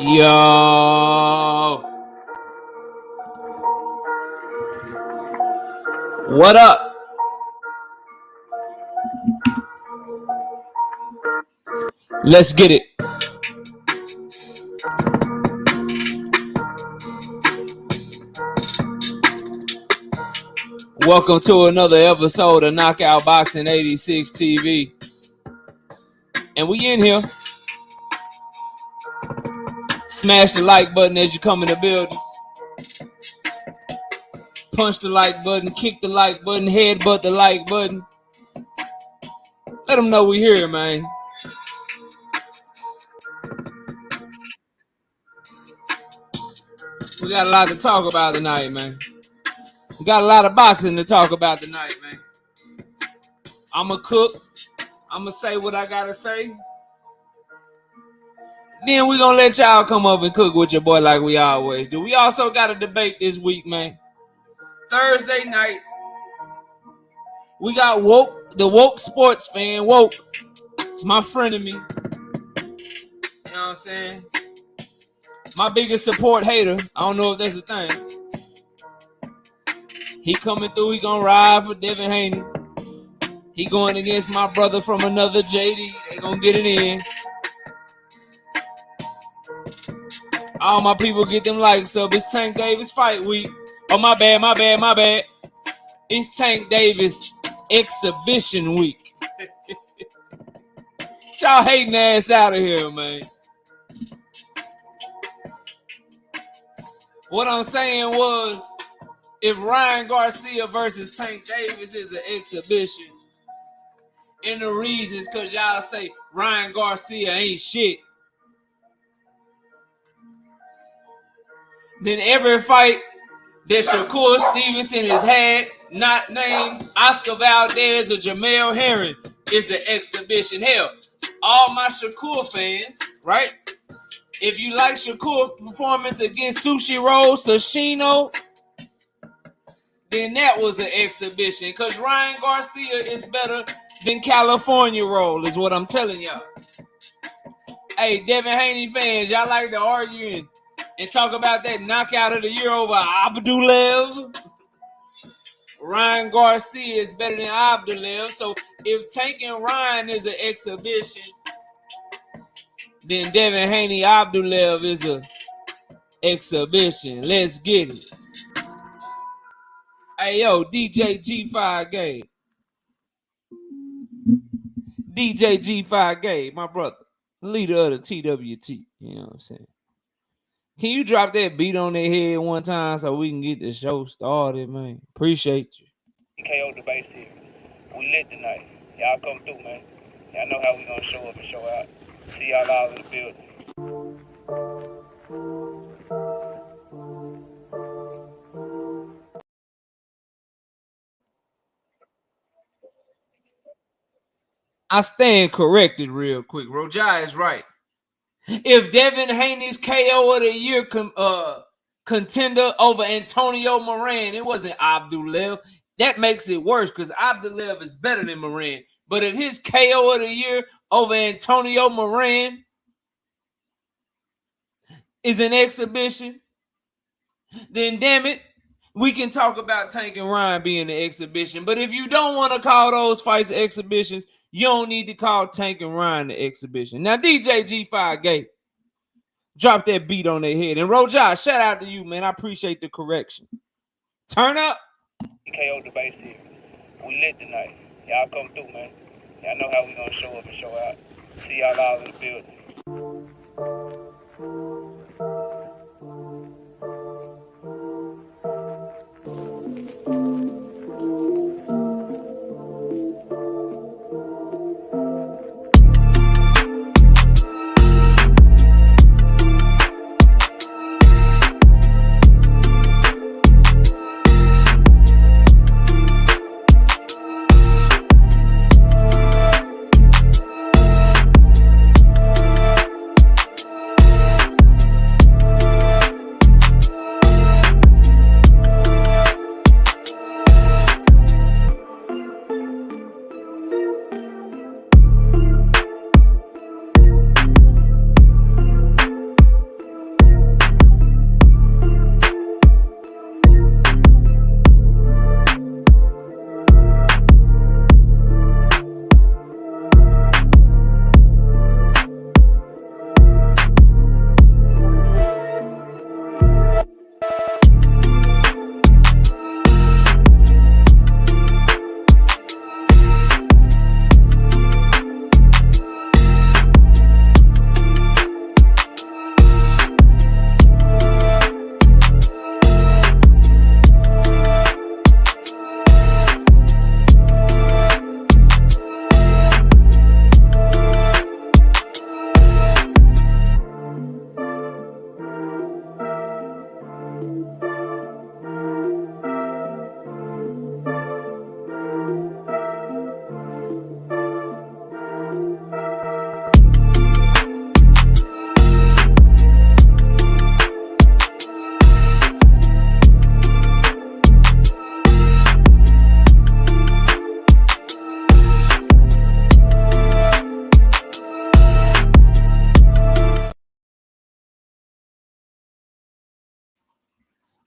Yo, what up? Let's get it. Welcome to another episode of Knockout Boxing 86 TV. And we in here. Smash the like button as you come in the building. Punch the like button, kick the like button, headbutt the like button. Let them know we here, man. We got a lot to talk about tonight, man. We got a lot of boxing to talk about tonight, man. I'ma cook. I'ma say what I gotta say. Then we gonna let y'all come up and cook with your boy like we always do. We also got a debate this week, man. Thursday night, we got the woke sports fan, Woke, my friend of me. You know what I'm saying? My biggest support hater. I don't know if that's a thing. He coming through. He gonna ride for Devin Haney. He going against my brother from another JD. They gonna get it in. All my people get them likes up. It's Tank Davis fight week. Oh, my bad. It's Tank Davis exhibition week. Y'all hating ass out of here, man. What I'm saying was, if Ryan Garcia versus Tank Davis is an exhibition, and the reason is because y'all say Ryan Garcia ain't shit, then every fight that Shakur Stevenson has had, not named Oscar Valdez or Jamel Herring, is an exhibition. Hell, all my Shakur fans, right? If you like Shakur's performance against Sushiro Sashino, then that was an exhibition. Because Ryan Garcia is better than California Roll, is what I'm telling y'all. Hey, Devin Haney fans, y'all like to argue and talk about that knockout of the year over Abdulev. Ryan Garcia is better than Abdulev. So if Tank and Ryan is an exhibition, then Devin Haney Abdulev is an exhibition. Let's get it. Hey, yo, DJ G5 Gay. DJ G5 Gay, my brother, leader of the TWT. You know what I'm saying? Can you drop that beat on their head one time so we can get the show started, man? Appreciate you. KO debate here. We lit tonight. Y'all come through, man. Y'all know how we gonna show up and show out. See y'all all in the building. I stand corrected real quick. Rojai is right. If Devin Haney's KO of the year contender over Antonio Moran, it wasn't Abdulev. That makes it worse because Abdulev is better than Moran. But if his KO of the year over Antonio Moran is an exhibition, then damn it, we can talk about Tank and Ryan being an exhibition. But if you don't want to call those fights exhibitions, you don't need to call Tank and Ryan the exhibition. Now, DJ G5 Gay, drop that beat on their head. And Rojai, shout out to you, man. I appreciate the correction. Turn up. KO debate here. We lit tonight. Y'all come through, man. Y'all know how we gonna show up and show out. See y'all all in the building.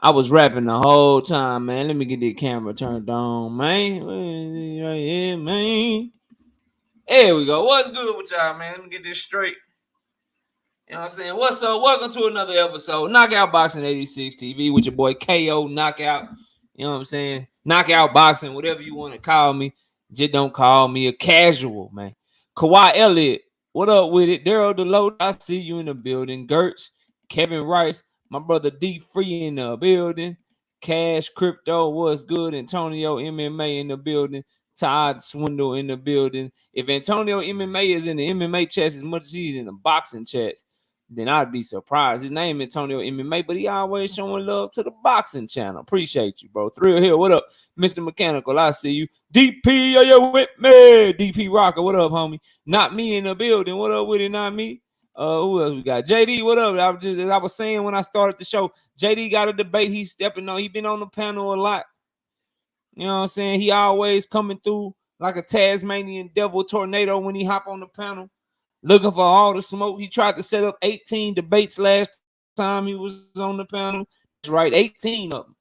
I was rapping the whole time, man. Let me get the camera turned on, man. Right here, man. There we go. What's good with y'all, man? Let me get this straight. You know what I'm saying? What's up? Welcome to another episode, Knockout Boxing 86 TV with your boy KO Knockout. You know what I'm saying? Knockout Boxing, whatever you want to call me. Just don't call me a casual, man. Kawhi Elliott, what up with it? Daryl Deloach, I see you in the building. Gertz, Kevin Rice, my brother D Free in the building. Cash Crypto, what's good? Antonio MMA in the building. Todd Swindle in the building. If Antonio MMA is in the MMA chest as much as he's in the boxing chest, then I'd be surprised. His name Antonio MMA, but he always showing love to the boxing channel. Appreciate you, bro. Thrill Hill, what up? Mr. Mechanical, I see you. DP, are you with me? DP Rocker, what up, homie? Not me in the building. What up with it? Not me. Who else we got? JD, what up? As I was saying when I started the show, JD got a debate he's stepping on. He been on the panel a lot. You know what I'm saying? He always coming through like a Tasmanian devil tornado when he hop on the panel, looking for all the smoke. He tried to set up 18 debates last time he was on the panel. That's right, 18 of them.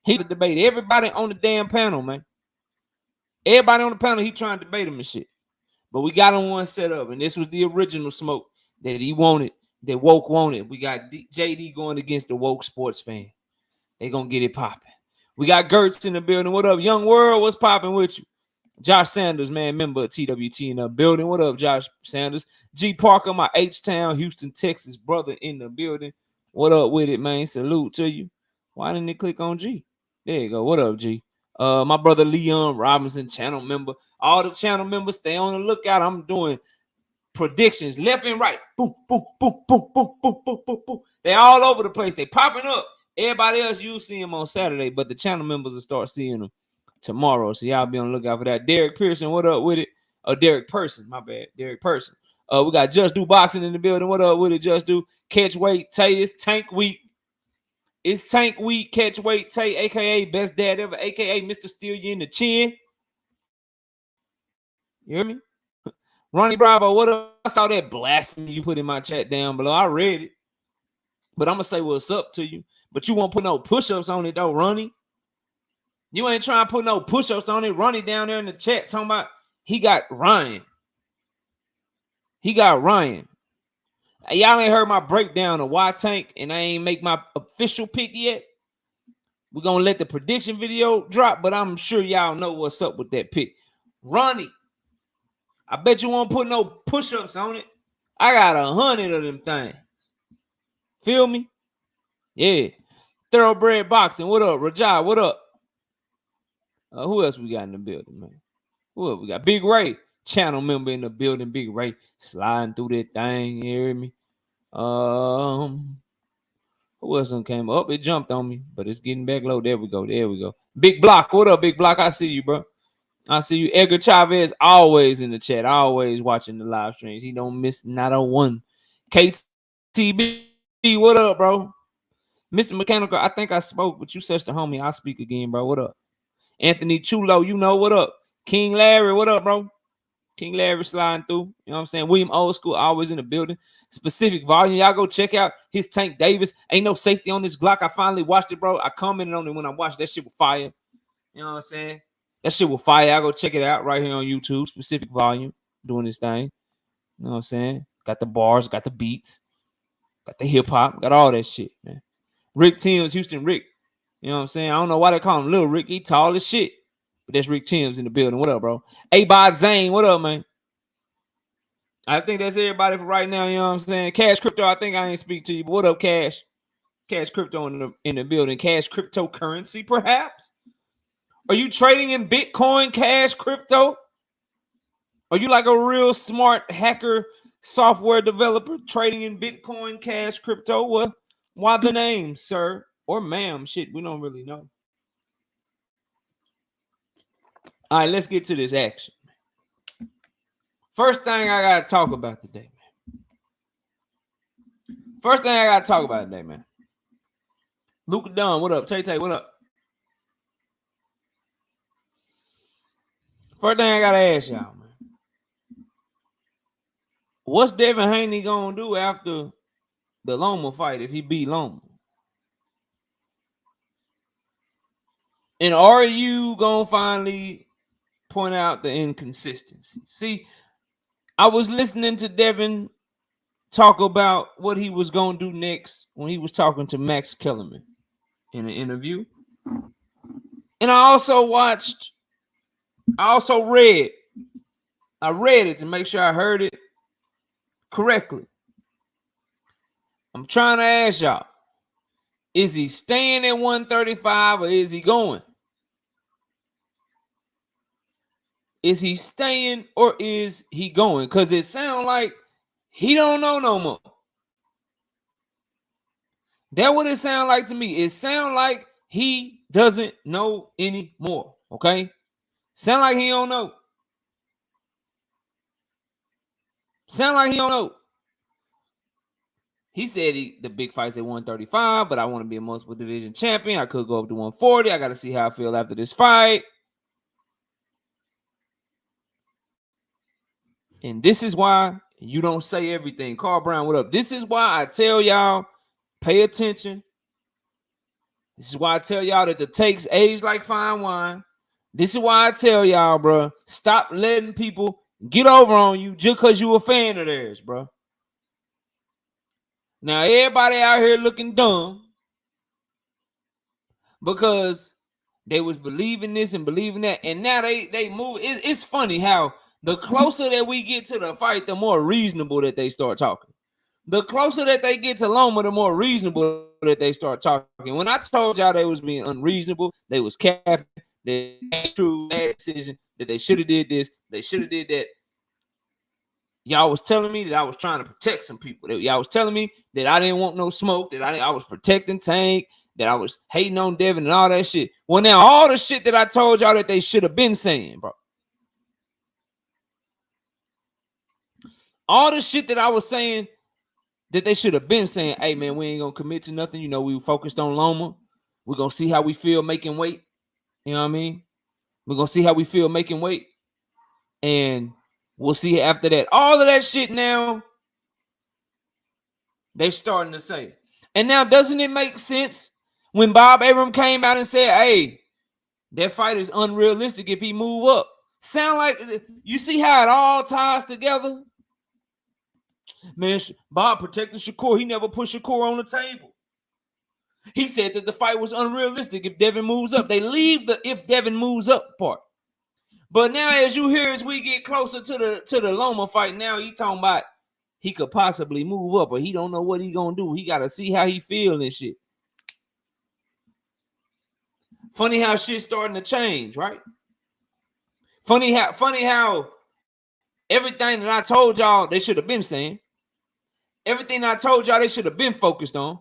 He debate everybody on the damn panel, man. Everybody on the panel, he trying to debate him and shit. But we got him one set up, and this was the original smoke that he wanted, that Woke wanted. We got JD going against the Woke sports fan. They gonna get it popping. We got Gertz in the building. What up, Young World? What's popping with you? Josh Sanders, man, member of TWT in the building. What up, Josh Sanders? G Parker, my H-Town, Houston, Texas brother in the building. What up with it, man? Salute to you. Why didn't it click on G? There you go. What up, G? My brother Leon Robinson, channel member. All the channel members, stay on the lookout. I'm doing predictions left and right. Boom, boom, boom, boom, boom, boom, boom, boom, boom. They all over the place. They popping up. Everybody else, you'll see them on Saturday, but the channel members will start seeing them tomorrow. So y'all be on the lookout for that. Derek Pearson, what up with it? Derek Person, my bad. Derek Person. We got Just Do Boxing in the building. What up with it? Just Do. Catch Weight Tay. It's Tank Week. It's Tank Week. Catch Weight Tay, aka Best Dad Ever, aka Mr. Steal You in the Chin. You hear me? Ronnie Bravo, what up? I saw that blasphemy you put in my chat down below. I read it. But I'm going to say what's up to you. But you won't put no push-ups on it, though, Ronnie. You ain't trying to put no push-ups on it. Ronnie down there in the chat talking about he got Ryan. He got Ryan. Y'all ain't heard my breakdown of why Tank, and I ain't make my official pick yet. We're going to let the prediction video drop, but I'm sure y'all know what's up with that pick. Ronnie, I bet you won't put no push-ups on it. I got 100 of them things. Feel me? Yeah. Thoroughbred Boxing. What up, Rajah? What up? Who else we got in the building, man? Who else we got? Big Ray, channel member in the building. Big Ray sliding through that thing. You hear me? Who else came up? It jumped on me, but it's getting back low. There we go. There we go. Big Block. What up, Big Block? I see you, bro. I see you. Edgar Chavez, always in the chat, always watching the live streams. He don't miss not a one. KTB, what up, bro? Mr. Mechanical, I think I spoke, but you such the homie. I'll speak again, bro. What up? Anthony Chulo, you know what up? King Larry, what up, bro? King Larry sliding through. You know what I'm saying? William Old School, always in the building. Specific volume. Y'all go check out his Tank Davis. Ain't no safety on this Glock. I finally watched it, bro. I commented on it when I watched it. That shit was fire. You know what I'm saying? That shit was fire. I'll go check it out right here on YouTube. Specific volume. Doing this thing. You know what I'm saying? Got the bars, got the beats, got the hip-hop, got all that shit, man. Rick Timms, Houston Rick. You know what I'm saying? I don't know why they call him Little Rick. He tall as shit. But that's Rick Timms in the building. What up, bro? A-Bod Zane, what up, man? I think that's everybody for right now. You know what I'm saying? Cash Crypto, I think I ain't speak to you. But what up, Cash? Cash Crypto in the building. Cash Cryptocurrency, perhaps? Are you trading in Bitcoin, Cash Crypto? Are you like a real smart hacker software developer trading in Bitcoin, Cash Crypto? What? Why the name, sir? Or ma'am? Shit, we don't really know. All right, let's get to this action. First thing I got to talk about today, man. Luka Dunn, what up? Tay, what up? First thing I got to ask y'all, man. What's Devin Haney going to do after the Loma fight if he beat Loma? And are you gonna finally point out the inconsistency? See, I was listening to Devin talk about what he was gonna do next when he was talking to Max Kellerman in an interview. And I also read it to make sure I heard it correctly. I'm trying to ask y'all, is he staying at 135 or is he going? Is he staying or is he going? Because it sounds like he don't know no more. That's what it sounds like to me. It sounds like he doesn't know anymore. Okay? Sound like he don't know. Sound like he don't know. He said the big fight's at 135, but I want to be a multiple division champion. I could go up to 140. I got to see how I feel after this fight. And this is why you don't say everything. Carl Brown, what up? This is why I tell y'all, pay attention. This is why I tell y'all that the takes age like fine wine. This is why I tell y'all, bro, stop letting people get over on you just because you a fan of theirs, bro. Now, everybody out here looking dumb because they was believing this and believing that, and now they move. It's funny how the closer that we get to the fight, the more reasonable that they start talking. The closer that they get to Loma, the more reasonable that they start talking. When I told y'all they was being unreasonable, they was capping, they true bad decision, that they should have did this, they should have did that. Y'all was telling me that I was trying to protect some people. Y'all was telling me that I didn't want no smoke, that I was protecting Tank, that I was hating on Devin and all that shit. Well, now all the shit that I told y'all that they should have been saying, bro. All the shit that I was saying that they should have been saying, hey, man, we ain't going to commit to nothing. You know, we focused on Loma. We're going to see how we feel making weight. You know what I mean? We're going to see how we feel making weight. And we'll see after that. All of that shit now, they starting to say. And now, doesn't it make sense when Bob Arum came out and said, hey, that fight is unrealistic if he move up? Sound like, you see how it all ties together? Man, Bob protecting Shakur. He never put Shakur on the table. He said that the fight was unrealistic if Devin moves up. They leave the if Devin moves up part. But now, as you hear, as we get closer to the Loma fight, now he talking about he could possibly move up, but he don't know what he gonna do. He gotta see how he feel and shit. Funny how shit's starting to change, right? Funny how everything that I told y'all they should have been saying, everything I told y'all they should have been focused on,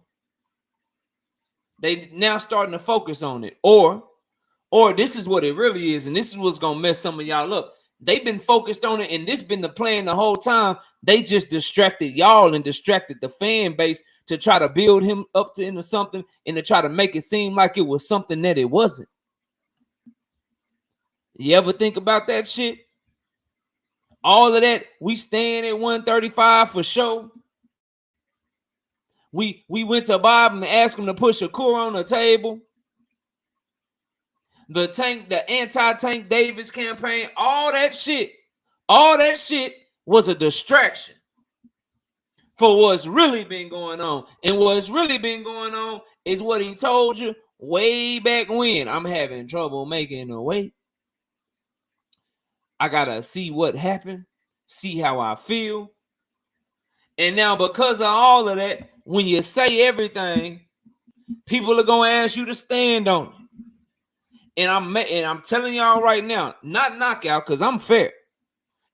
they now starting to focus on it. Or this is what it really is, and this is what's gonna mess some of y'all up. They've been focused on it, and this been the plan the whole time. They just distracted y'all and distracted the fan base to try to build him up into something and to try to make it seem like it was something that it wasn't. You ever think about that shit? All of that, we staying at 135 for sure. We went to Bob and asked him to push Shakur on the table. The anti-Tank Davis campaign, all that shit was a distraction for what's really been going on. And what's really been going on is what he told you way back when. I'm having trouble making a weight. I gotta see what happened, see how I feel. And now because of all of that, when you say everything, people are gonna ask you to stand on it. And I'm telling y'all right now, not knockout, because I'm fair.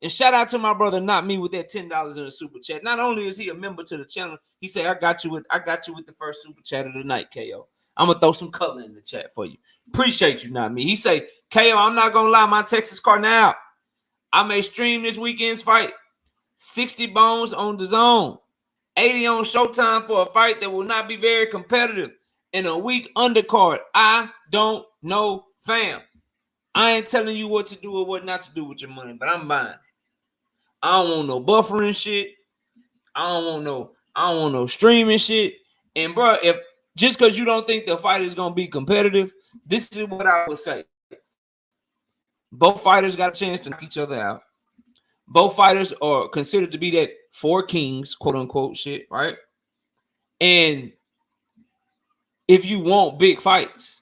And shout out to my brother, not me, with that $10 in the super chat. Not only is he a member to the channel, he said, I got you with the first super chat of the night, KO. I'm gonna throw some color in the chat for you. Appreciate you, not me. He say, KO, I'm not gonna lie, my Texas Cardinal out. I may stream this weekend's fight. 60 bones on the zone. 80 on Showtime for a fight that will not be very competitive. In a weak undercard. I don't know, fam. I ain't telling you what to do or what not to do with your money, but I'm buying it. I don't want no buffering shit. I don't want no streaming shit. And bro, if just because you don't think the fight is gonna be competitive, this is what I would say. Both fighters got a chance to knock each other out. Both fighters are considered to be that 4 kings, quote unquote, shit, right? And if you want big fights,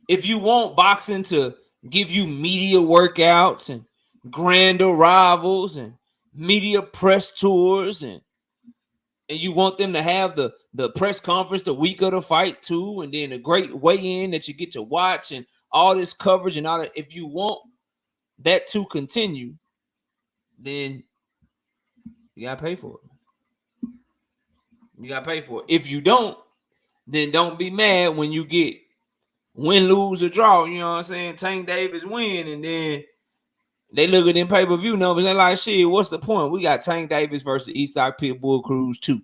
if you want boxing to give you media workouts and grand arrivals and media press tours, and you want them to have the press conference the week of the fight too, and then a great weigh-in that you get to watch and all this coverage and all that, if you want that to continue, then you gotta pay for it. You gotta pay for it. If you don't, then don't be mad when you get win, lose, or draw. You know what I'm saying? Tank Davis win, and then they look at them pay-per-view numbers and like, shit, what's the point? We got Tank Davis versus Eastside Pitbull Cruz 2.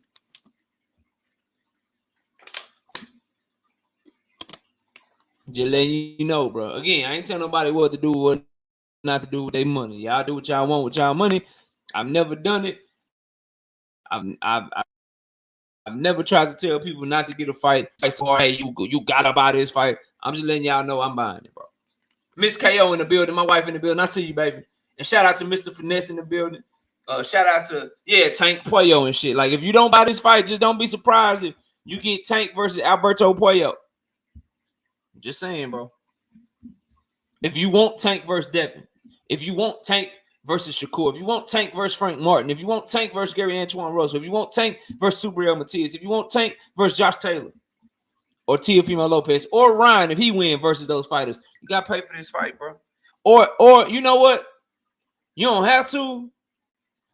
Just letting you know, bro. Again, I ain't telling nobody what to do, what not to do with their money. Y'all do what y'all want with y'all money. I've never done it. I've never tried to tell people not to get a fight. Like, so, hey, you gotta buy this fight. I'm just letting y'all know I'm buying it, bro. Miss KO in the building, my wife in the building. I see you, baby. And shout out to Mr. Finesse in the building. Shout out to Tank Puello and shit. Like, if you don't buy this fight, just don't be surprised if you get Tank versus Alberto Puello. Just saying, bro. If you want Tank versus Devin, if you want Tank versus Shakur, if you want Tank versus Frank Martin, if you want Tank versus Gary Antoine Russell, if you want Tank versus Subriel Matias, if you want Tank versus Josh Taylor or Teofimo Lopez or Ryan, if he win versus those fighters, you gotta pay for this fight, bro. Or you know what? You don't have to,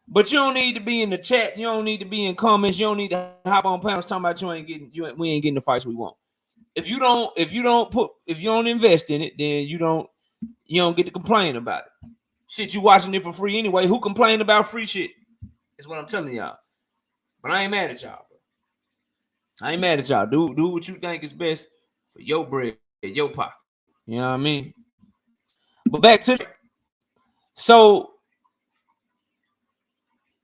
but you don't need to be in the chat. You don't need to be in comments. You don't need to hop on panels talking about we ain't getting the fights we want. If you don't invest in it, then you don't get to complain about it. Shit, you watching it for free anyway. Who complained about free shit? Is what I'm telling y'all. But I ain't mad at y'all, bro. I ain't mad at y'all. Do what you think is best for your bread, your pocket. You know what I mean? But back to so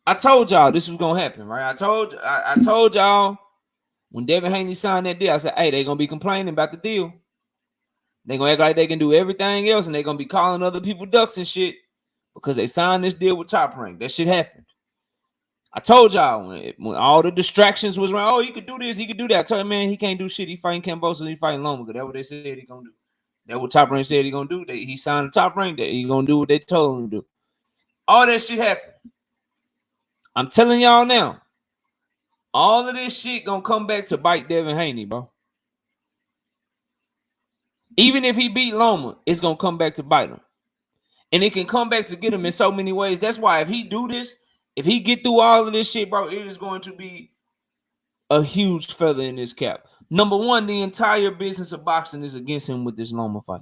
I told y'all this was gonna happen, right? I told y'all when Devin Haney signed that deal, I said, hey, they're gonna be complaining about the deal. They're gonna act like they can do everything else, and they're gonna be calling other people ducks and shit because they signed this deal with Top Rank. That shit happened. I told y'all when all the distractions was around, oh, he could do this, he could do that. I told him, man, he can't do shit. He fighting Cambosa, he fighting Lomachenko. That's what they said he gonna do. That's what Top Rank said he gonna do. He signed the Top Rank. That he gonna do what they told him to do. All that shit happened. I'm telling y'all now, all of this shit gonna come back to bite Devin Haney, bro. Even if he beat Loma, it's gonna come back to bite him. And it can come back to get him in so many ways. That's why if he do this, if he get through all of this shit, bro, it is going to be a huge feather in his cap. Number one, the entire business of boxing is against him with this Loma fight.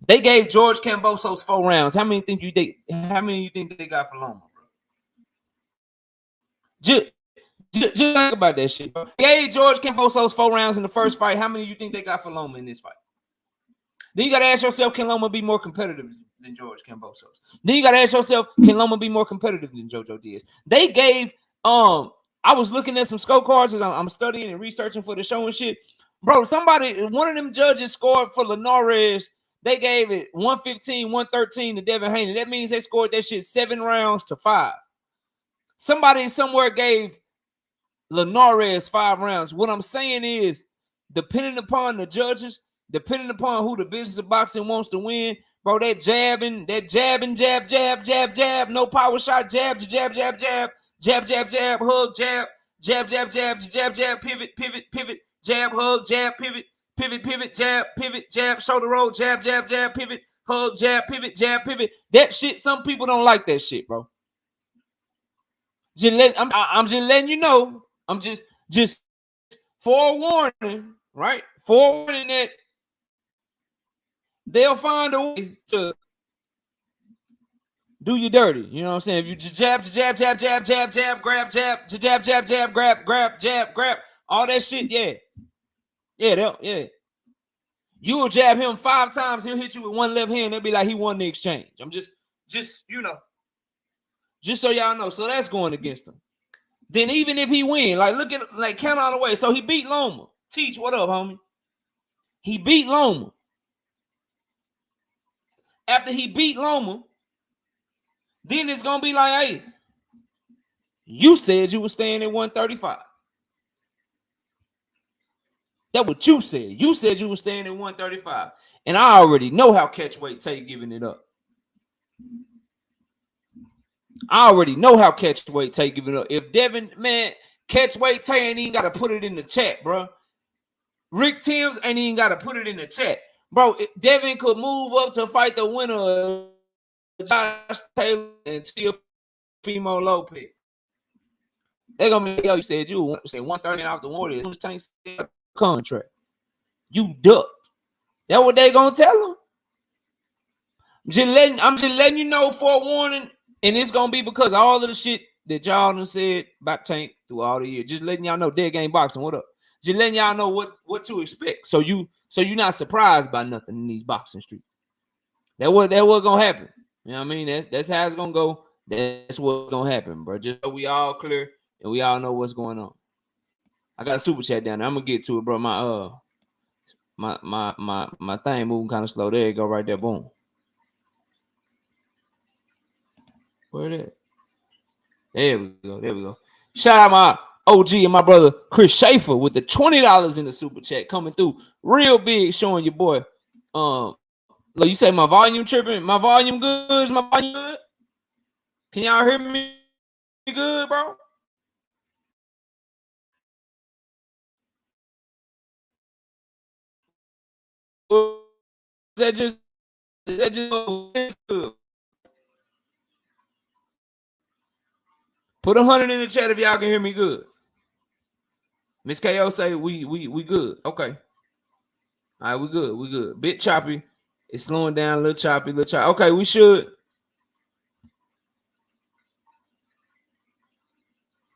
They gave George Kambosos 4 rounds. How many you think they got for Loma, bro? Just think about that shit, bro. They gave George Kambosos 4 rounds in the first fight. How many you think they got for Loma in this fight? Then you got to ask yourself, can Loma be more competitive than George Kambosos? Then you got to ask yourself, can Loma be more competitive than JoJo Diaz? They gave, I was looking at some scorecards as I'm studying and researching for the show and shit. Bro, one of them judges scored for Linares. They gave it 115, 113 to Devin Haney. That means they scored that shit 7 rounds to 5. Somebody somewhere gave Linares 5 rounds. What I'm saying is, depending upon the judges, depending upon who the business of boxing wants to win, bro, that jabbing, jab, no power shot, jab, hug, jab, pivot, jab, hug, jab, pivot, jab, shoulder roll, jab, pivot, hug, jab, pivot. That shit, some people don't like that shit, bro. I'm just letting you know. I'm just forewarning, right? Forewarning that they'll find a way to do you dirty. You know what I'm saying? If you just jab, grab, grab, all that shit, yeah. You'll jab him 5 times, he'll hit you with one left hand, they'll be like he won the exchange. I'm just so y'all know. So that's going against him. Then even if he win, count all the way. So he beat Loma. Teach, what up, homie? He beat Loma. after he beat Loma, then it's gonna be like, hey, you said you were staying at 135. That's what you said. You said you were staying at 135. And I already know how catchweight Tay giving it up. I already know how catchweight Tay giving it up. If Devin, man, catchweight Tay ain't even got to put it in the chat, bro. Rick Timms ain't even got to put it in the chat. Bro, Devin could move up to fight the winner of Josh Taylor and Teofimo Lopez. They're going to be, yo, you said you say 130 off the Warriors. Contract. You ducked. That's what they going to tell him. I'm just letting you know, forewarning, and it's going to be because of all of the shit that y'all done said about Tank through all the years. Just letting y'all know, Dead Game Boxing, what up? Just letting y'all know what to expect. So you're not surprised by nothing in these boxing streets. That what gonna happen. You know what I mean? That's how it's gonna go. That's what's gonna happen, bro. Just so we all clear and we all know what's going on. I got a super chat down there. I'm gonna get to it, bro. My thing moving kind of slow. There you go, right there. Boom. Where it at? There we go. Shout out my OG and my brother Chris Schaefer with the $20 in the super chat coming through real big, showing your boy. Look, you say my volume tripping? My volume good? Is my volume good? Can y'all hear me good, bro? Is that just good? Put 100 in the chat if y'all can hear me good. Miss KO say we good. Okay. All right, we good. Bit choppy. It's slowing down a little choppy. Okay, we should.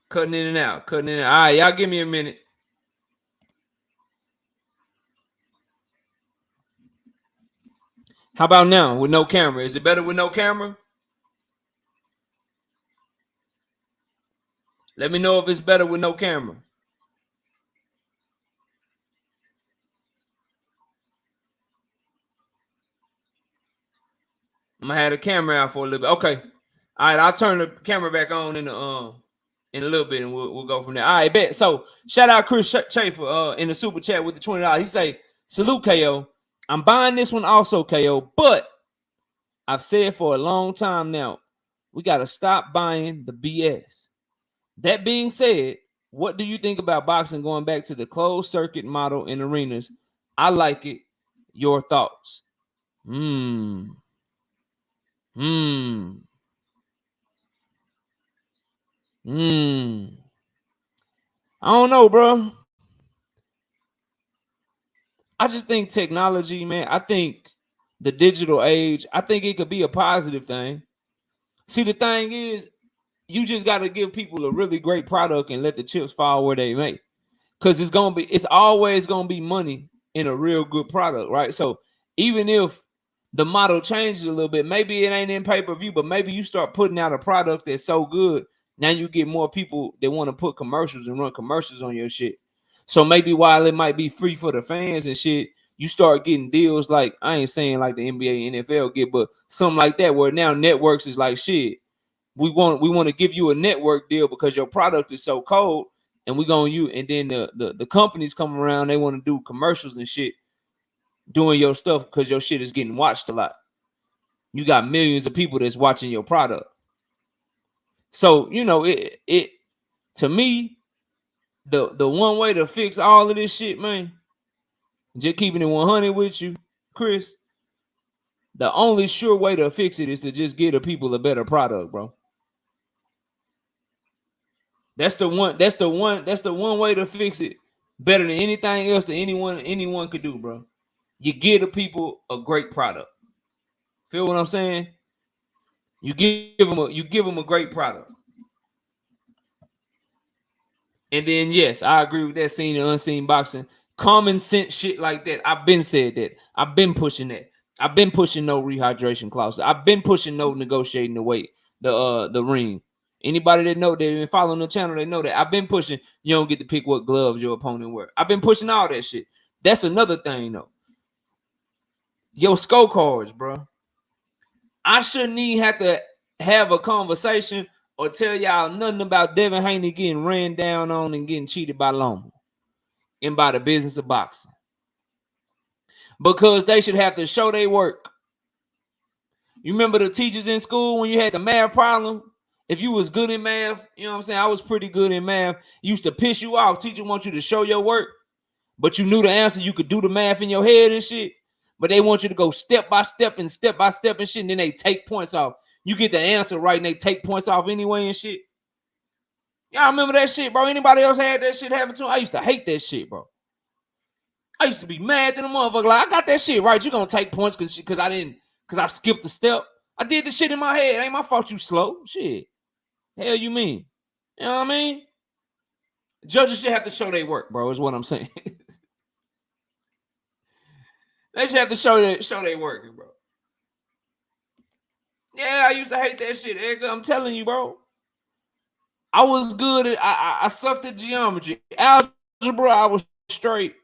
Cutting in and out. All right, y'all give me a minute. How about now with no camera? Is it better with no camera? Let me know if it's better with no camera. I'm gonna have the camera out for a little bit. Okay. All right, I'll turn the camera back on in a little bit, and we'll go from there. All right, bet. So shout out Chris Schaefer in the super chat with the $20. He say, salute KO. I'm buying this one also, KO, but I've said for a long time now, we got to stop buying the BS. That being said, what do you think about boxing going back to the closed circuit model in arenas? I like it. Your thoughts? I don't know, bro. I just think technology, man. I think the digital age, I think it could be a positive thing. See, the thing is, you just got to give people a really great product and let the chips fall where they may. Because it's always gonna be money in a real good product, right? So even if the model changes a little bit, maybe it ain't in pay-per-view, but maybe you start putting out a product that's so good, now you get more people that want to put commercials and run commercials on your shit. So maybe while it might be free for the fans and shit, you start getting deals like, I ain't saying like the NBA, NFL get, but something like that, where now networks is like, shit, we want to give you a network deal because your product is so cold, and we're gonna use, and then the companies come around, they want to do commercials and shit doing your stuff because your shit is getting watched a lot. You got millions of people that's watching your product. So, you know, it to me, the one way to fix all of this shit, man, just keeping it 100 with you, Chris, the only sure way to fix it is to just give the people a better product, bro. That's the one way to fix it better than anything else that anyone could do, bro. You give the people a great product. Feel what I'm saying? You give them a great product. And then yes, I agree with that, seen and unseen boxing. Common sense shit like that. I've been said that. I've been pushing that. I've been pushing no rehydration clauses. I've been pushing no negotiating the weight, the ring. Anybody that know that been following the channel, they know that I've been pushing. You don't get to pick what gloves your opponent wear. I've been pushing all that shit. That's another thing though. Your scorecards, bro. I shouldn't even have to have a conversation or tell y'all nothing about Devin Haney getting ran down on and getting cheated by Loma and by the business of boxing. Because they should have to show their work. You remember the teachers in school when you had the math problem? If you was good in math, you know what I'm saying? I was pretty good in math. Used to piss you off. Teacher want you to show your work, but you knew the answer. You could do the math in your head and shit. But they want you to go step by step and shit, and then they take points off. You get the answer right, and they take points off anyway and shit. Y'all remember that shit, bro? Anybody else had that shit happen to them? I used to hate that shit, bro. I used to be mad to the motherfucker. Like, I got that shit right. You gonna take points because I skipped the step. I did the shit in my head. It ain't my fault you slow. Shit. Hell you mean? You know what I mean? Judges should have to show their work, bro, is what I'm saying. They should have to show their work, bro. Yeah, I used to hate that shit, Edgar. I'm telling you, bro. I was good at I sucked at geometry. Algebra, I was straight.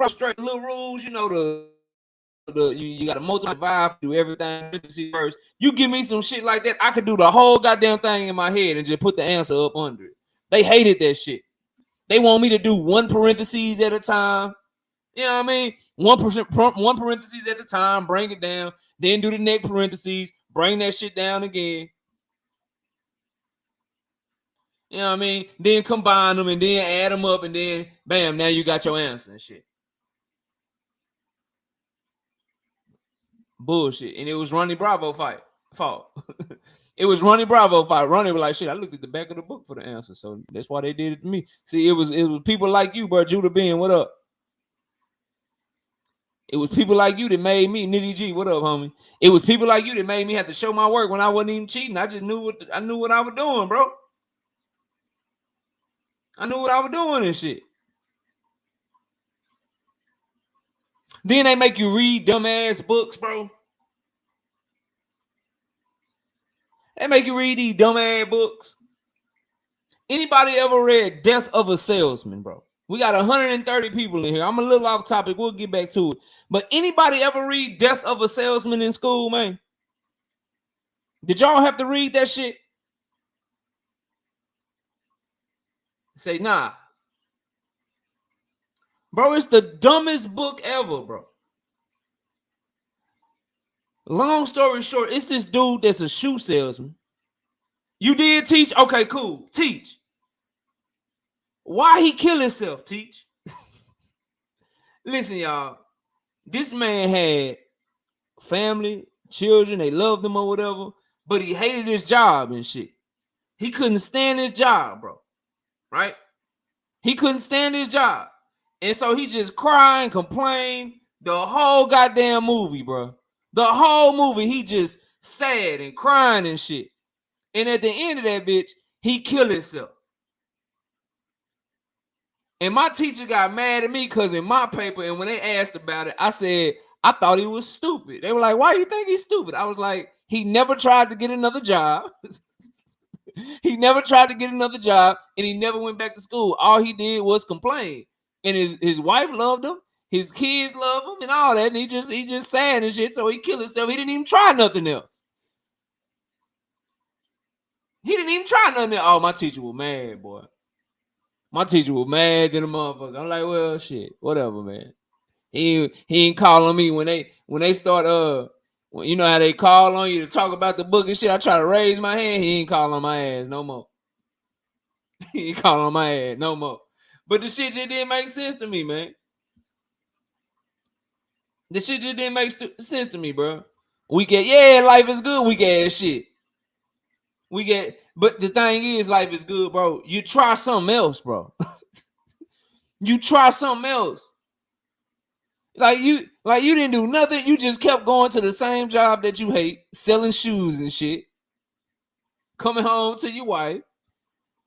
Straight little rules, you know, you got to multiply, do everything first. You give me some shit like that, I could do the whole goddamn thing in my head and just put the answer up under it. They hated that shit. They want me to do one parentheses at a time. You know what I mean? One parentheses at a time, bring it down, then do the next parentheses, bring that shit down again. You know what I mean? Then combine them and then add them up and then bam, now you got your answer and shit. Bullshit. And it was Ronnie Bravo fault. It was Ronnie Bravo fight. Ronnie was like, shit, I looked at the back of the book for the answer. So that's why they did it to me. See, it was people like you, bro. Judah Ben, what up? It was people like you that made me, Nitty G, what up, homie? It was people like you that made me have to show my work when I wasn't even cheating. I just knew what I was doing, bro. I knew what I was doing and shit. Then they make you read dumbass books, bro. They make you read these dumbass books. Anybody ever read Death of a Salesman, bro? We got 130 people in here. I'm a little off topic. We'll get back to it. But anybody ever read Death of a Salesman in school, man? Did y'all have to read that shit? Say, nah. Bro, it's the dumbest book ever, bro. Long story short, it's this dude that's a shoe salesman. You did teach? Okay, cool. Teach. Why he kill himself, teach? Listen, y'all. This man had family, children, they loved him or whatever, but he hated his job and shit. He couldn't stand his job, bro. Right? He couldn't stand his job. And so he just cried and complained the whole goddamn movie, bro. The whole movie, he just sad and crying and shit. And at the end of that bitch, he killed himself. And my teacher got mad at me because in my paper, and when they asked about it, I said, I thought he was stupid. They were like, why do you think he's stupid? I was like, he never tried to get another job. He never tried to get another job, and he never went back to school. All he did was complain. And his wife loved him, his kids loved him, and all that. And he just sad and shit, so he killed himself. He didn't even try nothing else. He didn't even try nothing else. Oh, my teacher was mad, boy. My teacher was mad than a motherfucker. I'm like, well, shit, whatever, man. He ain't call on me when they start you know how they call on you to talk about the book and shit. I try to raise my hand. He ain't call on my ass no more. He ain't call on my ass no more. But the shit just didn't make sense to me, man. The shit just didn't make sense to me, bro. Life is good. Weak ass shit. But the thing is, life is good, bro. You try something else, bro. You try something else. Like you didn't do nothing. You just kept going to the same job that you hate, selling shoes and shit. Coming home to your wife,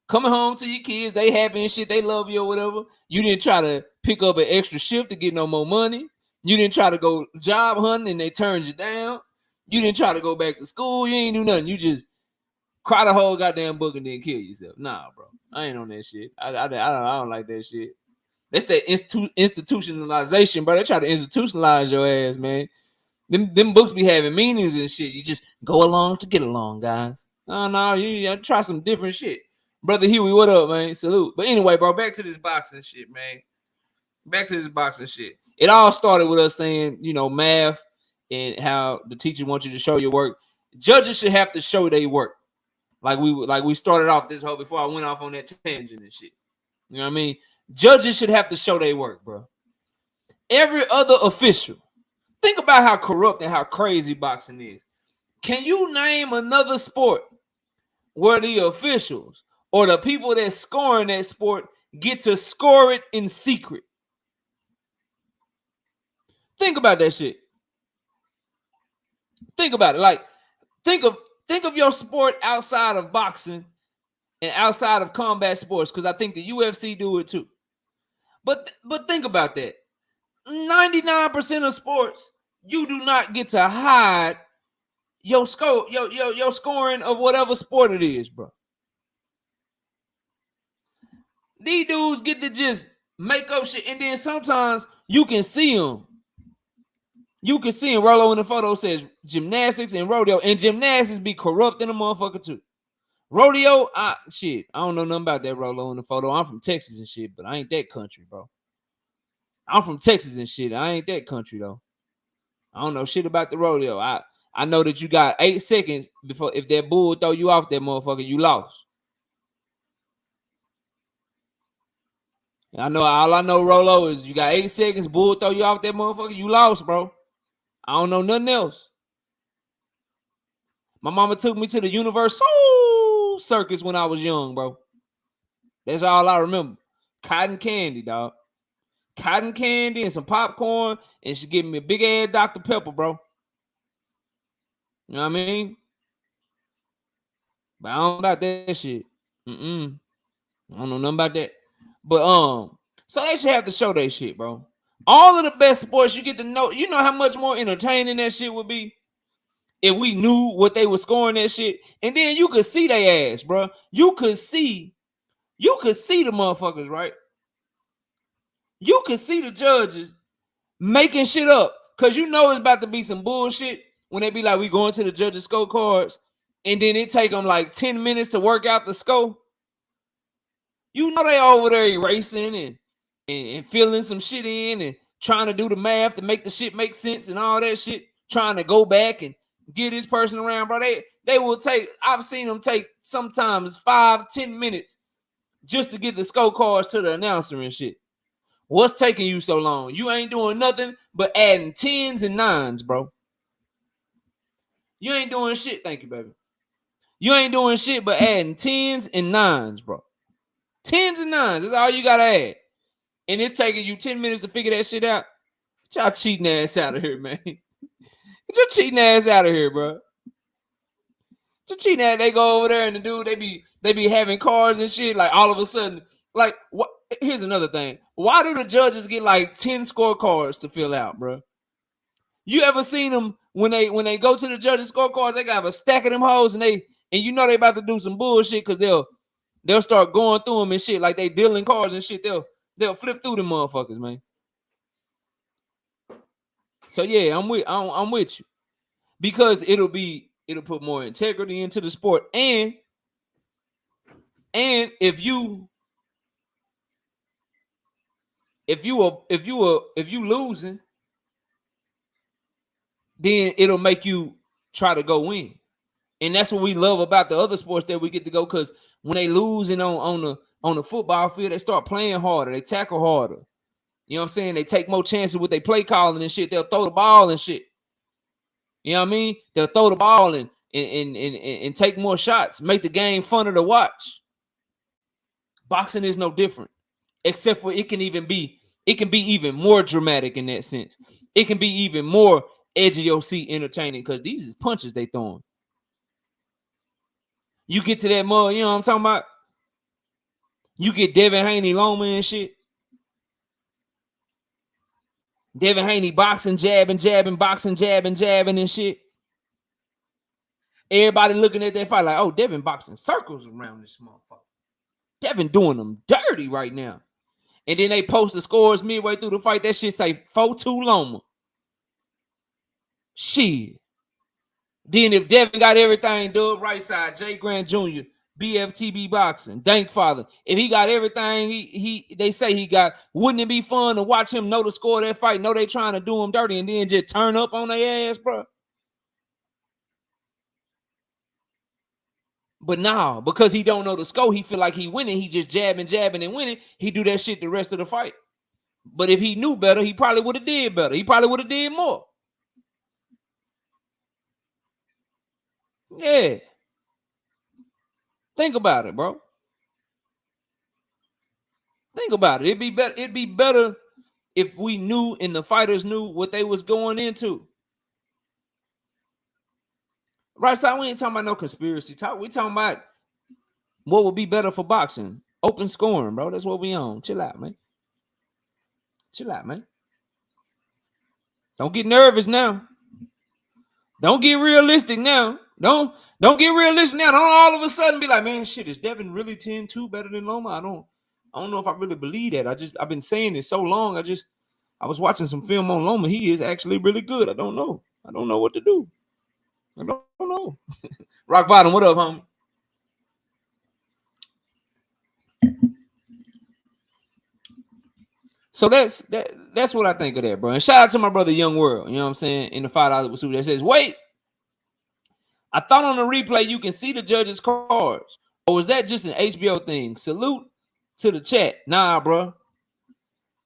coming home to your kids. They happy and shit. They love you or whatever. You didn't try to pick up an extra shift to get no more money. You didn't try to go job hunting and they turned you down. You didn't try to go back to school. You ain't do nothing. You just cry the whole goddamn book and then kill yourself. Nah, bro. I ain't on that shit. I don't like that shit. That's that institutionalization, bro. They try to institutionalize your ass, man. Them books be having meanings and shit. You just go along to get along, guys. No, you gotta try some different shit. Brother Huey, what up, man? Salute. But anyway, bro, back to this boxing shit, man. Back to this boxing shit. It all started with us saying, math and how the teacher wants you to show your work. Judges should have to show their work. Like we started off this whole before I went off on that tangent and shit. You know what I mean? Judges should have to show their work, bro. Every other official. Think about how corrupt and how crazy boxing is. Can you name another sport where the officials or the people that score in that sport get to score it in secret? Think about that shit. Think about it. Like, think of your sport outside of boxing and outside of combat sports, because I think the UFC do it too. But think about that. 99% of sports, you do not get to hide your score, your scoring of whatever sport it is, bro. These dudes get to just make up shit, and then sometimes you can see them. You can see him. Rolo in the photo says gymnastics and rodeo, and gymnastics be corrupt in a motherfucker too. Rodeo, shit, I don't know nothing about that. Rolo in the photo. I'm from Texas and shit, but I ain't that country, bro. I'm from Texas and shit. I ain't that country though. I don't know shit about the rodeo. I know that you got 8 seconds before, if that bull throw you off that motherfucker, you lost. And all I know, Rolo, is you got 8 seconds, bull throw you off that motherfucker, you lost, bro. I don't know nothing else. My mama took me to the Universal Circus when I was young, bro. That's all I remember. Cotton candy, dog. Cotton candy and some popcorn, and she gave me a big ass Dr. Pepper, bro. You know what I mean? But I don't know about that shit. I don't know nothing about that. But so they should have to show that shit, bro. All of the best sports, you get to know. You know how much more entertaining that shit would be if we knew what they were scoring that shit, and then you could see their ass, bro. You could see the motherfuckers, right? You could see the judges making shit up, cause you know it's about to be some bullshit when they be like, we going to the judges' scorecards, and then it take them like 10 minutes to work out the score. You know they over there erasing and filling some shit in and trying to do the math to make the shit make sense and all that shit, trying to go back and get this person around, bro. They will take, I've seen them take sometimes 5-10 minutes just to get the scorecards to the announcer and shit. What's taking you so long? You ain't doing nothing but adding 10s and 9s, bro. You ain't doing shit. Thank you, baby. You ain't doing shit but adding 10s and 9s, bro. 10s and 9s. That's all you gotta add. And it's taking you 10 minutes to figure that shit out. Get y'all cheating ass out of here, man. Get your cheating ass out of here, bro. Get your cheating ass. They go over there and the dude, they be having cards and shit. Like all of a sudden, like what? Here's another thing. Why do the judges get like 10 scorecards to fill out, bro? You ever seen them when they go to the judges' scorecards? They got a stack of them hoes, and you know they about to do some bullshit because they'll start going through them and shit like they dealing cards and shit. They'll flip through them motherfuckers, man. So yeah, I'm with you, because it'll put more integrity into the sport, and if you losing, then it'll make you try to go win. And that's what we love about the other sports that we get to go, because when they losing on the football field, they start playing harder, they tackle harder. You know what I'm saying? They take more chances with their play calling and shit. They'll throw the ball and shit. You know what I mean? They'll throw the ball and take more shots, make the game funner to watch. Boxing is no different, except for it can be even more dramatic in that sense. It can be even more edge of your seat entertaining, because these is punches they throwing. You get to that mud, you know what I'm talking about? You get Devin Haney, Loma and shit. Devin Haney boxing, jabbing, boxing, jabbing and shit. Everybody looking at that fight like, oh, Devin boxing circles around this motherfucker. Devin doing them dirty right now. And then they post the scores midway through the fight. That shit say 4-2 Loma. Shit. Then if Devin got everything, Dub right side, Jay Grant Jr., BFTB Boxing, Dank Father. If he got everything they say he got, wouldn't it be fun to watch him know the score of that fight, know they trying to do him dirty, and then just turn up on their ass, bro? But nah, because he don't know the score, he feel like he winning. He just jabbing and winning. He do that shit the rest of the fight. But if he knew better, he probably would have did better. He probably would have did more. Yeah. Think about it, bro. Think about it. It'd be better if we knew and the fighters knew what they was going into. Right, so we ain't talking about no conspiracy talk. We talking about what would be better for boxing. Open scoring, bro. That's what we on. Chill out, man. Chill out, man. Don't get nervous now. Don't get realistic now. Don't get realistic now. Don't all of a sudden be like, man, shit, is Devin really 10-2 better than Loma? I don't know if I really believe that. I've been saying it so long. I was watching some film on Loma. He is actually really good. I don't know. I don't know what to do. I don't know. Rock Bottom, what up, homie? So that's what I think of that, bro. And shout out to my brother Young World, you know what I'm saying, in the $5 pursuit that says, wait, I thought on the replay you can see the judges' cards. Or was that just an HBO thing? Salute to the chat. Nah, bro.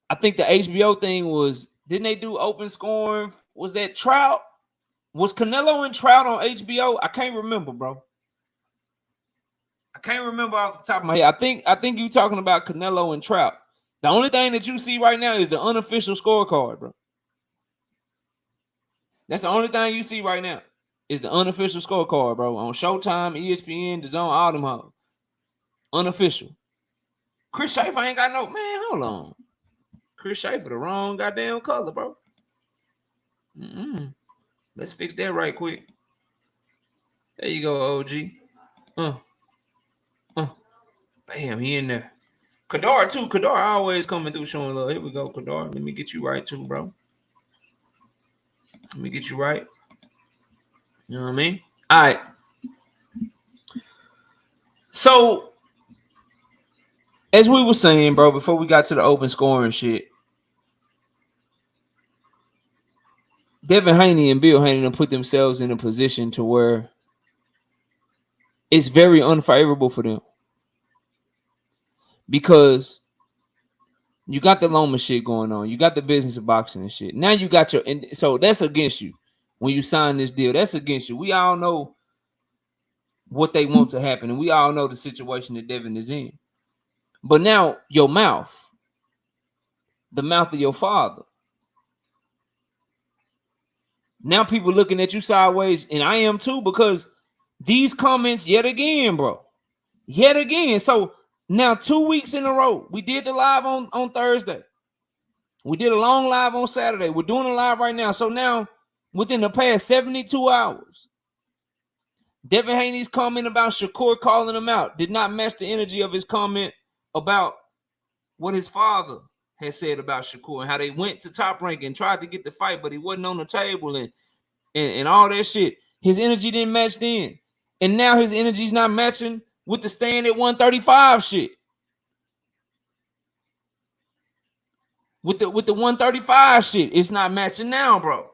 I think the HBO thing was, didn't they do open scoring? Was that Trout? Was Canelo and Trout on HBO? I can't remember, bro. I can't remember off the top of my head. I think you're talking about Canelo and Trout. The only thing that you see right now is the unofficial scorecard, bro. That's the only thing you see right now is the unofficial scorecard, bro. On Showtime, ESPN, DAZN, all them hoes. Unofficial. Chris Schaefer ain't got no, man, hold on. Chris Schaefer the wrong goddamn color, bro. Let's fix that right quick. There you go, OG. Bam, he in there. Kadar too. Kadar always coming through showing love. Here we go, Kadar. Let me get you right too, bro. Let me get you right. You know what I mean? All right. So, as we were saying, bro, before we got to the open scoring shit, Devin Haney and Bill Haney put themselves in a position to where it's very unfavorable for them. Because you got the Loma shit going on. You got the business of boxing and shit. Now you got your... And so that's against you. When you sign this deal, that's against you. We all know what they want to happen. And we all know the situation that Devin is in. But now your mouth, the mouth of your father. Now people looking at you sideways. And I am too, because these comments yet again, bro. Yet again. So... Now, 2 weeks in a row, we did the live on Thursday. We did a long live on Saturday. We're doing a live right now. So now, within the past 72 hours, Devin Haney's comment about Shakur calling him out did not match the energy of his comment about what his father had said about Shakur and how they went to Top Rank and tried to get the fight, but he wasn't on the table and all that shit. His energy didn't match then. And now his energy's not matching with the stand at 135 shit. With the 135 shit, it's not matching now, bro.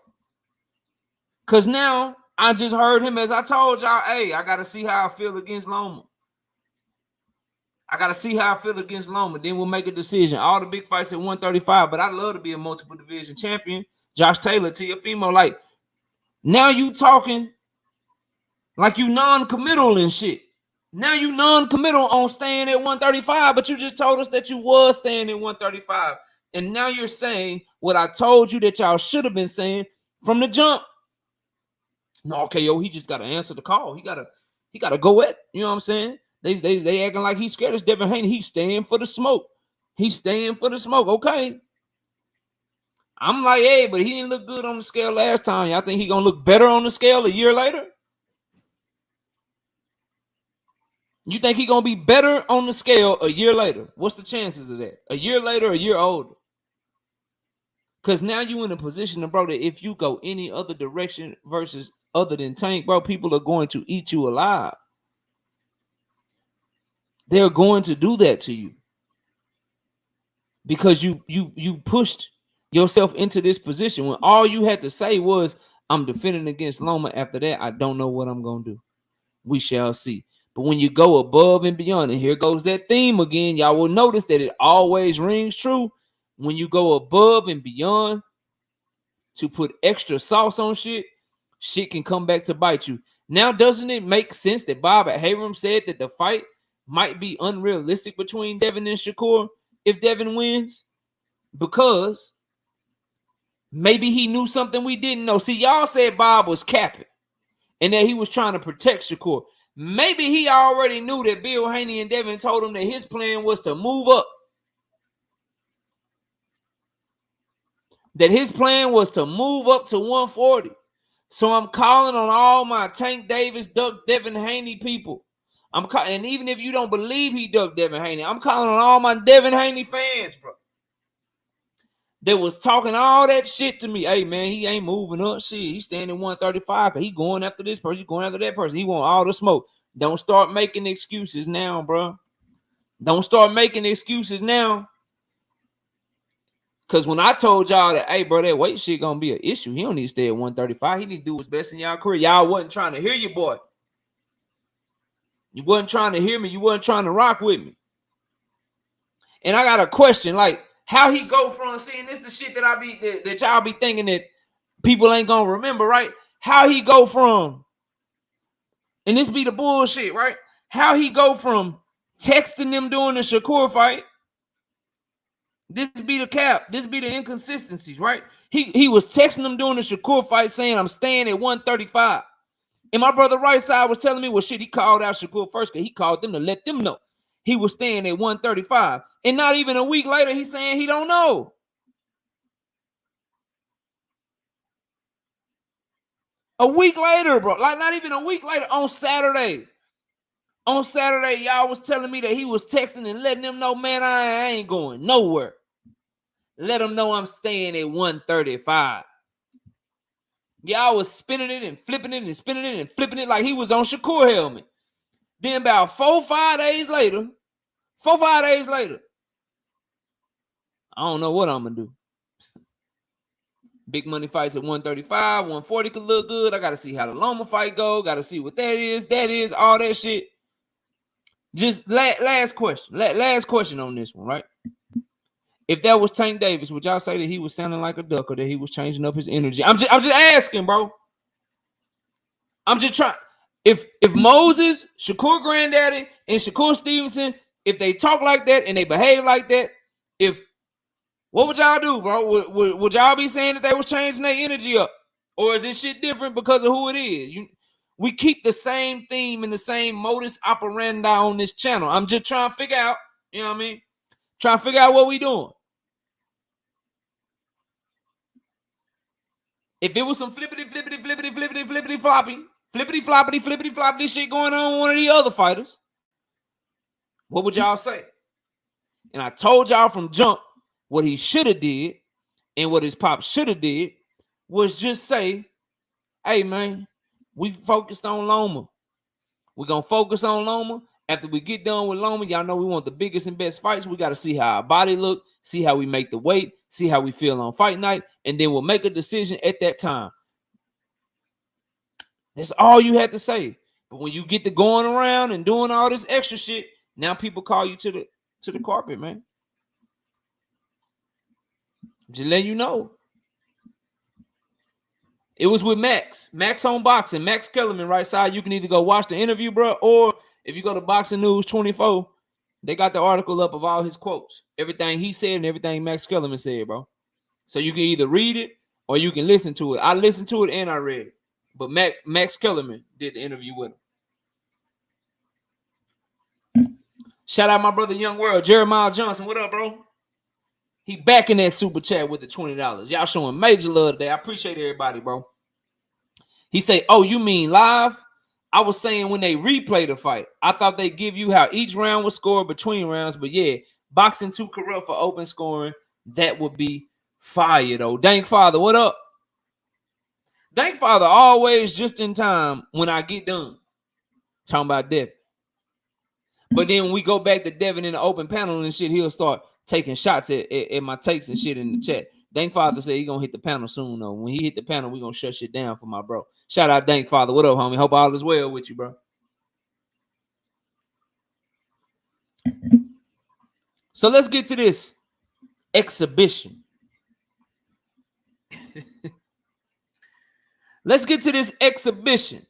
Cause now I just heard him, as I told y'all, hey, I gotta see how I feel against Loma. Then we'll make a decision. All the big fights at 135, but I'd love to be a multiple division champion. Josh Taylor, Teofimo, like now you talking like you non-committal and shit. Now you non-committal on staying at 135, but you just told us that you was staying at 135. And now you're saying what I told you that y'all should have been saying from the jump. No, okay, yo, he just got to answer the call. He gotta go at, you know what I'm saying? They acting like he's scared. It's Devin Haney. He's staying for the smoke. Okay. I'm like, hey, but he didn't look good on the scale last time. Y'all think he gonna look better on the scale a year later? You think he gonna be better on the scale a year later? What's the chances of that? A year later, a year older? Because now you in a position, bro, that if you go any other direction versus other than Tank, bro, people are going to eat you alive. They're going to do that to you because you pushed yourself into this position when all you had to say was, I'm defending against Loma. After that, I don't know what I'm gonna do. We shall see. But when you go above and beyond, and here goes that theme again, y'all will notice that it always rings true. When you go above and beyond to put extra sauce on shit, shit can come back to bite you. Now, doesn't it make sense that Bob Abraham said that the fight might be unrealistic between Devin and Shakur if Devin wins? Because maybe he knew something we didn't know. See, y'all said Bob was capping and that he was trying to protect Shakur. Maybe he already knew that Bill Haney and Devin told him that his plan was to move up. That his plan was to move up to 140. So I'm calling on all my Tank Davis, Duck Devin Haney people. And even if you don't believe he ducked Devin Haney, I'm calling on all my Devin Haney fans, bro. They was talking all that shit to me. Hey, man, he ain't moving up. Shit, he's staying at 135. He going after this person. He going after that person. He want all the smoke. Don't start making excuses now, bro. Don't start making excuses now. Because when I told y'all that, hey, bro, that weight shit going to be an issue. He don't need to stay at 135. He need to do his best in y'all career. Y'all wasn't trying to hear you, boy. You wasn't trying to hear me. You wasn't trying to rock with me. And I got a question, like, how he go from seeing this the shit that y'all be thinking that people ain't gonna remember, right? How he go from, and this be the bullshit, right? How he go from texting them during the Shakur fight. This be the cap. This be the inconsistencies, right? He was texting them during the Shakur fight saying, I'm staying at 135. And my brother right side was telling me, well, shit, he called out Shakur first because he called them to let them know he was staying at 135. And not even a week later, he's saying he don't know. A week later, bro. Like, not even a week later, on Saturday. On Saturday, y'all was telling me that he was texting and letting them know, man, I ain't going nowhere. Let them know I'm staying at 135. Y'all was spinning it and flipping it and spinning it and flipping it like he was on Shakur helmet. Then about 4-5 days later, I don't know what I'm going to do. Big money fights at 135, 140 could look good. I got to see how the Loma fight go. Got to see what that is, all that shit. Just last question. Last question on this one, right? If that was Tank Davis, would y'all say that he was sounding like a duck or that he was changing up his energy? I'm just asking, bro. I'm just trying. If Moses, Shakur Granddaddy, and Shakur Stevenson, if they talk like that and they behave like that, what would y'all do, bro? Would y'all be saying that they was changing their energy up? Or is this shit different because of who it is? We keep the same theme and the same modus operandi on this channel. I'm just trying to figure out, you know what I mean? Trying to figure out what we doing. If it was some flippity floppity shit going on with one of the other fighters, what would y'all say? And I told y'all from jump what he should have did and what his pop should have did was just say, hey, man, we focused on Loma. We're going to focus on Loma. After we get done with Loma, y'all know we want the biggest and best fights. We got to see how our body look, see how we make the weight, see how we feel on fight night, and then we'll make a decision at that time. That's all you had to say. But when you get to going around and doing all this extra shit, now people call you to the carpet, man. Just let you know. It was with Max on Boxing, Max Kellerman, right side. You can either go watch the interview, bro, or if you go to Boxing News 24, they got the article up of all his quotes, everything he said and everything Max Kellerman said, bro. So you can either read it or you can listen to it. I listened to it and I read it. But Max Kellerman did the interview with him. Shout out my brother Young World, Jeremiah Johnson. What up, bro? He back in that super chat with the $20. Y'all showing major love today. I appreciate everybody, bro. He say, oh, you mean live? I was saying when they replay the fight, I thought they give you how each round was scored between rounds. But yeah, boxing too corrupt for open scoring. That would be fire though. Dank Father, what up? Dank Father always just in time when I get done talking about Devin. But then when we go back to Devin in the open panel and shit, he'll start taking shots at my takes and shit in the chat. Dank Father said he gonna hit the panel soon though. When he hit the panel, we gonna shut shit down for my bro. Shout out Dank Father. What up, homie? Hope all is well with you, bro. So let's get to this exhibition. Let's get to this exhibition.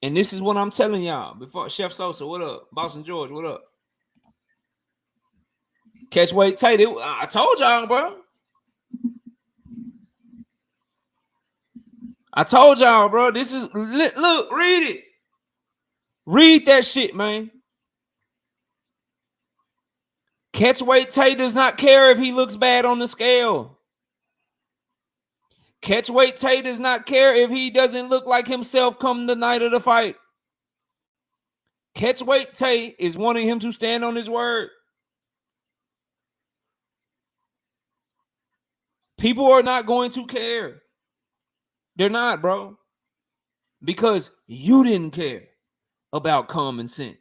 And this is what I'm telling y'all. Before Chef Sosa, what up? Boston George, what up? Catch weight tight. I told y'all, bro. I told y'all, bro. This is look, read it. Read that shit, man. Catchweight Tay does not care if he looks bad on the scale. Catchweight Tay does not care if he doesn't look like himself come the night of the fight. Catchweight Tay is wanting him to stand on his word. People are not going to care. They're not, bro. Because you didn't care about common sense.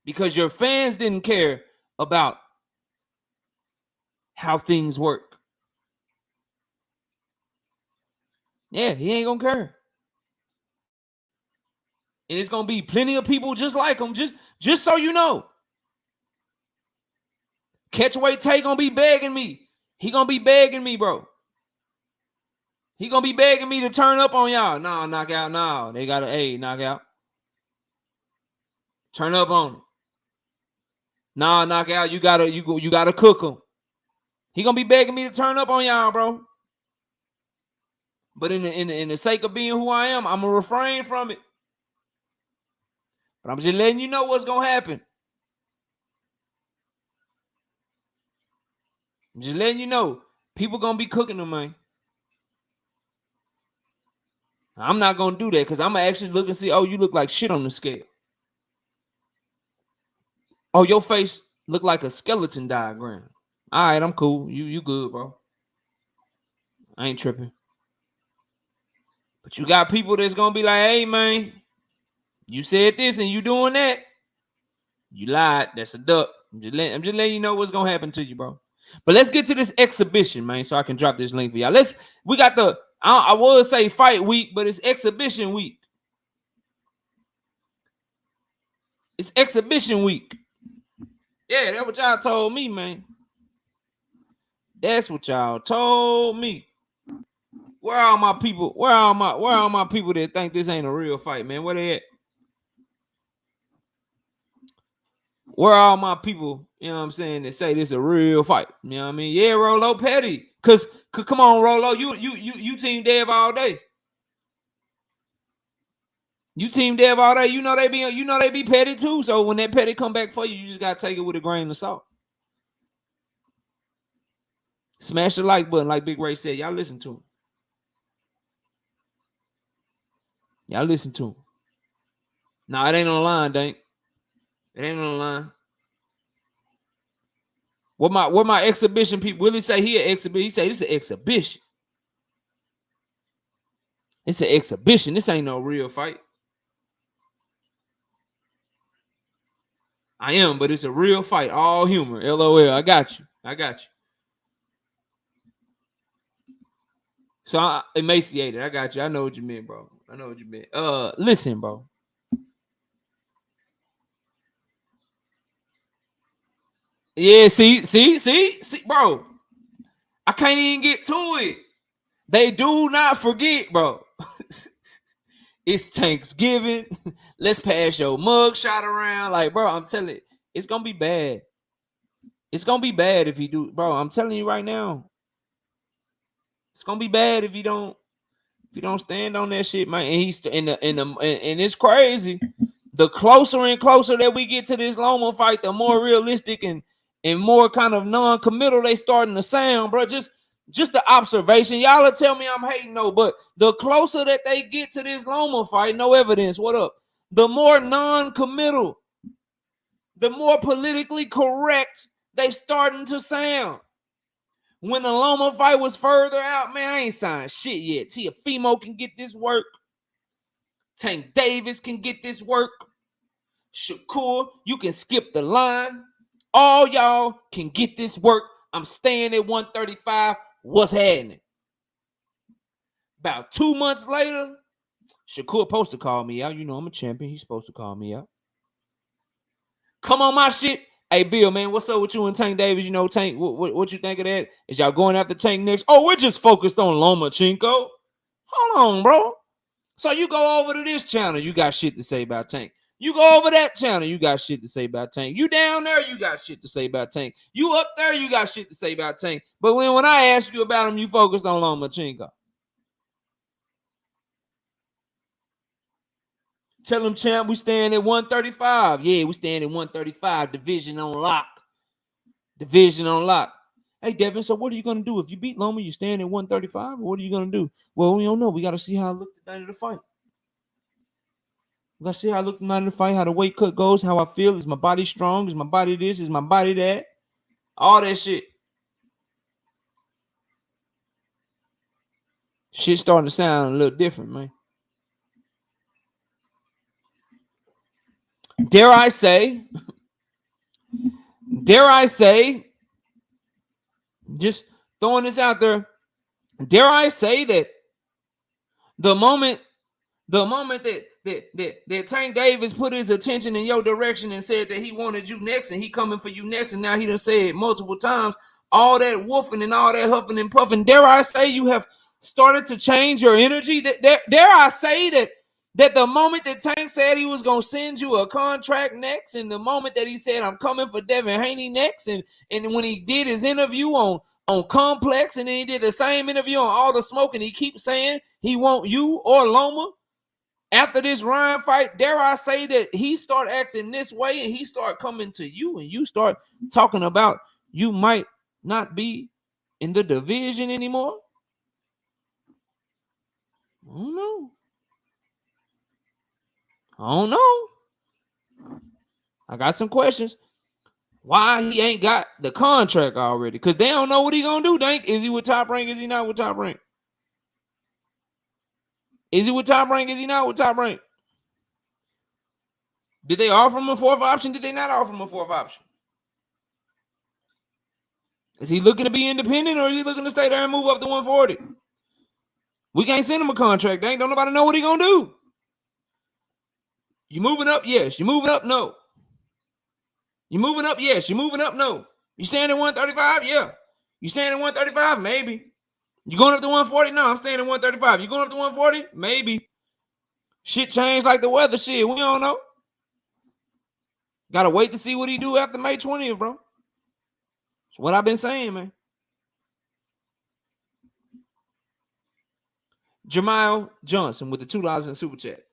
Because your fans didn't care about how things work. Yeah, he ain't gonna care. And it's gonna be plenty of people just like him. Just so you know. Catchweight Tay gonna be begging me. He gonna be begging me, bro. He gonna be begging me to turn up on y'all. No, knockout. No, they got a knockout. Turn up on him. Nah, knockout. You gotta cook him. He gonna be begging me to turn up on y'all, bro. But in the sake of being who I am, I'm gonna refrain from it. But I'm just letting you know what's gonna happen. I'm just letting you know. People gonna be cooking them, man. I'm not gonna do that because I'm gonna actually look and see, oh, you look like shit on the scale. Oh, your face look like a skeleton diagram. All right, I'm cool. You good, bro. I ain't tripping. But you got people that's gonna be like, hey, man, you said this and you doing that. You lied. That's a duck. I'm just letting you know what's gonna happen to you, bro. But let's get to this exhibition, man, so I can drop this link for y'all. We got the, I would say fight week, but it's exhibition week. It's exhibition week. Yeah, that's what y'all told me, man. That's what y'all told me. Where are my people? Where are my people that think this ain't a real fight, man? Where they at? Where are all my people, you know what I'm saying, that say this is a real fight? You know what I mean? Yeah, Rolo petty. Cause come on, Rolo, you team Dev all day. You team Dev all day. You know they be petty too. So when that petty come back for you, you just gotta take it with a grain of salt. Smash the like button, like Big Ray said. Y'all listen to him. Y'all listen to him. Nah, it ain't on the line, Dank. It ain't on the line. What my exhibition people? Willie say he an exhibition. He say this is an exhibition. It's an exhibition. This ain't no real fight. I am, but it's a real fight. All humor. LOL. I got you. So I emaciated. I got you. I know what you meant, bro. I know what you meant. Listen, bro. Yeah, see, bro. I can't even get to it. They do not forget, bro. It's Thanksgiving. Let's pass your mug shot around. Like, bro, I'm telling you, it's gonna be bad. It's gonna be bad if you do, bro. I'm telling you right now. It's gonna be bad if you don't stand on that shit, man. And he's and it's crazy. The closer and closer that we get to this Loma fight, the more realistic and and more kind of non-committal they starting to sound, bro. Just the observation. Y'all will tell me I'm hating, no, but the closer that they get to this Loma fight, no evidence, what up? The more non-committal, the more politically correct they starting to sound. When the Loma fight was further out, man, I ain't signed shit yet. Teofimo can get this work. Tank Davis can get this work. Shakur, you can skip the line. All y'all can get this work. I'm staying at 135. What's happening? About 2 months later, Shakur supposed to call me out. You know I'm a champion. He's supposed to call me out. Come on my shit. Hey, Bill, man, what's up with you and Tank Davis? You know, Tank, what you think of that? Is y'all going after Tank next? Oh, we're just focused on Lomachenko. Hold on, bro. So you go over to this channel, you got shit to say about Tank. You go over that channel, you got shit to say about Tank. You down there, you got shit to say about Tank. You up there, you got shit to say about Tank. But when I ask you about him, you focused on Lomachenko. Tell him, champ, we stand at 135. Yeah, we stand at 135. Division on lock. Division on lock. Hey, Devin, so what are you going to do? If you beat Loma, you stand at 135? What are you going to do? Well, we don't know. We got to see how I look at the night of the fight. We got to see how I look at the night of the fight, how the weight cut goes, how I feel. Is my body strong? Is my body this? Is my body that? All that shit. Shit starting to sound a little different, man. Dare I say, just throwing this out there, dare I say that the moment that Tank Davis put his attention in your direction and said that he wanted you next and he coming for you next, and now he done said it multiple times, all that woofing and all that huffing and puffing, dare I say you have started to change your energy? Dare I say that the moment that Tank said he was going to send you a contract next, and the moment that he said, I'm coming for Devin Haney next, and when he did his interview on Complex, and then he did the same interview on All the Smoke, and he keeps saying he want you or Loma after this Ryan fight, dare I say that he start acting this way, and he start coming to you, and you start talking about you might not be in the division anymore? I don't know. I got some questions. Why he ain't got the contract already? Because they don't know what he gonna do, Dank. Is he with Top Rank? Is he not with Top Rank? Is he with Top Rank? Is he not with Top Rank? Did they offer him a fourth option? Did they not offer him a fourth option? Is he looking to be independent, or is he looking to stay there and move up to 140? We can't send him a contract, Dank. Don't nobody know what he gonna do. You moving up? Yes. You moving up? No. You moving up? Yes. You moving up? No. You staying at 135? Yeah. You staying at 135? Maybe. You going up to 140? No, I'm staying at 135. You going up to 140? Maybe. Shit changed like the weather. Shit, we don't know. Gotta wait to see what he do after May 20th, bro. That's what I've been saying, man. Jamal Johnson with the $2 in super chat.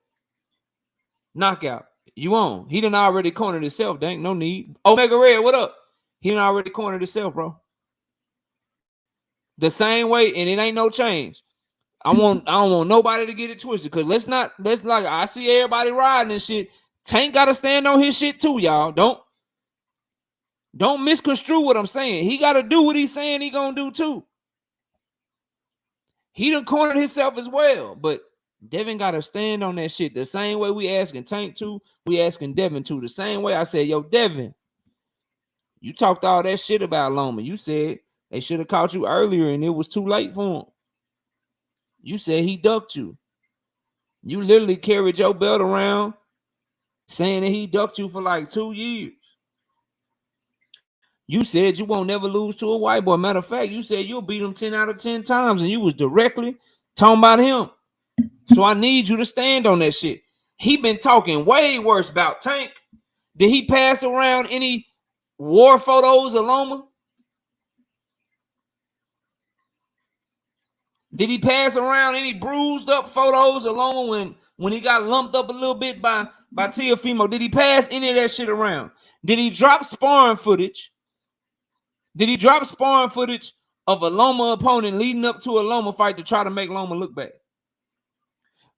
Knockout. You on. He done already cornered himself, Dank. No need. Omega Red, what up? He done already cornered himself, bro. The same way, and it ain't no change. I don't want nobody to get it twisted. Because let's like I see everybody riding and shit. Tank gotta stand on his shit too, y'all. Don't misconstrue what I'm saying. He gotta do what he's saying he gonna do too. He done cornered himself as well, but Devin got to stand on that shit. The same way we asking Tank to, we asking Devin to. The same way I said, yo, Devin, you talked all that shit about Loma. You said they should have caught you earlier and it was too late for him. You said he ducked you. You literally carried your belt around saying that he ducked you for like 2 years. You said you won't never lose to a white boy. Matter of fact, you said you'll beat him 10 out of 10 times, and you was directly talking about him. So I need you to stand on that shit. He been talking way worse about Tank. Did he pass around any war photos of Loma? Did he pass around any bruised up photos of Loma when he got lumped up a little bit by Teofimo? Did he pass any of that shit around? Did he drop sparring footage Did he drop sparring footage of a Loma opponent leading up to a Loma fight to try to make Loma look bad?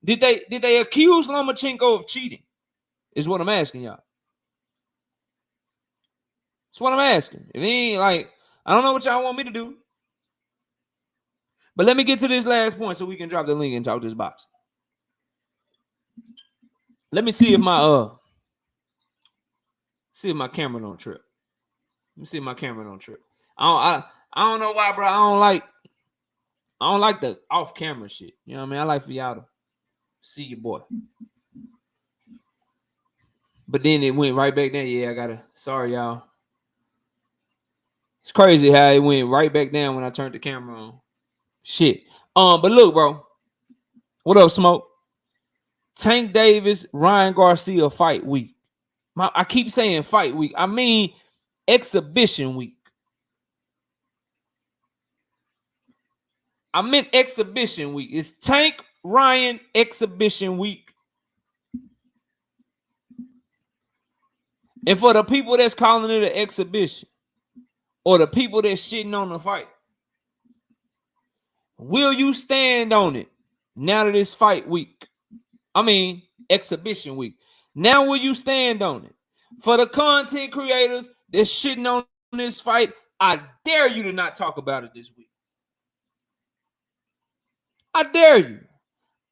Did they accuse Lomachenko of cheating? Is what I'm asking y'all. That's what I'm asking. If he ain't like, I don't know what y'all want me to do. But let me get to this last point so we can drop the link and talk this box. Let me see if my camera don't trip. Let me see if my camera don't trip. I don't know why, bro. I don't like the off camera shit. You know what I mean? I like for y'all to see your boy. But then it went right back down. Yeah, sorry, y'all. It's crazy how it went right back down when I turned the camera on. Shit. But look, bro. What up, Smoke? Tank Davis, Ryan Garcia fight week. I keep saying fight week. I mean exhibition week. I meant exhibition week. It's Tank Ryan exhibition week. And for the people that's calling it an exhibition, or the people that's shitting on the fight, will you stand on it now that it's fight week? I mean, exhibition week. Now will you stand on it? For the content creators that's shitting on this fight, I dare you to not talk about it this week. I dare you.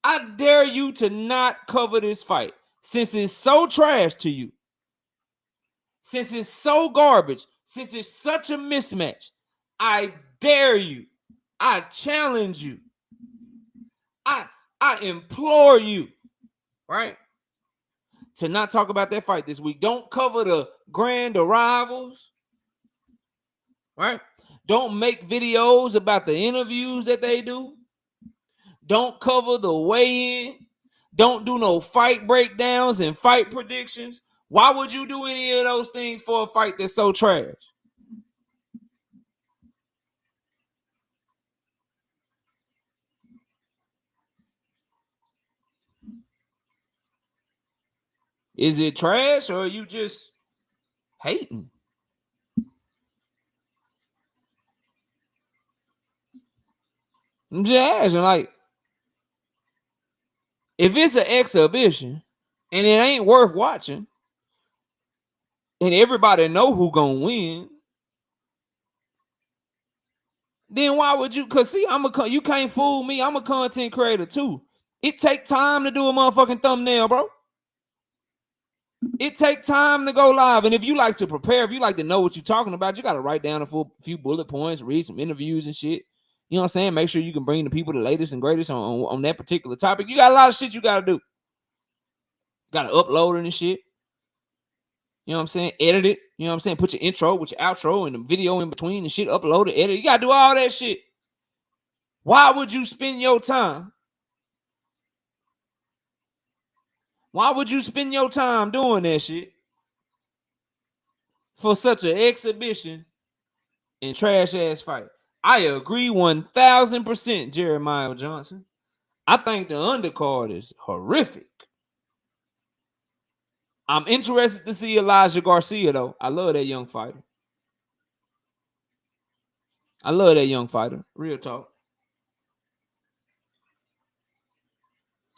I dare you to not cover this fight since it's so trash to you. Since it's so garbage, since it's such a mismatch, I dare you. I challenge you. I implore you, right? To not talk about that fight this week. Don't cover the grand arrivals, right? Don't make videos about the interviews that they do. Don't cover the weigh-in. Don't do no fight breakdowns and fight predictions. Why would you do any of those things for a fight that's so trash? Is it trash or are you just hating? I'm just asking, like, if it's an exhibition and it ain't worth watching, and everybody know who gonna win, then why would you? Cause see, you can't fool me. I'm a content creator too. It take time to do a motherfucking thumbnail, bro. It take time to go live. And if you like to prepare, if you like to know what you're talking about, you got to write down a few bullet points, read some interviews and shit. You know what I'm saying? Make sure you can bring the people the latest and greatest on that particular topic. You got a lot of shit you got to do. Got to upload it and shit. You know what I'm saying? Edit it. You know what I'm saying? Put your intro with your outro and the video in between and shit. Upload it, edit it. You got to do all that shit. Why would you spend your time? Why would you spend your time doing that shit for such an exhibition and trash ass fight? I agree 1,000%, Jeremiah Johnson. I think the undercard is horrific. I'm interested to see Elijah Garcia, though. I love that young fighter. Real talk.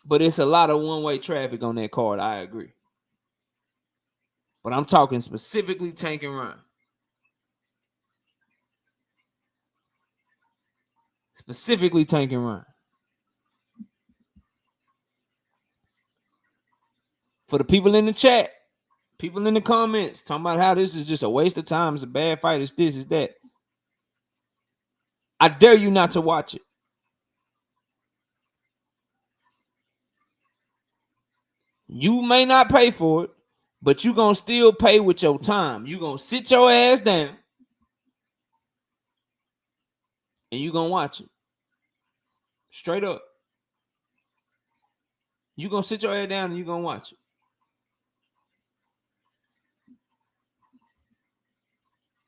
But it's a lot of one-way traffic on that card. I agree. But I'm talking specifically Tank and Ryan. Specifically Tank and Ryan. For the people in the chat, people in the comments, talking about how this is just a waste of time, it's a bad fight, it's this, it's that. I dare you not to watch it. You may not pay for it, but you're going to still pay with your time. You're going to sit your ass down and you're going to watch it. Straight up. You're going to sit your ass down and you're going to watch it.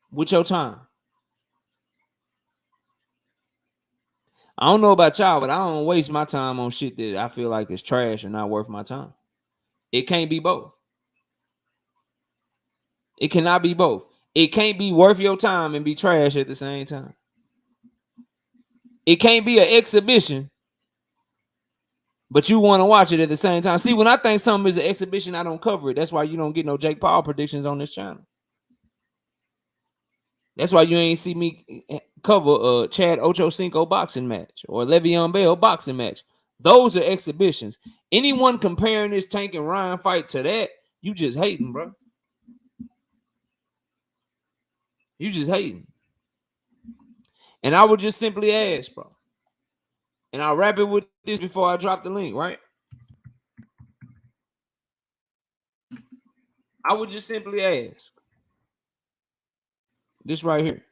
With your time. I don't know about y'all, but I don't waste my time on shit that I feel like is trash or not worth my time. It can't be both. It cannot be both. It can't be worth your time and be trash at the same time. It can't be an exhibition, but you want to watch it at the same time. See, when I think something is an exhibition, I don't cover it. That's why you don't get no Jake Paul predictions on this channel. That's why you ain't see me cover a Chad Ochocinco boxing match or Le'Veon Bell boxing match. Those are exhibitions. Anyone comparing this Tank and Ryan fight to that, you just hating, bro. You just hating. And I would just simply ask, bro. And I'll wrap it with this before I drop the link, right? I would just simply ask. This right here.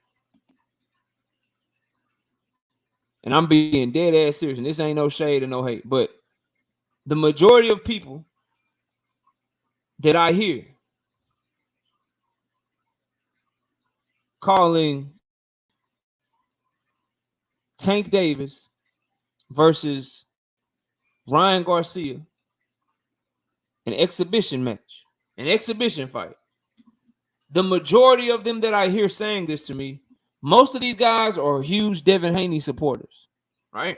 And I'm being dead ass serious. And this ain't no shade or no hate. But the majority of people that I hear calling Tank Davis versus Ryan Garcia an exhibition match, an exhibition fight. The majority of them that I hear saying this to me, most of these guys are huge Devin Haney supporters, right?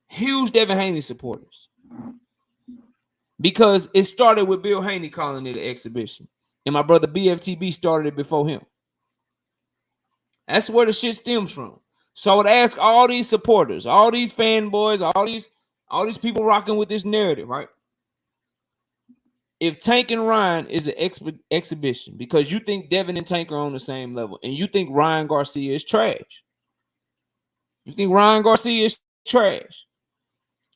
Huge Devin Haney supporters. Because it started with Bill Haney calling it an exhibition. And my brother BFTB started it before him. That's where the shit stems from. So I would ask all these supporters, all these fanboys, all these people rocking with this narrative, right? If Tank and Ryan is an exhibition because you think Devin and Tank are on the same level and you think Ryan Garcia is trash. You think Ryan Garcia is trash.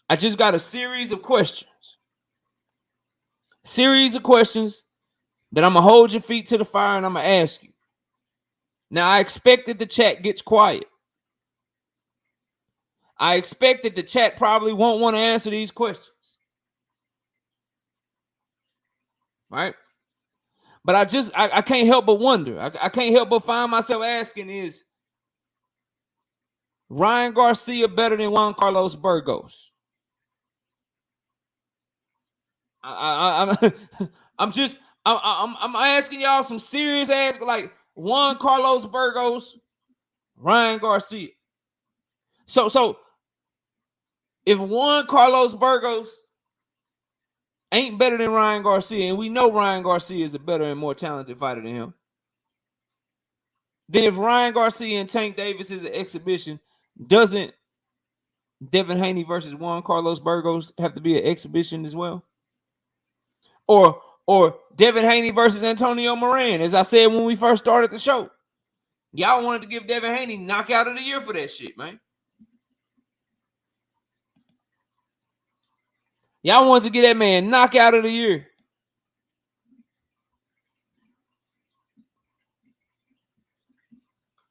I just got a series of questions. Series of questions that I'm going to hold your feet to the fire and I'm going to ask you. Now, I expect that the chat gets quiet. I expect that the chat probably won't want to answer these questions. Right? But I can't help but wonder. I can't help but find myself asking is Ryan Garcia better than Juan Carlos Burgos? I'm I'm asking y'all some serious ask like Juan Carlos Burgos, Ryan Garcia. So if Juan Carlos Burgos ain't better than Ryan Garcia, and we know Ryan Garcia is a better and more talented fighter than him, then if Ryan Garcia and Tank Davis is an exhibition, doesn't Devin Haney versus Juan Carlos Burgos have to be an exhibition as well? Or Devin Haney versus Antonio Moran, as I said when we first started the show. Y'all wanted to give Devin Haney knockout of the year for that shit, man. Y'all wanted to get that man knockout of the year.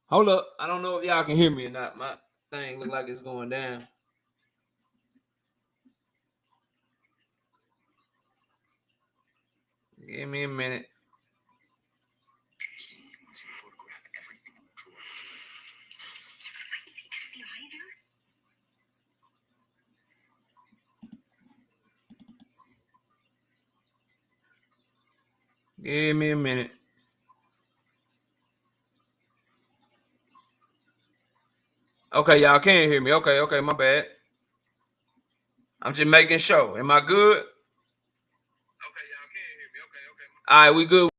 Hold up. I don't know if y'all can hear me or not. My thing look like it's going down. Give me a minute. Give me a minute. Okay, y'all can't hear me. Okay, my bad. I'm just making sure. Am I good? Okay, y'all can't hear me. Okay. All right, we good.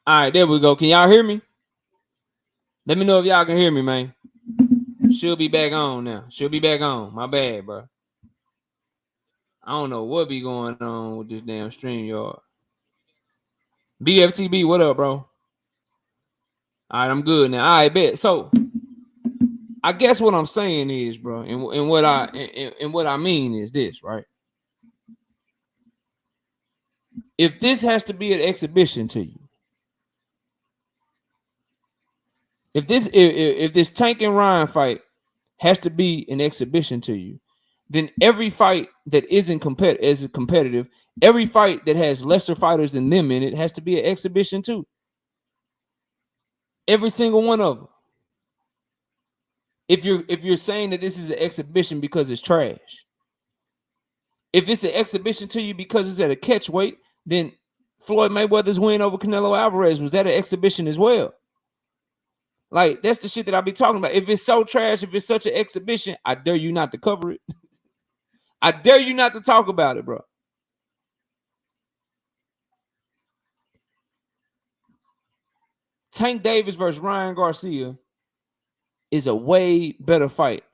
All right, there we go. Can y'all hear me? Let me know if y'all can hear me, man. Should be back on now. Should be back on. My bad, bro. I don't know what be going on with this damn StreamYard. BFTB, what up, bro? All right, I'm good now. All right, bet. So I guess what I'm saying is, bro, and what I mean is this, right? If this has to be an exhibition to you, if this Tank and Ryan fight has to be an exhibition to you, then every fight that isn't competitive, every fight that has lesser fighters than them in it has to be an exhibition too. Every single one of them. If you're saying that this is an exhibition because it's trash, if it's an exhibition to you because it's at a catch weight, then Floyd Mayweather's win over Canelo Alvarez, was that an exhibition as well? Like, that's the shit that I be talking about. If it's so trash, if it's such an exhibition, I dare you not to cover it. I dare you not to talk about it, bro. Tank Davis versus Ryan Garcia is a way better fight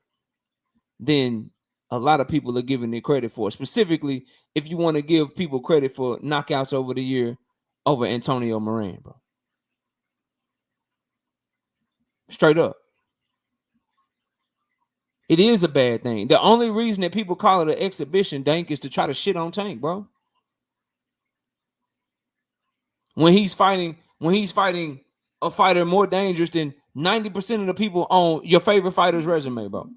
than a lot of people are giving it credit for. Specifically, if you want to give people credit for knockouts over the year over Antonio Moran, bro. Straight up. It is a bad thing. The only reason that people call it an exhibition, Dank, is to try to shit on Tank, bro. When he's fighting a fighter more dangerous than 90% of the people on your favorite fighter's resume, bro.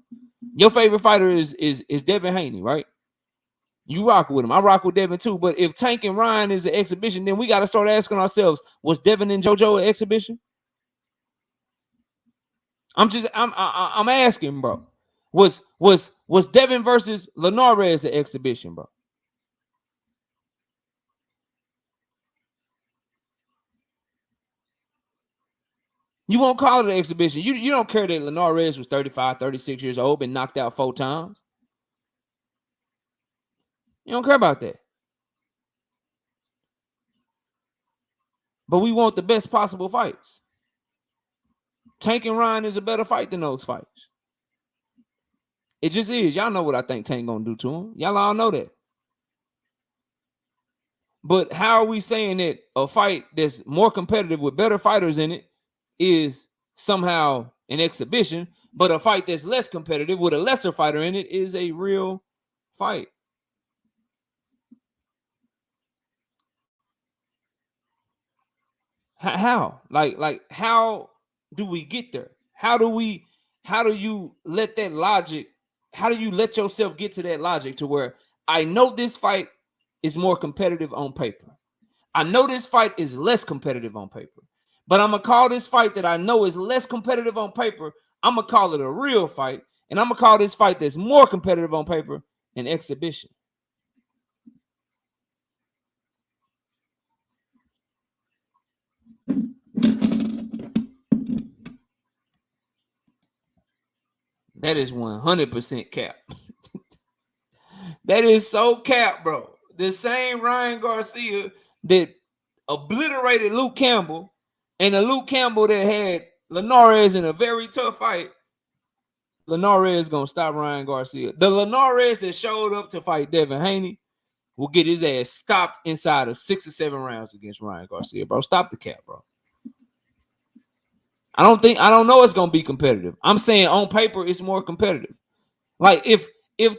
Your favorite fighter is Devin Haney, right? You rock with him. I rock with Devin too. But if Tank and Ryan is an exhibition, then we got to start asking ourselves, was Devin and JoJo an exhibition? I'm asking, bro. Was Devin versus Linares an exhibition, bro? You won't call it an exhibition. You don't care that Linares was 35, 36 years old, been knocked out 4 times. You don't care about that. But we want the best possible fights. Tank and Ryan is a better fight than those fights. It just is. Y'all know what I think Tank gonna do to him. Y'all all know that. But how are we saying that a fight that's more competitive with better fighters in it is somehow an exhibition, but a fight that's less competitive with a lesser fighter in it is a real fight? How? Like how do we get there? How do you let that logic, how do you let yourself get to that logic to where I know this fight is more competitive on paper. I know this fight is less competitive on paper. But I'm going to call this fight that I know is less competitive on paper, I'm going to call it a real fight. And I'm going to call this fight that's more competitive on paper an exhibition. That is 100% cap. That is so cap, bro. The same Ryan Garcia that obliterated Luke Campbell and the Luke Campbell that had Linares in a very tough fight, Linares going to stop Ryan Garcia. The Linares that showed up to fight Devin Haney will get his ass stopped inside of 6 or 7 rounds against Ryan Garcia, bro. Stop the cap, bro. I don't know it's going to be competitive. I'm saying on paper it's more competitive. Like if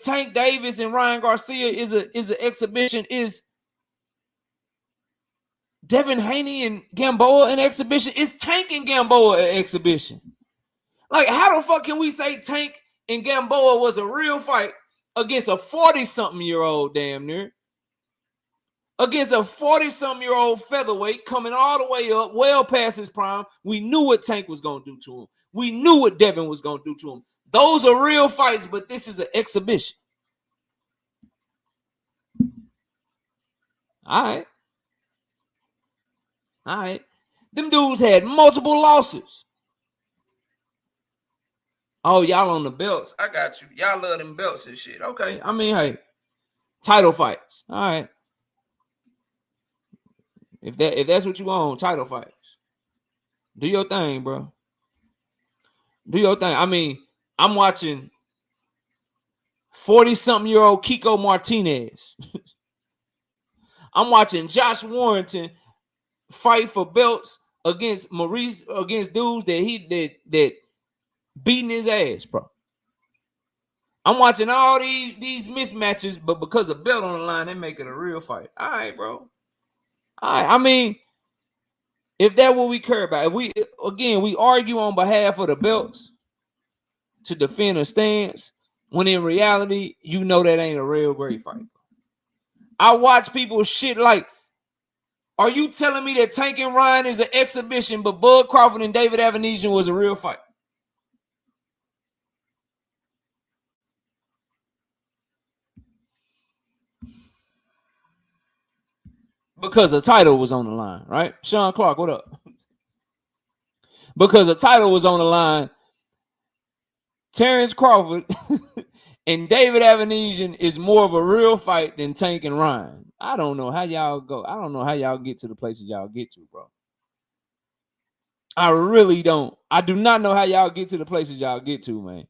Tank Davis and Ryan Garcia is an exhibition, is Devin Haney and Gamboa an exhibition? Is Tank and Gamboa an exhibition? Like, how the fuck can we say Tank and Gamboa was a real fight against a 40-something-year-old damn near? Against a 40-something-year-old featherweight coming all the way up, well past his prime. We knew what Tank was going to do to him. We knew what Devin was going to do to him. Those are real fights, but this is an exhibition. All right. Them dudes had multiple losses. Oh, y'all on the belts. I got you. Y'all love them belts and shit. Okay. I mean, hey, title fights. All right. If that's what you want, title fights. Do your thing, bro. Do your thing. I mean, I'm watching 40-something-year-old Kiko Martinez. I'm watching Josh Warrington fight for belts against Maurice, against dudes that beating his ass, bro. I'm watching all these mismatches, but because of belt on the line, they make it a real fight. All right, bro. All right. I mean, if that's what we care about, if we argue on behalf of the belts to defend a stance, when in reality, you know that ain't a real great fight. I watch people shit like, are you telling me that Tank and Ryan is an exhibition, but Bud Crawford and David Avenesian was a real fight? Because a title was on the line, right? Sean Clark, what up? Because a title was on the line, Terrence Crawford and David Avenesian is more of a real fight than Tank and Ryan. I don't know how y'all go. I don't know how y'all get to the places y'all get to, bro. I really don't. I do not know how y'all get to the places y'all get to, man.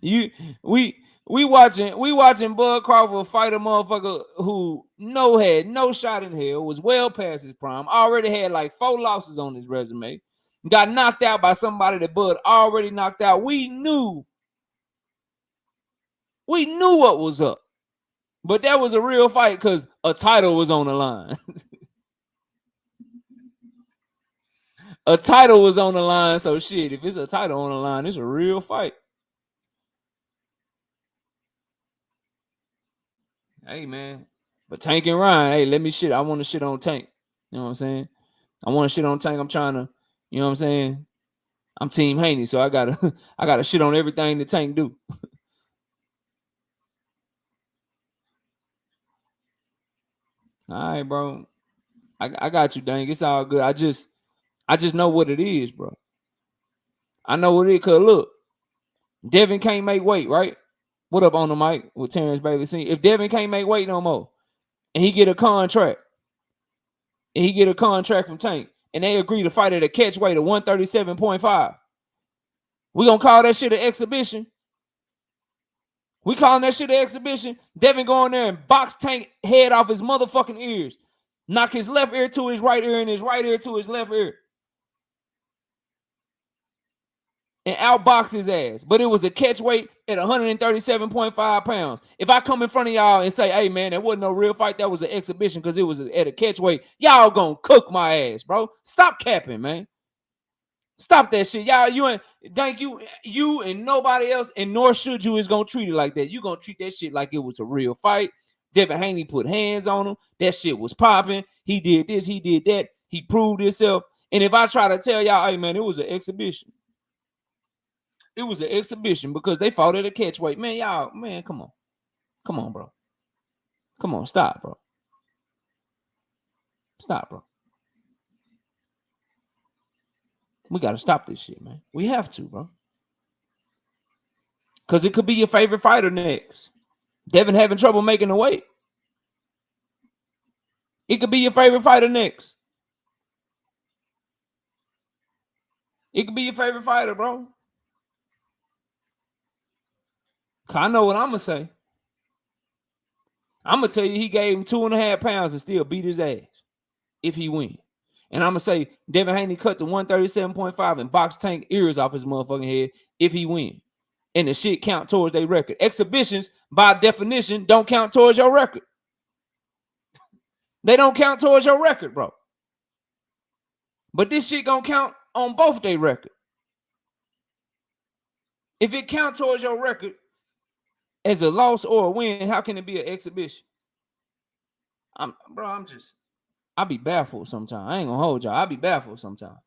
We watching Bud Crawford fight a motherfucker who had no shot in hell, was well past his prime, already had like 4 losses on his resume, got knocked out by somebody that Bud already knocked out. We knew what was up, but that was a real fight because a title was on the line. A title was on the line, so shit, if it's a title on the line, it's a real fight. Hey, man. But Tank and Ryan, hey, let me shit. I want to shit on Tank. You know what I'm saying? I want to shit on Tank. I'm trying to, you know what I'm saying? I'm Team Haney, so I gotta shit on everything that Tank do. All right, bro. I got you, dang. It's all good. I just know what it is, bro. I know what it is, cause look, Devin can't make weight, right? What up on the mic with Terrence Bailey? See, if Devin can't make weight no more, and he get a contract from Tank, and they agree to fight at a catch weight of 137.5, we gonna call that shit an exhibition? We calling that shit an exhibition? Devin go in there and box Tank head off his motherfucking ears, knock his left ear to his right ear and his right ear to his left ear, and outbox his ass. But it was a catch weight at 137.5 pounds. If I come in front of y'all and say, hey, man, that wasn't no real fight, that was an exhibition because it was at a catch weight, y'all gonna cook my ass, bro. Stop capping, man. Stop that shit. Y'all, you and nobody else, and nor should you, is gonna treat it like that. You gonna treat that shit like it was a real fight. Devin Haney put hands on him. That shit was popping. He did this, he did that. He proved himself. And if I try to tell y'all, hey, man, it was an exhibition. It was an exhibition because they fought at a catch weight. Man, y'all, man, come on. Come on, bro. Come on, stop, bro. Stop, bro. We got to stop this shit, man. We have to, bro. Because it could be your favorite fighter next. Devin having trouble making the weight. It could be your favorite fighter next. It could be your favorite fighter, bro. I know what I'm going to say. I'm going to tell you he gave him 2.5 pounds and still beat his ass if he win. And I'm going to say Devin Haney cut to 137.5 and box Tank ears off his motherfucking head if he win. And the shit count towards their record. Exhibitions, by definition, don't count towards your record. They don't count towards your record, bro. But this shit gonna count on both their record. If it count towards your record as a loss or a win, how can it be an exhibition? I be baffled sometimes. I ain't gonna hold y'all. I be baffled sometimes.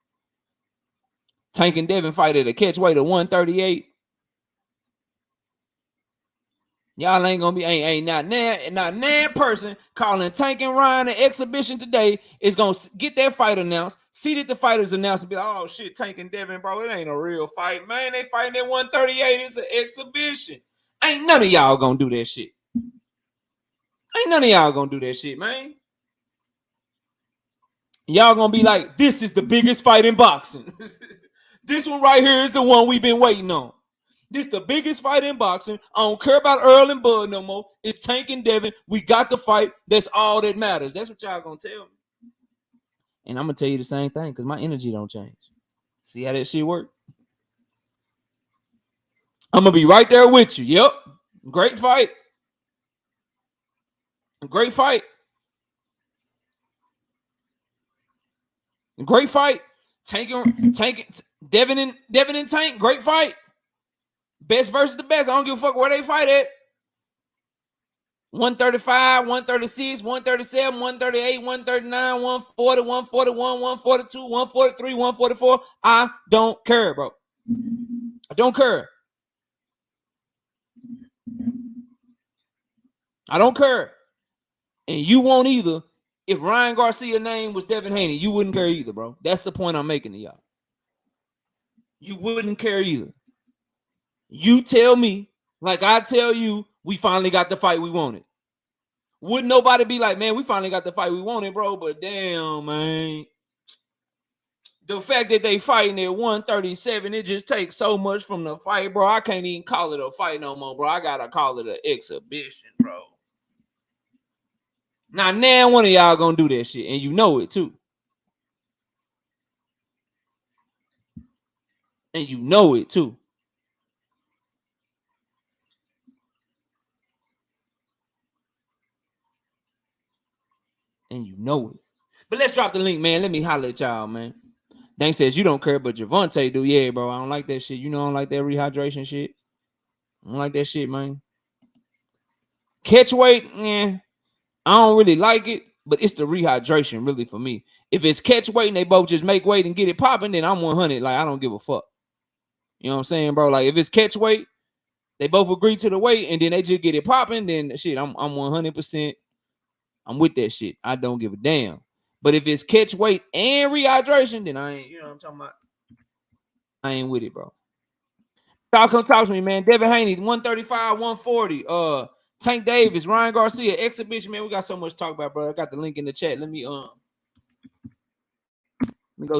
Tank and Devin fight at a catch weight of 138. Y'all ain't gonna be ain't not nan person calling Tank and Ryan an exhibition today is gonna get that fight announced, see that the fighters announced and be like, oh shit, Tank and Devin, bro, it ain't a real fight, man. They fighting at 138. It's an exhibition. Ain't none of y'all gonna do that shit. Ain't none of y'all gonna do that shit, man. Y'all gonna be like, this is the biggest fight in boxing. This one right here is the one we've been waiting on. This the biggest fight in boxing. I don't care about Earl and Bud no more. It's Tank and Devin. We got the fight. That's all that matters. That's what y'all gonna tell me. And I'm gonna tell you the same thing because my energy don't change. See how that shit work? I'm gonna be right there with you. Yep. Great fight. Great fight. Great fight. Tank, Devin and Tank. Great fight. Best versus the best. I don't give a fuck where they fight at. 135, 136, 137, 138, 139, 140, 141, 142, 143, 144. I don't care, bro. I don't care. I don't care. And you won't either. If Ryan Garcia's name was Devin Haney, you wouldn't care either, bro. That's the point I'm making to y'all. You wouldn't care either. You tell me, like I tell you, we finally got the fight we wanted. Wouldn't nobody be like, man, we finally got the fight we wanted, bro, but damn, man. The fact that they fighting at 137, it just takes so much from the fight, bro. I can't even call it a fight no more, bro. I got to call it an exhibition, bro. Now one of y'all going to do that shit, and you know it, too. And you know it, too. And you know it. But let's drop the link, man. Let me holler at y'all, man. Dang says you don't care, but Gervonta do. Yeah, bro. I don't like that shit. You know I don't like that rehydration shit. I don't like that shit, man. Catch weight, I don't really like it, but it's the rehydration really for me. If it's catch weight and they both just make weight and get it popping, then I'm 100. Like, I don't give a fuck. You know what I'm saying, bro? Like, if it's catch weight, they both agree to the weight and then they just get it popping, then shit, I'm 100%. I'm with that shit. I don't give a damn. But if it's catch weight and rehydration, then I ain't, you know what I'm talking about? I ain't with it, bro. Y'all come talk to me, man. Devin Haney, 135, 140. Tank Davis, Ryan Garcia, exhibition, man. We got so much to talk about, bro. I got the link in the chat. Let me go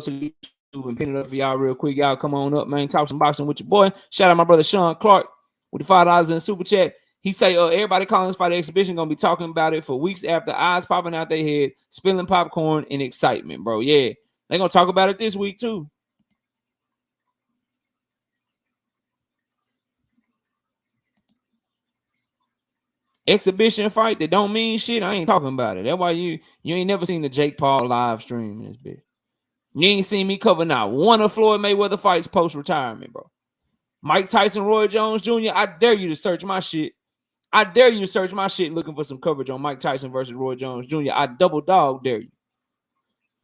to YouTube and pin it up for y'all real quick. Y'all come on up, man. Talk some boxing with your boy. Shout out my brother Sean Clark with the $5 in the super chat. He say, everybody calling this fight exhibition gonna be talking about it for weeks after, eyes popping out their head, spilling popcorn in excitement, bro. Yeah, they gonna talk about it this week too. Exhibition fight that don't mean shit. I ain't talking about it. That's why you ain't never seen the Jake Paul live stream in this bitch. You ain't seen me cover not one of Floyd Mayweather fights post retirement, bro. Mike Tyson, Roy Jones Jr. I dare you to search my shit. I dare you to search my shit looking for some coverage on Mike Tyson versus Roy Jones Jr. I double dog dare you.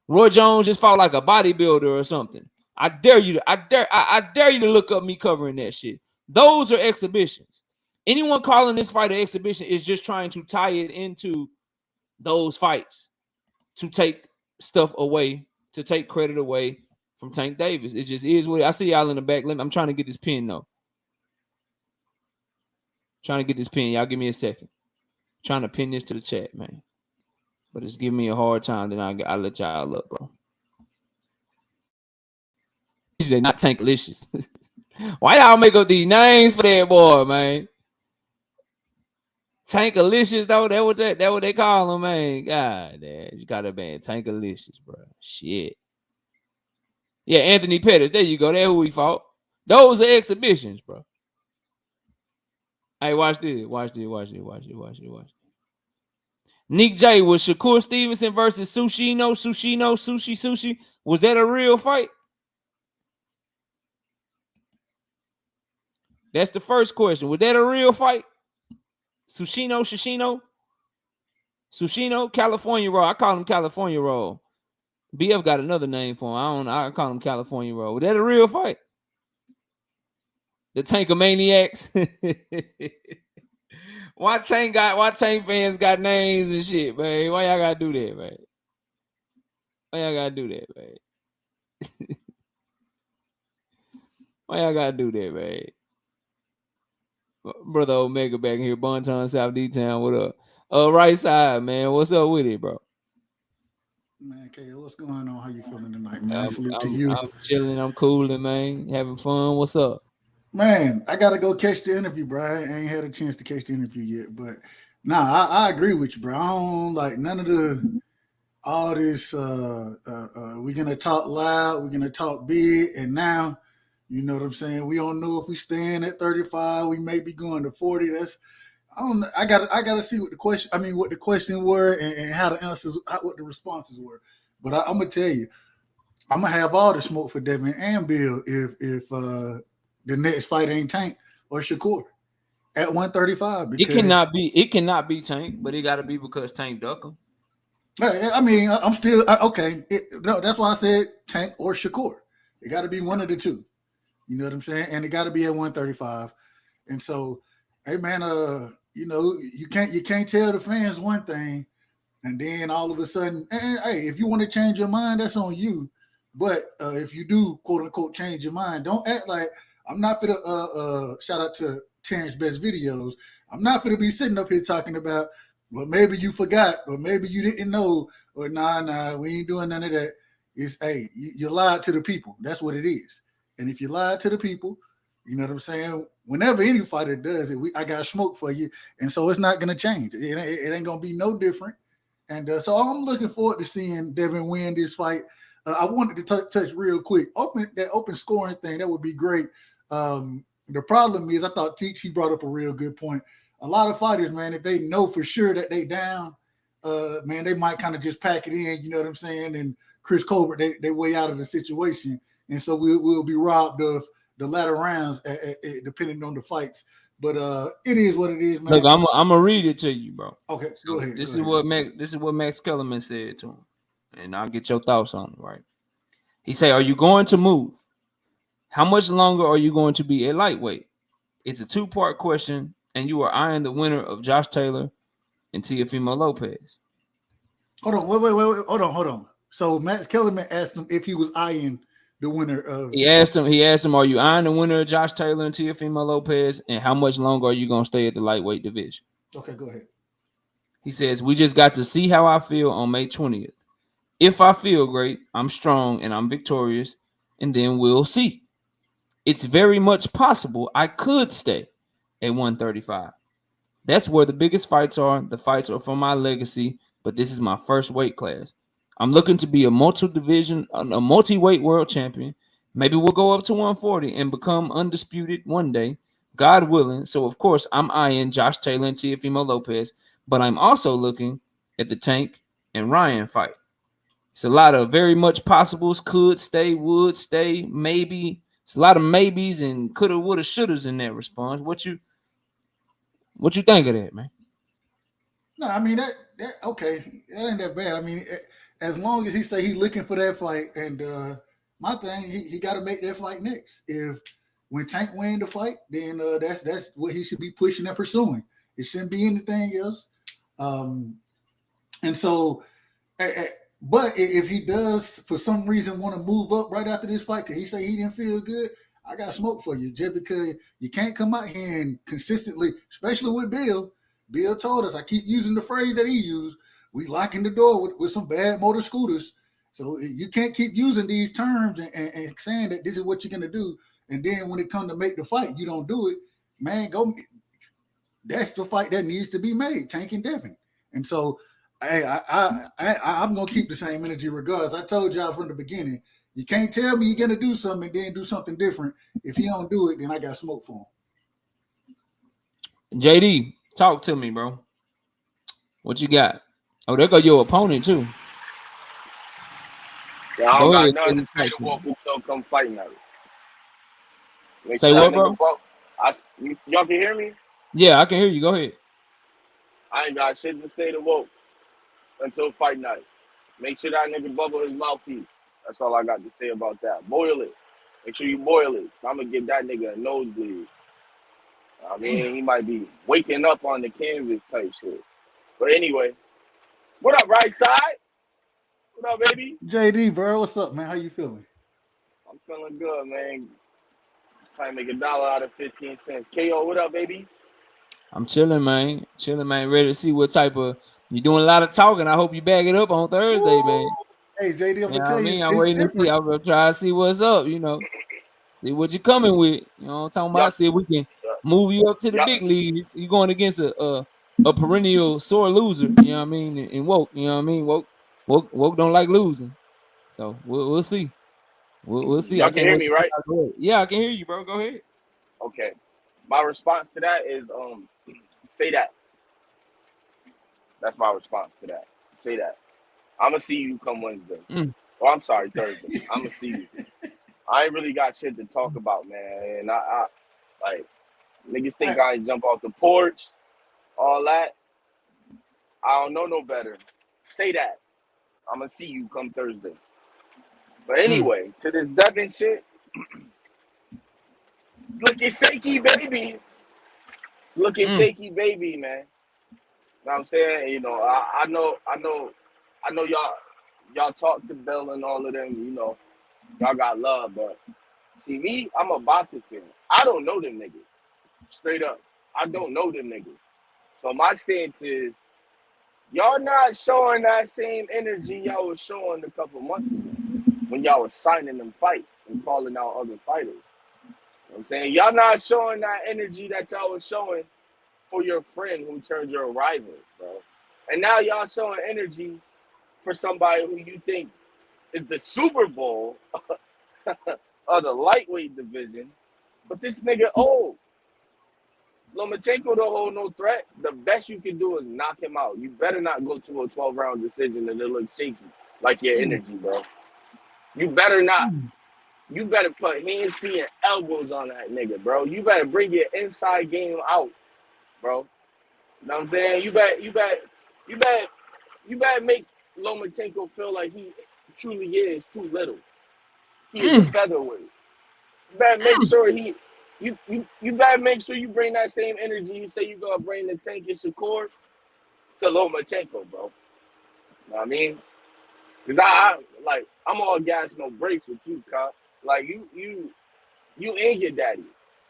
Roy Jones just fought like a bodybuilder or something. I dare you to, I dare you to look up me covering that shit. Those are exhibitions. Anyone calling this fight an exhibition is just trying to tie it into those fights to take stuff away, to take credit away from Tank Davis. It just is what I see y'all in the back. I'm trying to get this pin though. Trying to get this pin. Y'all give me a second. Trying to pin this to the chat, man. But it's giving me a hard time. Then I'll let y'all up, bro. He said not Tankalicious. Why y'all make up these names for that boy, man? Tankalicious, though. That what they call him, man. God damn. You got a man. Tankalicious, bro. Shit. Yeah, Anthony Pettis. There you go. That's who he fought. Those are exhibitions, bro. Hey, watch this. Watch this. Nick J, was Shakur Stevenson versus Sushi? Was that a real fight? That's the first question. Was that a real fight? Sushino, California Roll. I call him California Roll. BF got another name for him. I call him California Roll. Was that a real fight? The Tankamaniacs. Why Tank fans got names and shit, man? Why y'all gotta do that, man? Why y'all gotta do that, man? Why y'all gotta do that, man? Brother Omega back here, Bonton, South D-Town. What up? Right side, man. What's up with it, bro? Man, KO, what's going on? How you feeling tonight, man? Salute to you. I'm chilling. I'm cooling, man. Having fun. What's up? Man, I gotta go catch the interview, bro. I ain't had a chance to catch the interview yet, but nah, I agree with you, bro. I don't like none of the all this. We're gonna talk loud, we're gonna talk big, and now, you know what I'm saying. We don't know if we stand at 35. We may be going to 40. That's I don't. Know. I gotta see what the question. I mean, what the question were and how the answers, what the responses were. But I'm gonna tell you, I'm gonna have all the smoke for Devin and Bill if the next fight ain't Tank or Shakur at 135. It cannot be Tank, but it got to be because Tank duck him. I mean, I'm still okay. No, that's why I said Tank or Shakur. It got to be one of the two. You know what I'm saying? And it got to be at 135. And so, hey man, you know, you can't tell the fans one thing, and then all of a sudden, hey, if you want to change your mind, that's on you. But if you do, quote unquote, change your mind, don't act like I'm not for the shout out to Terrence Best Videos. I'm not going to be sitting up here talking about, well, maybe you forgot, or maybe you didn't know, or nah, we ain't doing none of that. It's, hey, you lied to the people. That's what it is. And if you lied to the people, you know what I'm saying? Whenever any fighter does it, I got smoke for you. And so it's not going to change. It ain't going to be no different. And so I'm looking forward to seeing Devin win this fight. I wanted to touch real quick. Open scoring thing, that would be great. The problem is, I thought he brought up a real good point. A lot of fighters, man, if they know for sure that they down, man, they might kind of just pack it in, you know what I'm saying? And Chris Colbert, they way out of the situation. And so we'll be robbed of the latter rounds depending on the fights. But it is what it is, man. Look, I'm gonna read it to you, bro. Okay, so go ahead. This is what Max Kellerman said to him. And I'll get your thoughts on it, right? He said, "Are you going to move? How much longer are you going to be a lightweight?" It's a two-part question, and you are eyeing the winner of Josh Taylor and Teofimo Lopez. Hold on, wait. Hold on. So Max Kellerman asked him if he was eyeing the winner of. He asked him, "Are you eyeing the winner of Josh Taylor and Teofimo Lopez? And how much longer are you going to stay at the lightweight division?" Okay, go ahead. He says, "We just got to see how I feel on May 20th. If I feel great, I'm strong and I'm victorious, and then we'll see. It's very much possible I could stay at 135. That's where the biggest fights are. The fights are for my legacy, but this is my first weight class. I'm looking to be a multi-weight world champion. Maybe we'll go up to 140 and become undisputed one day, God willing. So, of course, I'm eyeing Josh Taylor and Teofimo Lopez, but I'm also looking at the Tank and Ryan fight. It's a lot of very much possibles, could stay, would stay, maybe. It's a lot of maybes and coulda, woulda, shouldas in that response. What you think of that, man?" No, I mean that okay, that ain't that bad. I mean, as long as he say he's looking for that fight, and my thing, he got to make that fight next. If when Tank win the fight, then that's what he should be pushing and pursuing. It shouldn't be anything else. And so, but if he does for some reason want to move up right after this fight, because he say he didn't feel good, I got smoke for you. Just because you can't come out here and consistently, especially with Bill. Bill told us, I keep using the phrase that he used, we locking the door with some bad motor scooters. So you can't keep using these terms and saying that this is what you're going to do. And then when it comes to make the fight, you don't do it. Man, that's the fight that needs to be made, Tank and Devin. And so I'm going to keep the same energy regardless. I told y'all from the beginning, you can't tell me you're going to do something and then do something different. If he don't do it, then I got smoke for him. JD, talk to me, bro. What you got? Oh, there go your opponent, too. Yeah, I don't got nothing to say to walk until come fight night. Say what, bro? Y'all can hear me? Yeah, I can hear you. Go ahead. I ain't got shit to say to woke until fight night. Make sure that nigga bubble his mouthpiece. That's all I got to say about that. Boil it. Make sure you boil it. I'm going to give that nigga a nosebleed. I mean, he might be waking up on the canvas type shit. But anyway, what up, right side? What up, baby? JD, bro, what's up, man? How you feeling? I'm feeling good, man. Trying to make $1 out of 15 cents. KO, what up, baby? I'm chilling, man. Ready to see what type of... You're doing a lot of talking. I hope you bag it up on Thursday, man. Hey, JD, I'm You know gonna what I tell you, mean? I'm it's waiting to see. different. I'm gonna try to see what's up. You know, see what you coming with. You know what I'm talking Y'all, about? See if we can move you up to the y'all, big league. You going against a perennial sore loser. You know what I mean? And woke. You know what I mean? Woke don't like losing. So we'll see. We'll see. I y'all can can't hear wait. me, right? Go ahead. Yeah, I can hear you, bro. Go ahead. Okay. My response to that is say that. That's my response to that. Say that. I'ma see you come Wednesday. Mm. Oh, I'm sorry, Thursday. I'ma see you. I ain't really got shit to talk about, man. And I like niggas think I ain't jump off the porch, all that. I don't know no better. Say that. I'ma see you come Thursday. But anyway, to this Devin shit, it's looking shaky, baby. It's looking shaky, baby, man. You know what I'm saying? You know, I know y'all talk to Bill and all of them, you know, y'all got love, but see me, I'm a boxing fan. I don't know them niggas. Straight up. I don't know them niggas. So my stance is y'all not showing that same energy y'all was showing a couple months ago when y'all was signing them fights and calling out other fighters. You know what I'm saying? Y'all not showing that energy that y'all was showing for your friend who turned your rival, bro. And now y'all showing energy for somebody who you think is the Super Bowl of the lightweight division. But this nigga old. Lomachenko don't hold no threat. The best you can do is knock him out. You better not go to a 12-round decision and it looks shaky like your energy, bro. You better not. You better put hands, feet, and elbows on that nigga, bro. You better bring your inside game out, bro. You know what I'm saying? You better make Lomachenko feel like he truly is too little. He is a featherweight. You better make sure you better make sure you bring that same energy you say you gonna bring the Tank and Shakur to Lomachenko, bro. You know what I mean? Cause I'm all gas, no brakes with you, cop. Like you and your daddy.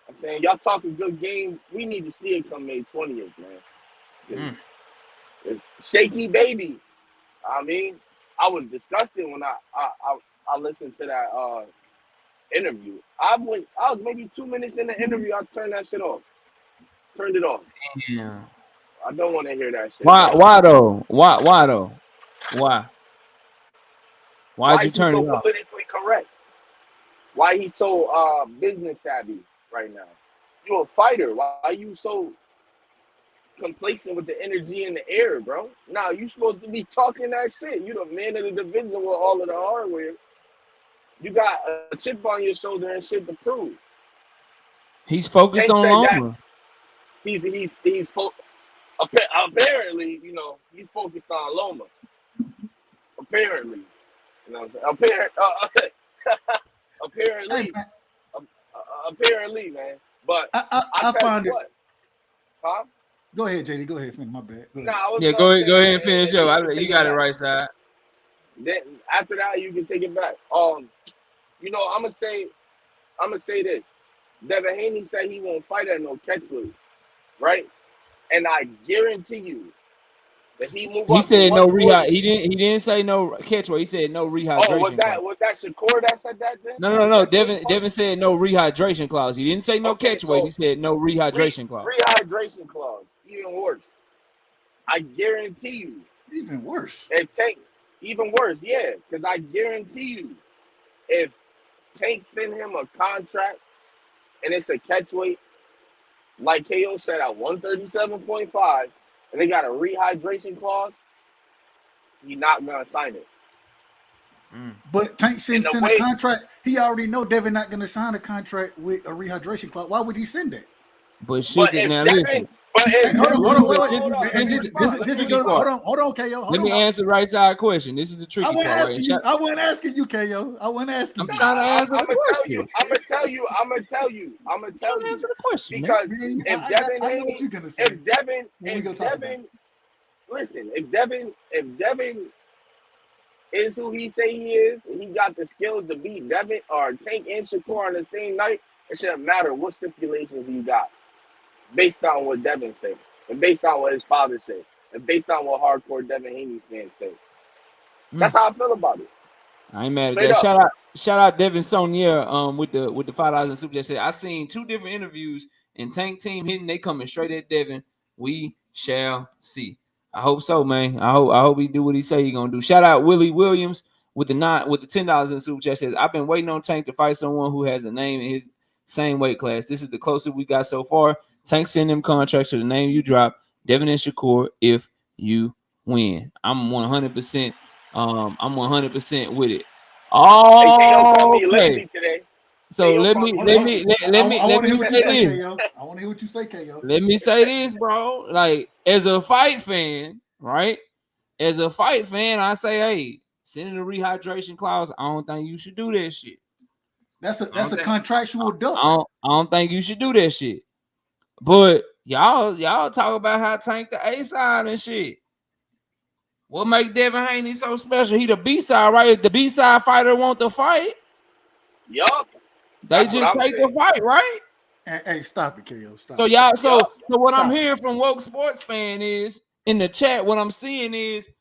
I'm saying y'all talking good game. We need to see it come May 20th, man. It's shaky baby. I mean, I was disgusted when I listened to that interview. I was maybe 2 minutes in the interview. I turned that shit off. Turned it off. Yeah. I don't want to hear that shit. Why? Bro. Why though? Why though? Why? Why'd Why you is he turn so it off? politically correct? Why he so business savvy right now? You a fighter. Why are you so complacent with the energy in the air, bro? Nah, you supposed to be talking that shit. You the man of the division with all of the hardware. You got a chip on your shoulder and shit to prove. He's focused Tank on said that Loma. apparently, you know, he's focused on Loma. Apparently, you know, apparently, Hey, apparently, man. But I I tell you find it. what, huh? Go ahead, JD. Go ahead, finish. My bad. Go Nah, ahead. I was Yeah, gonna say, go ahead and man, finish and then you up. can You take it got it back. right side. Then after that, you can take it back. You know, I'm gonna say this. Devin Haney said he won't fight at no catchweight, right? And I guarantee you that he move He up to said no rehyd. 140. He didn't say no catchweight. He said no Oh, rehydration clause. was that Shakur that said that then? No. That came from? Devin said no rehydration clause. He didn't say no Okay, catchweight. He so said no rehydration clause. rehydration clause, even worse. I guarantee you, Even worse. if Tank, even worse, yeah, because I guarantee you, if Tank send him a contract and it's a catchweight, like KO said at 137.5, and they got a rehydration clause, he's not gonna sign it. But Tank In shouldn't the send a way, contract. He already know Devin not going to sign a contract with a rehydration clause. Why would he send that? But but should it if now Devin, listen? but Hey, if hold on, Devin, hold This is on, the wait, this wait. is hold on, And let this me is this, this this, is respond. the this Let is me tricky good. part. Hold respond. on, KO. Hold Let me on. answer right side question. This is the I tricky wasn't part, right? asking you. I wasn't asking you, KO. I wasn't asking I'm you. trying to Nah, answer I'm the gonna tell you. question. I'm gonna tell you. I'm trying to answer the question, man. Because Man, if Devin I know what Haney, you're gonna say. What we gonna if talk about? Devin, listen, if Devin is who he say he is, and he got the skills to beat Devin or Tank and Shakur on the same night, it shouldn't matter what stipulations you got, based on what Devin said, and based on what his father said, and based on what hardcore Devin Haney fans say. That's how I feel about it. I ain't mad at Straight that. up. Shout out Devin Sonia with the $5 in super chat. Said I seen 2 different interviews and Tank Team hitting. They coming straight at Devin. We shall see. I hope so, man. I hope he do what he say he gonna do. Shout out Willie Williams with the $10 in super chat. Says I've been waiting on Tank to fight someone who has a name in his same weight class. This is the closest we got so far. Tank send them contracts to the name you drop, Devin and Shakur. If you win, I'm 100%. I'm 100% with it. Hey, KO called me Okay. lazy today. So KO let called me me let lazy. me let me I let want to me hear what say you say, this. KO. I want to hear what you say, KO. Let me say this, bro. Like as a fight fan, right? As a fight fan, I say, hey, send in a rehydration clause. I don't think you should do that shit. That's a contractual duck. I don't think you should do that shit. But y'all talk about how Tank the A side and shit. What make Devin Haney so special? He the B side, right? If the B side fighter want to fight, Yup. they That's just what I'm take saying. the fight, right? Hey, stop it, KO. Stop. So y'all, so Yup. what I'm Stop. hearing from woke sports fan is in the chat. What I'm seeing is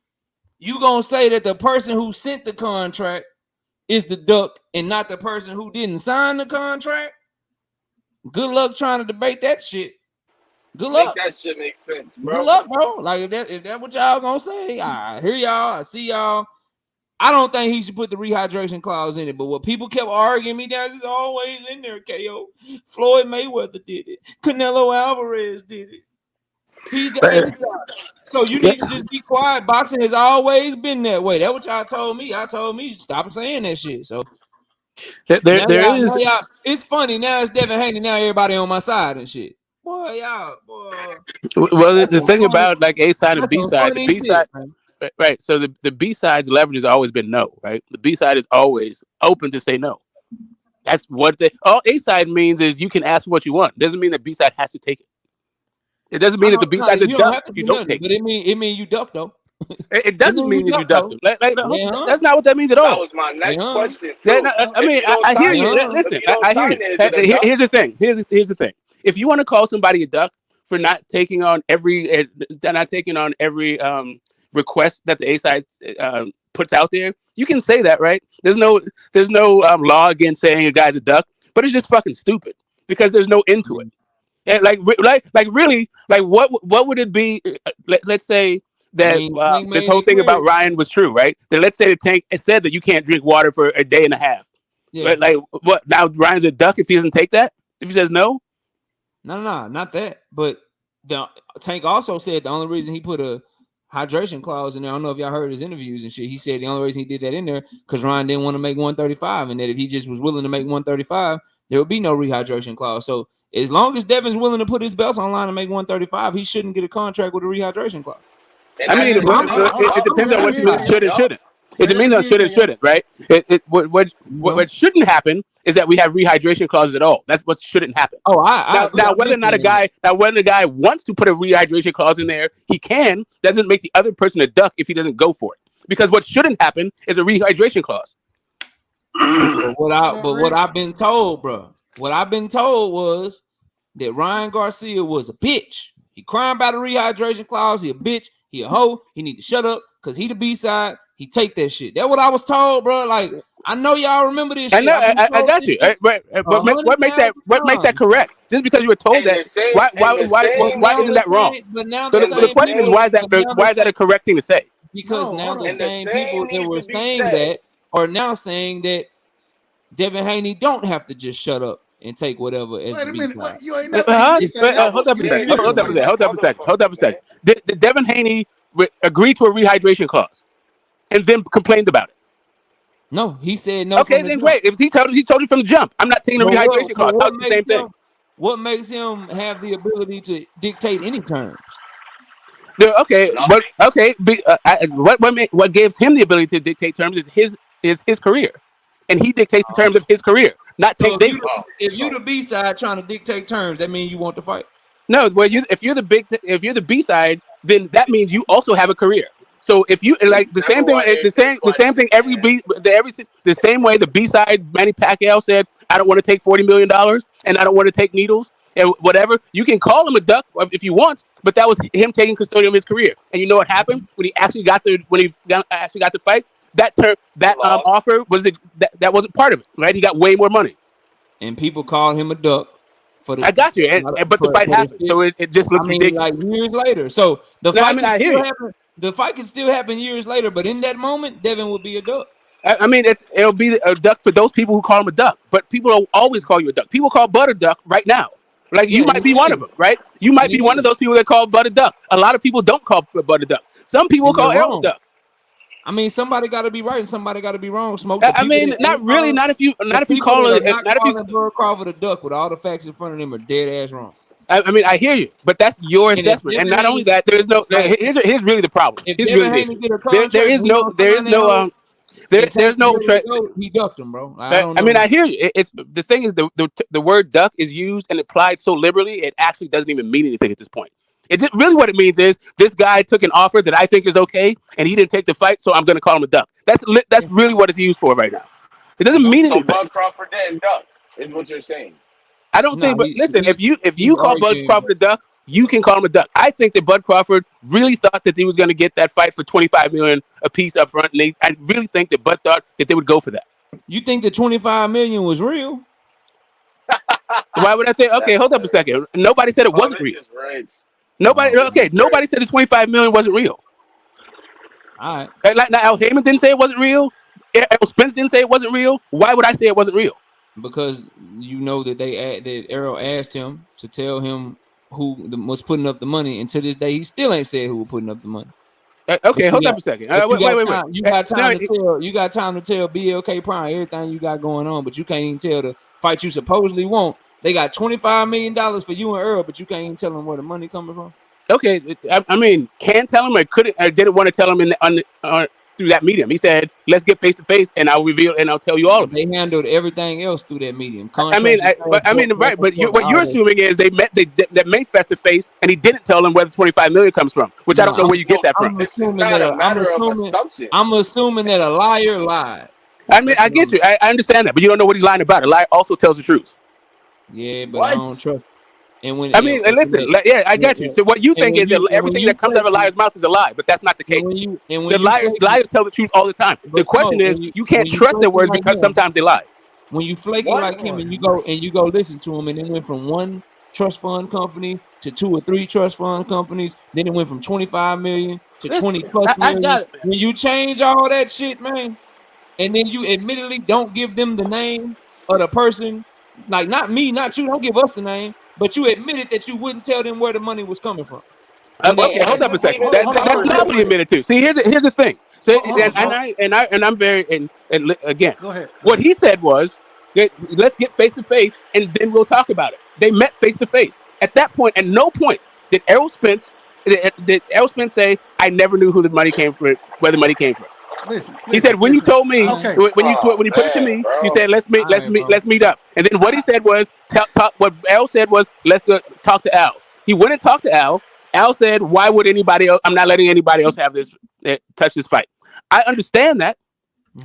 you gonna say that the person who sent the contract is the duck and not the person who didn't sign the contract. Good luck trying to debate that shit. Good luck. Make that shit make sense, bro. Good luck, bro. Like if that what y'all gonna say, I hear y'all. I see y'all. I don't think he should put the rehydration clause in it. But what people kept arguing me down is always in there. KO. Floyd Mayweather did it. Canelo Alvarez did it. He's the A side. So you need to just be quiet. Boxing has always been that way. That's what y'all told me. Y'all told me stop saying that shit. So There is. now y'all, it's funny. Now it's Devin Haney. Now everybody on my side and shit. Boy, y'all, boy. Well, the thing about like A side and B side, the B side, Shit, right? So the B side's leverage has always been no, right? The B side is always open to say no. That's what all A side means is you can ask what you want. Doesn't mean that B side has to take it. It doesn't mean that the B side's a you don't duck have to if you do don't nothing, take but it. it mean you duck though. It doesn't mean that you duck them. That's not what that means at That all. was my next question, too. Yeah, no, I mean, I hear you. Listen, I hear you. Here's the thing. Here's the thing. If you want to call somebody a duck for not taking on every request that the A side puts out there, you can say that, right? There's no law against saying a guy's a duck, but it's just fucking stupid because there's no end to it. And really, what would it be? Let's say that this whole thing about Ryan was true, right? Then let's say the Tank said that you can't drink water for a day and a half. Yeah. Right? Like what? Now Ryan's a duck if he doesn't take that? If he says no? No, not that. But the Tank also said the only reason he put a hydration clause in there, I don't know if y'all heard his interviews and shit. He said the only reason he did that in there because Ryan didn't want to make 135, and that if he just was willing to make 135, there would be no rehydration clause. So as long as Devin's willing to put his belts online and make 135, he shouldn't get a contract with a rehydration clause. I mean, it depends on what you mean should and shouldn't. It depends on should and shouldn't, right? What shouldn't happen is that we have rehydration clauses at all. That's what shouldn't happen. Oh, now whether or not a guy wants to put a rehydration clause in there, he can. Doesn't make the other person a duck if he doesn't go for it. Because what shouldn't happen is a rehydration clause. But what I've been told, bro, what I've been told was that Ryan Garcia was a bitch. He crying about a rehydration clause. He a bitch. He a hoe. He need to shut up because he the B side. He take that shit. That's what I was told, bro. Like I know y'all remember this. I know. I got you. Right. But what makes that correct? Just because you were told that, why isn't that wrong? But now so the question is, why is that a correct thing to say? Because now the same people that were saying that are now saying that Devin Haney don't have to just shut up and take whatever. Wait a minute, you ain't never hold up a second. Did Devin Haney agree to a rehydration clause and then complained about it? No, he said no. Okay, then great. If he told you from the jump, I'm not taking a rehydration clause. That's the same thing. What makes him have the ability to dictate any terms? What gives him the ability to dictate terms is his career, and he dictates the terms of his career, not Tank Davis. If you the B side trying to dictate terms, that means you want to fight. No, well, if you're the B side, then that means you also have a career. So if you like the same thing the same way the B side Manny Pacquiao said, I don't want to take $40 million and I don't want to take needles and whatever. You can call him a duck if you want, but that was him taking custodian of his career. And you know what happened when he actually got the fight? that offer was that wasn't part of it, right? He got way more money. And people called him a duck for the. I got you, but the fight happened, so it just looks ridiculous. Like years later. So the No, fight I hear you. The fight can still happen years later, but in that moment, Devin would be a duck. I mean, it'll be a duck for those people who call him a duck, but people will always call you a duck. People call Bud a duck right now. Like you might be one of them, right? You might be one of those people that call Bud a duck. A lot of people don't call Bud a duck. Some people call Errol a duck. I mean, somebody got to be right and somebody got to be wrong. Smoke. I mean, not really. Not if you call it. Not if you Bud Crawford a duck with all the facts in front of them are dead ass wrong. I mean, I hear you, but that's your assessment. And not only that, there's no. Here's really the problem. Here's really there is no. He ducked him, bro. I mean, I hear you. It's the thing is the word duck is used and applied so liberally, it actually doesn't even mean anything at this point. It just, really what it means is this guy took an offer that I think is okay, and he didn't take the fight, so I'm going to call him a duck. That's really what it's used for right now. It doesn't mean anything. So Bud Crawford didn't duck, is what you're saying. I don't think, but listen, if you call Bud Crawford a duck, you can call him a duck. I think that Bud Crawford really thought that he was going to get that fight for $25 million a piece up front, and I really think that Bud thought that they would go for that. You think the $25 million was real? Why would I think? Okay, hold up a second. Nobody said it wasn't real. Nobody said the $25 million wasn't real. All right. Like now, Al Heyman didn't say it wasn't real. Errol Spence didn't say it wasn't real. Why would I say it wasn't real? Because you know that that Errol asked him to tell him who was putting up the money, and to this day he still ain't said who was putting up the money. Okay, hold up a second. Wait. You got time to tell. You got time to tell BLK Prime everything you got going on, but you can't even tell the fight you supposedly want. They got $25 million for you and Earl, but you can't even tell them where the money coming from. Okay, I mean, can tell him or couldn't? I didn't want to tell him through that medium. He said, "Let's get face to face, and I'll reveal and I'll tell you all of it." They handled everything else through that medium. But what you're assuming is they met face to face, and he didn't tell them where the $25 million comes from, which I don't know where you get that from. I'm assuming that a liar lied. I mean, I get you. I understand that, but you don't know what he's lying about. A lie also tells the truth. Yeah, but I don't trust. And when I get you. So what you think is that everything that comes out of a liar's mouth is a lie, but that's not the case. Liars tell the truth all the time. The question is, you can't trust their words because sometimes they lie. When you flaky like him and you go listen to him, and it went from one trust fund company to 2 or 3 trust fund companies, then it went from 25 million to 20 plus million. When you change all that shit, man, and then you admittedly don't give them the name of the person, like not me, not you, don't give us the name. But you admitted that you wouldn't tell them where the money was coming from. Okay, hold up a second. That's not what he admitted to. See, here's the thing. So, I'm very again. Go ahead. What he said was that let's get face to face and then we'll talk about it. They met face to face. At that point, at no point did Errol Spence say, "I never knew who the money came from, where the money came from." He said, when you told me, when you put it to me, you said, let's meet up. And then what he said was, what Al said was, let's talk to Al. He went and talked to Al. Al said, why would anybody else, I'm not letting anybody else have this, touch this fight. I understand that.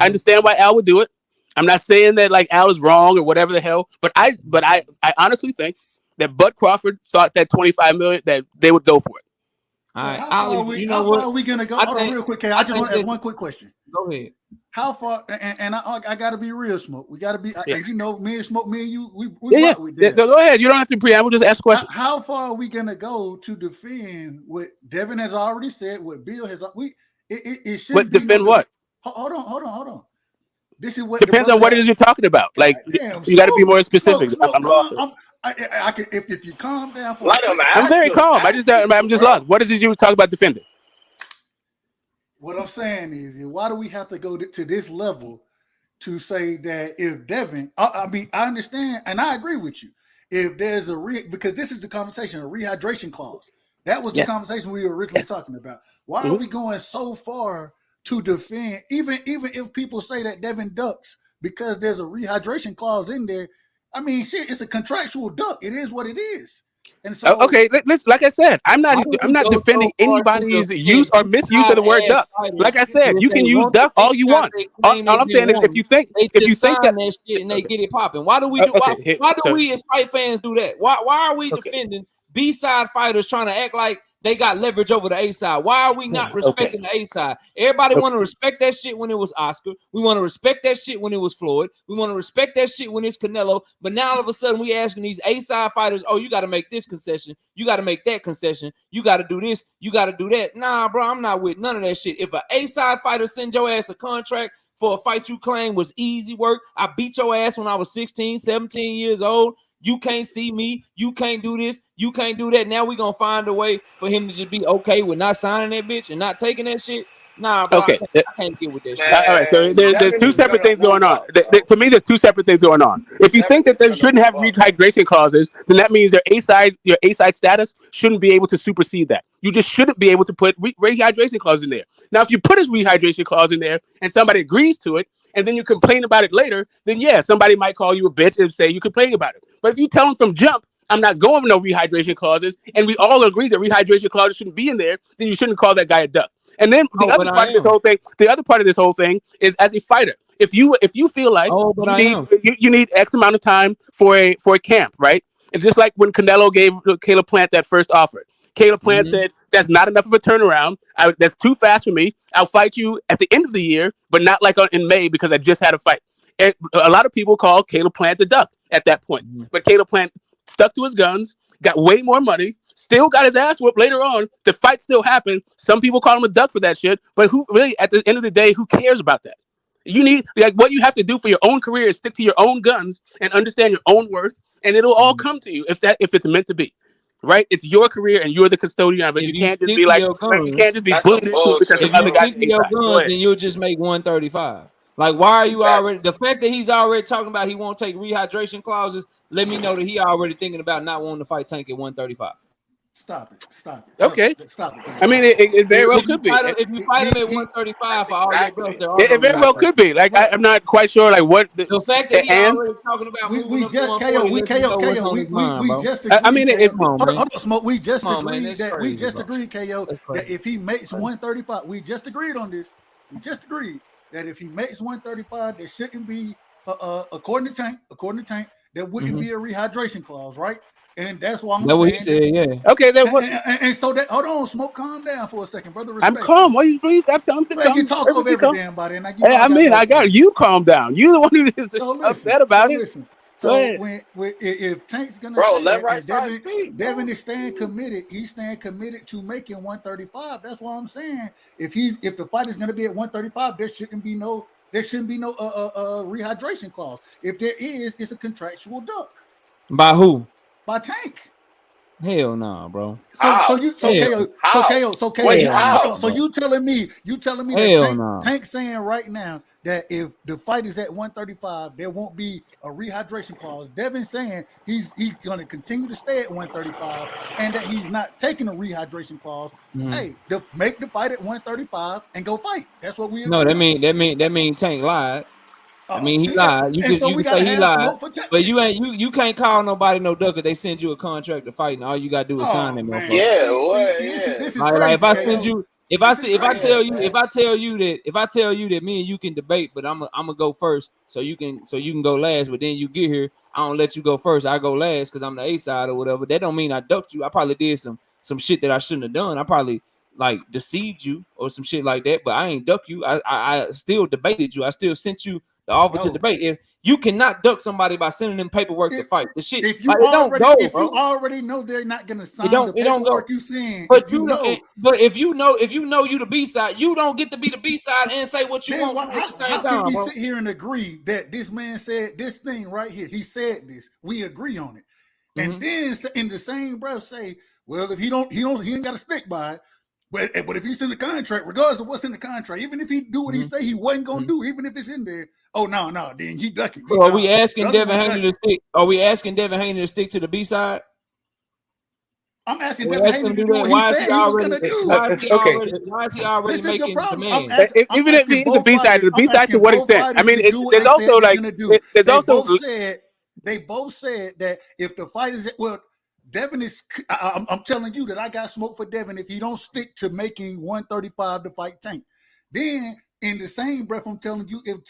I understand why Al would do it. I'm not saying that like Al is wrong or whatever the hell, but I honestly think that Bud Crawford thought that $25 million, that they would go for it. How far are we gonna go? Hold on, real quick. I just want to ask one quick question. Go ahead. How far? And I got to be real, Smoke. We got to be. And you know, me and Smoke, me and you, we go ahead. You don't have to preamble. Just ask questions. How far are we gonna go to defend what Devin has already said? What Bill has it should. But defend what? Hold on. This is what depends on what it is you're talking about. Like you got to be more specific. I'm lost. I can if you calm down. I'm very calm. I'm just lost. What is it you were talking about defending? What I'm saying is, why do we have to go to this level to say that if Devin? I mean, I understand and I agree with you. If there's because this is the conversation, a rehydration clause. That was the conversation we were originally talking about. Why are we going so far to defend, even if people say that Devin ducks because there's a rehydration clause in there? I mean, shit, it's a contractual duck. It is what it is. And so, okay, let's. Like I said, I'm not defending anybody's use or misuse of the word duck. Like I said, you can use duck all you want. All I'm saying is, if you think that shit and they get it popping, why do we we as fight fans do that? Why are we defending B-side fighters trying to act like they got leverage over the A side. Why are we not respecting the A side? Everybody want to respect that shit when it was Oscar. We want to respect that shit when it was Floyd. We want to respect that shit when it's Canelo. But now all of a sudden we asking these A side fighters, oh, you got to make this concession. You got to make that concession. You got to do this. You got to do that. Nah, bro, I'm not with none of that shit. If an A side fighter send your ass a contract for a fight you claim was easy work, I beat your ass when I was 16, 17 years old. You can't see me. You can't do this. You can't do that. Now we're going to find a way for him to just be okay with not signing that bitch and not taking that shit. Nah, bro, Okay. I can't deal with that shit. All right, so there's two separate things going on. To me, there's two separate things going on. If you think that they shouldn't have rehydration clauses, then that means your A side status shouldn't be able to supersede that. You just shouldn't be able to put rehydration clause in there. Now, if you put a rehydration clause in there and somebody agrees to it, and then you complain about it later, then yeah, somebody might call you a bitch and say you complain about it. But if you tell them from jump, I'm not going with no rehydration clauses, and we all agree that rehydration clauses shouldn't be in there, then you shouldn't call that guy a duck. And then the other part of this whole thing is as a fighter, if you feel like you need X amount of time for a camp, right? And just like when Canelo gave Caleb Plant that first offer, Caleb Plant said, that's not enough of a turnaround. That's too fast for me. I'll fight you at the end of the year, but not like in May because I just had a fight. And a lot of people call Caleb Plant the duck at that point. But Caleb Plant stuck to his guns, got way more money, still got his ass whooped later on. The fight still happened. Some people call him a duck for that shit. But who really, at the end of the day, who cares about that? You need, like, what you have to do for your own career is stick to your own guns and understand your own worth. And it'll all come to you if it's meant to be. Right? It's your career and you're the custodian of it. You can't just be like, you can't just be bullied into it because some other guy. If you stick to your guns, then you'll just make 135. Like, why are you already, the fact that he's already talking about he won't take rehydration clauses, let me know that he already thinking about not wanting to fight Tank at 135. Stop it. Okay. Stop it. I mean, it very well could be. If you fight him at 135 for all your belts, it very well could be. Like, I'm not quite sure, like, what the fact that he's already talking about we just agreed. I mean, hold on, Smoke. We just agreed KO, that if he makes 135, we just agreed on this. We just agreed that if he makes 135, there shouldn't be, according to Tank, there wouldn't be a rehydration clause, right? And that's why that's what he said, yeah. Okay, then what? And so that, hold on, Smoke, calm down for a second, brother. I'm calm. Why you please stop telling me to calm? You talk over every damn body, and I got you calm down. You the one who is upset about it. So if Tank's gonna Devin is staying committed, he's staying committed to making 135. That's what I'm saying. If the fight is gonna be at 135, there shouldn't be no rehydration clause. If there is, it's a contractual duck. By who? By Tank. Hell no, bro. So you telling me that Tank saying right now that if the fight is at 135, there won't be a rehydration clause. Devin saying he's going to continue to stay at 135 and that he's not taking a rehydration clause. Hey, make the fight at 135 and go fight. That's what we agree. No, that mean Tank lied. I mean, he lied. You can say he lied, but you can't call nobody no duck if they send you a contract to fight, and all you gotta do is sign them. This is like if I send you, if I tell you that me and you can debate, but I'm gonna go first, so you can go last. But then you get here, I don't let you go first. I go last because I'm the A side or whatever. That don't mean I ducked you. I probably did some shit that I shouldn't have done. I probably like deceived you or some shit like that, but I ain't duck you. I still debated you. I still sent you the offer to debate. If you cannot duck somebody by sending them paperwork to fight, the shit, if you already know they're not gonna sign the paperwork, you saying, but if you know you the B side, you don't get to be the B side and say what you want at the same time. How can we sit here and agree that this man said this thing right here? He said this. We agree on it, and then in the same breath say, well, if he ain't got to stick by it. But if he's in the contract, regardless of what's in the contract, even if he do what he say he wasn't gonna do, even if it's in there, then he ducking. So are we asking Devin Haney to stick? Are we asking Devin Haney to stick to the B side? I'm asking Devin Haney to do what he said he was gonna do. Why is he already making demands? Even if he is a B side, the B side to what extent? I mean, there's also like there's also they both said that if the fight is Devin is. I'm telling you that I got smoke for Devin if he don't stick to making 135 to fight Tank. Then in the same breath, I'm telling you if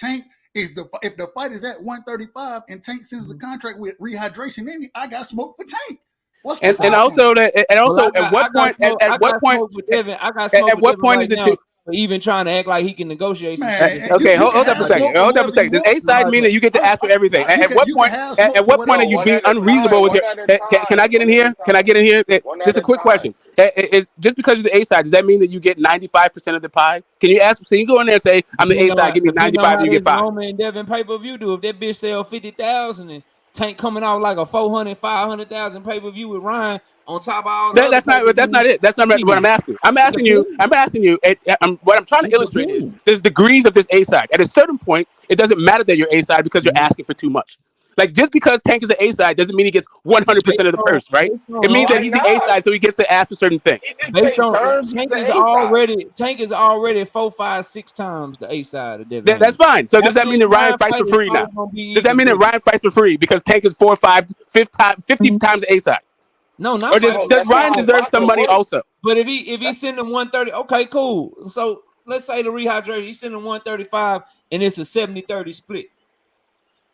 the fight is at 135 and Tank sends the contract with rehydration in it, I got smoke for Tank. What's the And problem? also that, and Well, also at what point? At what point? smoke for Devin. I got smoke At for what Devin point right is it now too? for even trying to act like he can negotiate some Man, shit. Okay, you hold can up a have second. smoke for Hold up a whoever you second. Does want A to. side mean that you get to ask for everything? At what You point? can have smoke At for what point whatever are you you want. One being at a unreasonable time. with your? One at a time. Can I get in One at a here? Can I time. get in here? One Just at a a quick question. time. Is just because you're the A side, does that mean that you get 95% of the pie? Can you ask? Can you go in there and say, "I'm the A side, give me Depending 95, on how you get this 5"? Roman and Devin pay-per-view do. If that bitch sell 50,000 and Tank coming out like a 400, 500,000 pay-per-view with Ryan on top of all the other That's not pay-per-views, it. That's not what I'm asking. I'm asking you. What I'm trying to illustrate is there's degrees of this A side. At a certain point, it doesn't matter that you're A side because you're asking for too much. Like just because Tank is an A side doesn't mean he gets 100% of the purse, right? It means that Why he's the A not? side, so he gets to ask for certain things. He based dictate on terms. He's Tank the is A side. Tank is already 4, 5, 6 times the A side of Devin That's Haney. fine. So does After that mean this that Ryan Ryan fights fight, for it's free now? probably gonna be Does that even mean that bigger. Ryan fights for free because Tank is 4, 5, 50 times the A side? No, not Or fight does for That's Ryan not how deserve some boxing money works. also? But if he send him 130, okay, cool. So let's say the Rehydration, he send him 135 and it's a 70-30 split.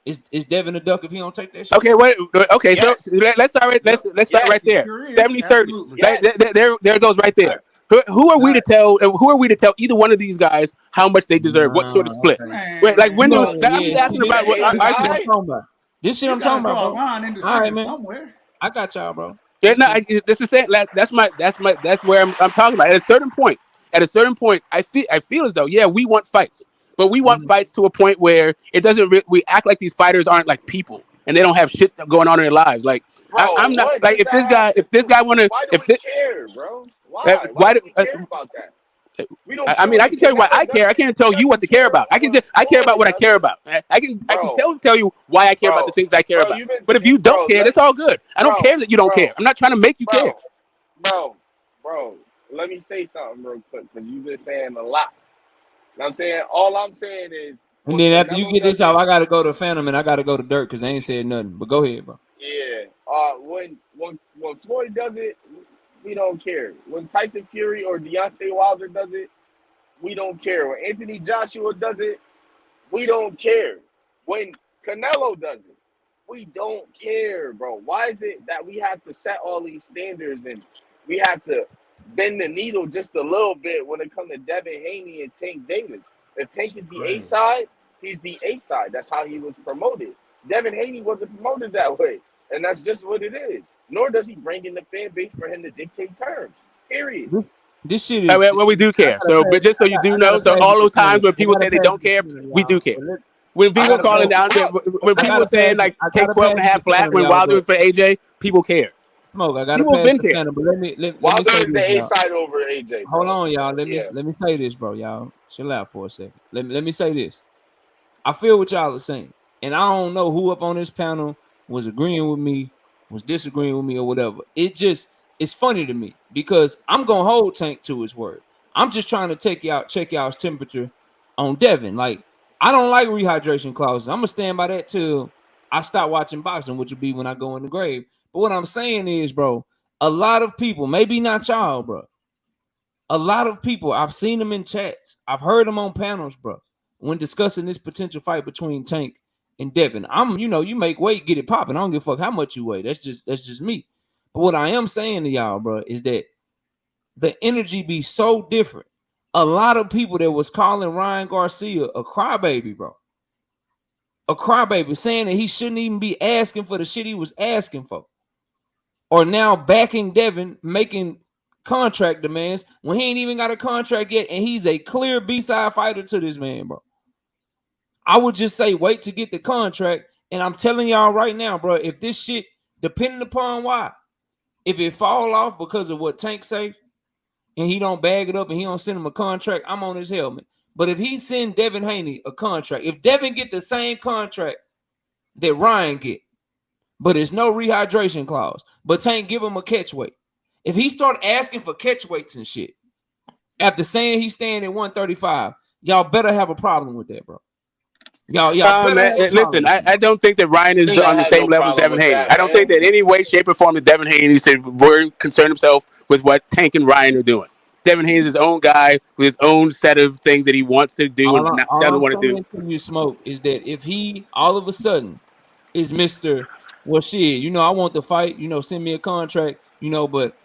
Is Devin a duck if he don't take that shit? Okay, wait. Okay, Yes. so let's start right. Yep. Let's start right Yes. there. Sure is. 70-30. Absolutely. Like, Yes. there it goes right there. Who are we to tell? Who are we to tell either one of these guys how much they deserve? What sort of split? Okay. Man, Wait, like when do? Well, Like, I'm just asking see, about the what. A This I, shit side. I'm talking about. This shit you I'm gotta talking draw about, a bro. line in the All right, sand man. somewhere. I got y'all, bro. yeah, no, this is saying that's where I'm talking about. At a certain point, I feel as though we want fights, but we want fights to a point where it doesn't. We act like these fighters aren't like people and they don't have shit going on in their lives. Like Bro, I'm not what like does that have to if this do? guy want to Why do if we this, care, bro? Why? Why why do do, we care about that? We don't I care mean, what I the can tell you why I Canelo care. I doesn't. can't He tell you what doesn't to care care about. what I care about Floyd what I care doesn't. about. I can Bro, tell you why I care about the bro, things I care about. you've been, But if you don't bro, care, that's all good. I don't care that you don't care. bro, I'm not trying to make you care. bro. Let me say something real quick because you've been saying a lot. You know what I'm saying? All I'm saying is And when then after you Canelo get this does out, it, I gotta go to Phantom and I gotta go to Dirt because they ain't said nothing. But go ahead, bro. yeah. When Floyd does it, we don't care. When Tyson Fury or Deontay Wilder does it, we don't care. When Anthony Joshua does it, we don't care. When Canelo does it, we don't care, bro. Why is it that we have to set all these standards and we have to bend the needle just a little bit when it comes to Devin Haney and Tank Davis? If Tank is the A side, he's the A side. That's how he was promoted. Devin Haney wasn't promoted that way, and that's just what it is. Nor does he bring in the fan base for him to dictate terms. Period. This shit is. Well, we do care. So, but just so you do know, so all those times when people say they don't care, we do care. When people calling down, when people were saying like take 12.5 flat when Wilder for AJ, people care. Smoke, I gotta People pass been the care. Phantom, but let me Wilder say is the this, A y'all. side over AJ. Bro. Hold on, y'all. Let Yeah. me say this, bro. Y'all chill out for a second. Let me say this. I feel what y'all are saying, and I don't know who up on this panel was agreeing with me, was disagreeing with me, or whatever. It's funny to me because I'm gonna hold Tank to his word. I'm just trying to check y'all's temperature on Devin. Like I don't like rehydration clauses. I'm gonna stand by that till I stop watching boxing, which will be when I go in the grave. But what I'm saying is, bro, a lot of people, maybe not y'all, bro. A lot of people, I've seen them in chats. I've heard them on panels, bro, when discussing this potential fight between Tank and Devin. You make weight, get it popping. I don't give a fuck how much you weigh. That's just me. But what I am saying to y'all, bro, is that the energy be so different. A lot of people that was calling Ryan Garcia a crybaby, bro. A crybaby, saying that he shouldn't even be asking for the shit he was asking for. Or now backing Devin, making contract demands when he ain't even got a contract yet, and he's a clear B-side fighter to this man, bro. I would just say wait to get the contract, and I'm telling y'all right now, bro, if this shit, depending upon why, if it fall off because of what Tank say, and he don't bag it up and he don't send him a contract, I'm on his helmet. But if he send Devin Haney a contract, if Devin get the same contract that Ryan get, but it's no rehydration clause, but Tank give him a catch weight. If he start asking for catch weights and shit, after saying he's staying at 135, y'all better have a problem with that, bro. Y'all Listen, I don't think that Ryan is on the same level as Devin Haney. I don't think that any way, shape, or form that Devin Haney needs to concern himself with what Tank and Ryan are doing. Devin Haney is his own guy with his own set of things that he wants to do and doesn't want to do. All I'm saying to you, Smoke, is that if he all of a sudden is Mr. well, shit, you know, I want the fight. You know, send me a contract. You know, but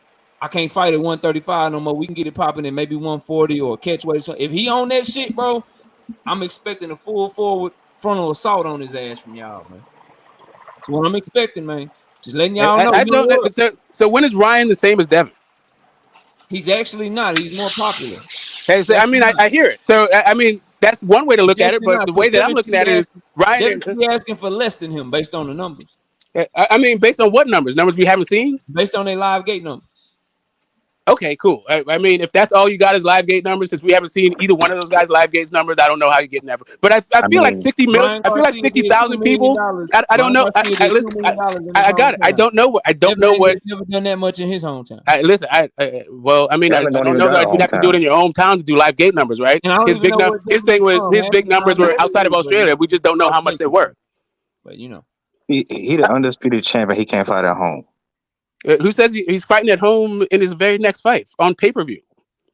I can't fight at 135 no more. We can get it popping at maybe 140 or a catch weight. So if he on that shit, bro, I'm expecting a full forward frontal assault on his ass from y'all, man. That's what I'm expecting, man. Just letting y'all know. I don't. So when is Ryan the same as Devin? He's actually not. He's more popular. Okay, so, I mean, I hear it. So I mean, that's one way to look at it. But the way that I'm looking at it is Ryan is asking for less than him based on the numbers. I mean, based on what numbers? Numbers we haven't seen? Based on their live gate numbers. Okay, cool. I mean, if that's all you got is live gate numbers, since we haven't seen either one of those guys' live gates numbers, I don't know how you're getting that. But I feel like 60 million. I feel like 60,000 people. I don't know. Listen, I got it. I don't know what. Never done that much in his hometown. Listen, well, I mean, I don't know that you'd have to do it in your hometown to do live gate numbers, right? His big numbers were outside of Australia. We just don't know how much they were. But you know, he the undisputed champion. He can't fight at home. Who says he's fighting at home in his very next fight on pay-per-view,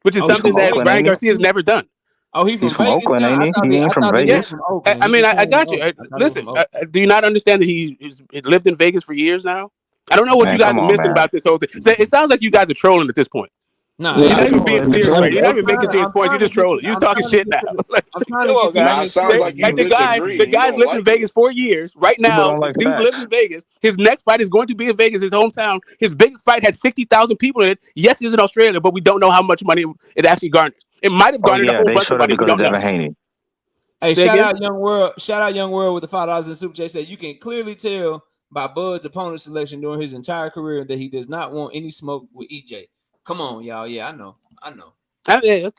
which is something that Ryan Garcia has never done. Oh, he's from Oakland, ain't he? He ain't from Vegas. I mean, I got you. Listen, do you not understand that he lived in Vegas for years now? I don't know what you guys are missing about this whole thing. It sounds like you guys are trolling at this point. No, you're not even being serious, right? You're not even making serious points. You're just trolling. You're just talking shit now. Come on, guys. The guy's lived in Vegas 4 years. Right now, he's living in Vegas. His next fight is going to be in Vegas, his hometown. His biggest fight had 60,000 people in it. Yes, he's in Australia, but we don't know how much money it actually garners. It might have garnered a whole bunch of money. We don't know. Haney. Hey, shout out Young World. Shout out Young World with the $5 in Super Chat. Said you can clearly tell by Bud's opponent selection during his entire career that he does not want any smoke with EJ. Come on, y'all. Yeah, I know. Okay.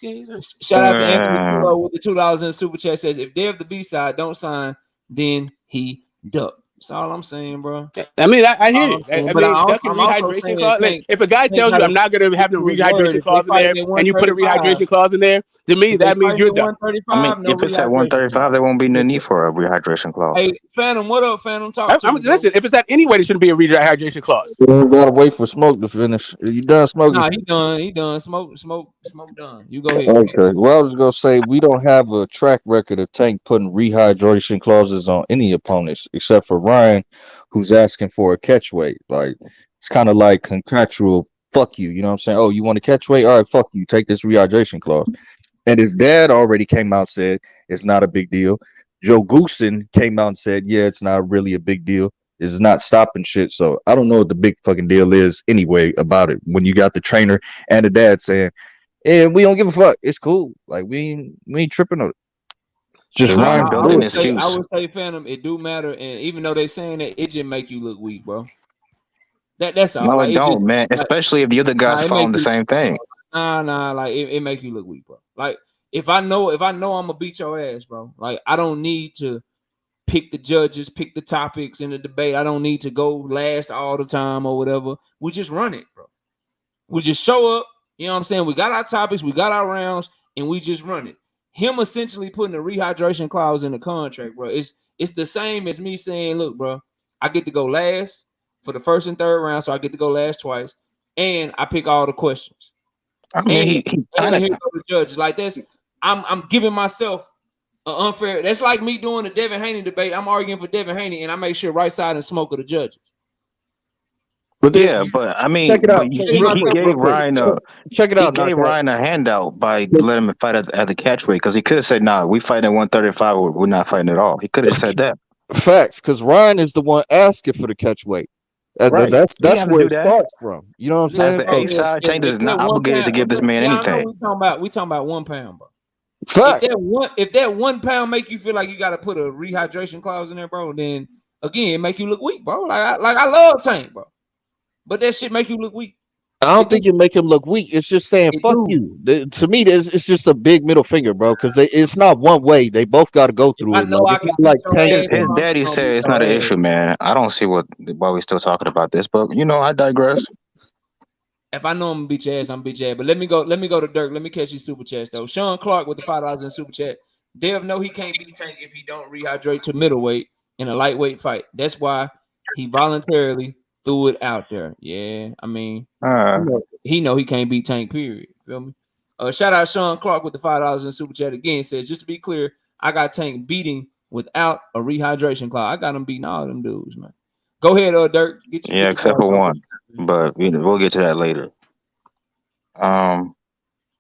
Shout out to Anthony Kulo with the $2 in Super Chat. Says if Dev the B-side don't sign, then he duck. That's all I'm saying, bro. I mean, I hear you. I mean, ducking rehydration clause. Like, if a guy tells you I'm not going to have the rehydration clause in there, and you put a rehydration clause in there, to me that means you're done. I mean, if it's at 135, there won't be no need for a rehydration clause. Hey, Phantom, what up, Phantom? Talk to me. Listen, if it's at any way, there shouldn't be a rehydration clause. You don't gotta wait for Smoke to finish. You done smoking? Nah, he done. Smoke done. You go ahead. Okay. Well, I was gonna say we don't have a track record of Tank putting rehydration clauses on any opponents except for Ryan, who's asking for a catch weight. Like it's kind of like contractual. Fuck you. You know what I'm saying? Oh, you want a catch weight? All right, fuck you. Take this rehydration clause. And his dad already came out and said it's not a big deal. Joe Goosen came out and said, yeah, it's not really a big deal. It's not stopping shit. So I don't know what the big fucking deal is anyway about it. When you got the trainer and the dad saying, "Yeah, we don't give a fuck. It's cool. Like we ain't tripping on it." Just Ryan built an excuse. I would say, Phantom, it do matter, and even though they saying that, it just make you look weak, bro. That's all. No, like, it don't, man. Especially if the other guys following the same thing. Nah. Like it make you look weak, bro. Like if I know I'm gonna beat your ass, bro. Like I don't need to pick the judges, pick the topics in the debate. I don't need to go last all the time or whatever. We just run it, bro. We just show up. You know what I'm saying? We got our topics, we got our rounds, and we just run it. Him essentially putting a rehydration clause in the contract, bro. It's the same as me saying, look, bro, I get to go last for the first and third round, so I get to go last twice, and I pick all the questions. I mean, and here go the judges. Like this, I'm giving myself an unfair. That's like me doing the Devin Haney debate. I'm arguing for Devin Haney, and I make sure right side and smoke of the judges. But yeah, but I mean, check it out. He gave Ryan a handout by letting him fight at the catch weight because he could have said, "Nah, we fighting at 135. Or we're not fighting at all." He could have said that. Facts, because Ryan is the one asking for the catch weight. Right. That's where it starts from. You know what I'm saying? As the A-side, Tank is not obligated to give this man anything. We talking about 1 pound, bro. Fact. If that 1 pound make you feel like you got to put a rehydration clause in there, bro, then again it make you look weak, bro. Like I love Tank, bro, but that shit make you look weak. I don't think it make him look weak. It's just saying fuck you. To me, it's just a big middle finger, bro. Because it's not one way. They both got to go through it. Like Tank. His daddy said it's not an issue, man. I don't see why we're still talking about this, but I digress. If I know I'm gonna beat your ass, I'm gonna beat your ass. But let me go to Dirk. Let me catch you super chats though. Sean Clark with the $5 in super chat. Dev know he can't beat Tank if he don't rehydrate to middleweight in a lightweight fight. That's why he voluntarily threw it out there. Yeah, I mean, he know he can't beat Tank. Period. Feel me? Shout out Sean Clark with the $5 in super chat again. Says just to be clear, I got Tank beating without a rehydration clause. I got him beating all of them dudes, man. Go ahead, Dirk. Get Yeah, your except card for off. one, but we'll get to that later.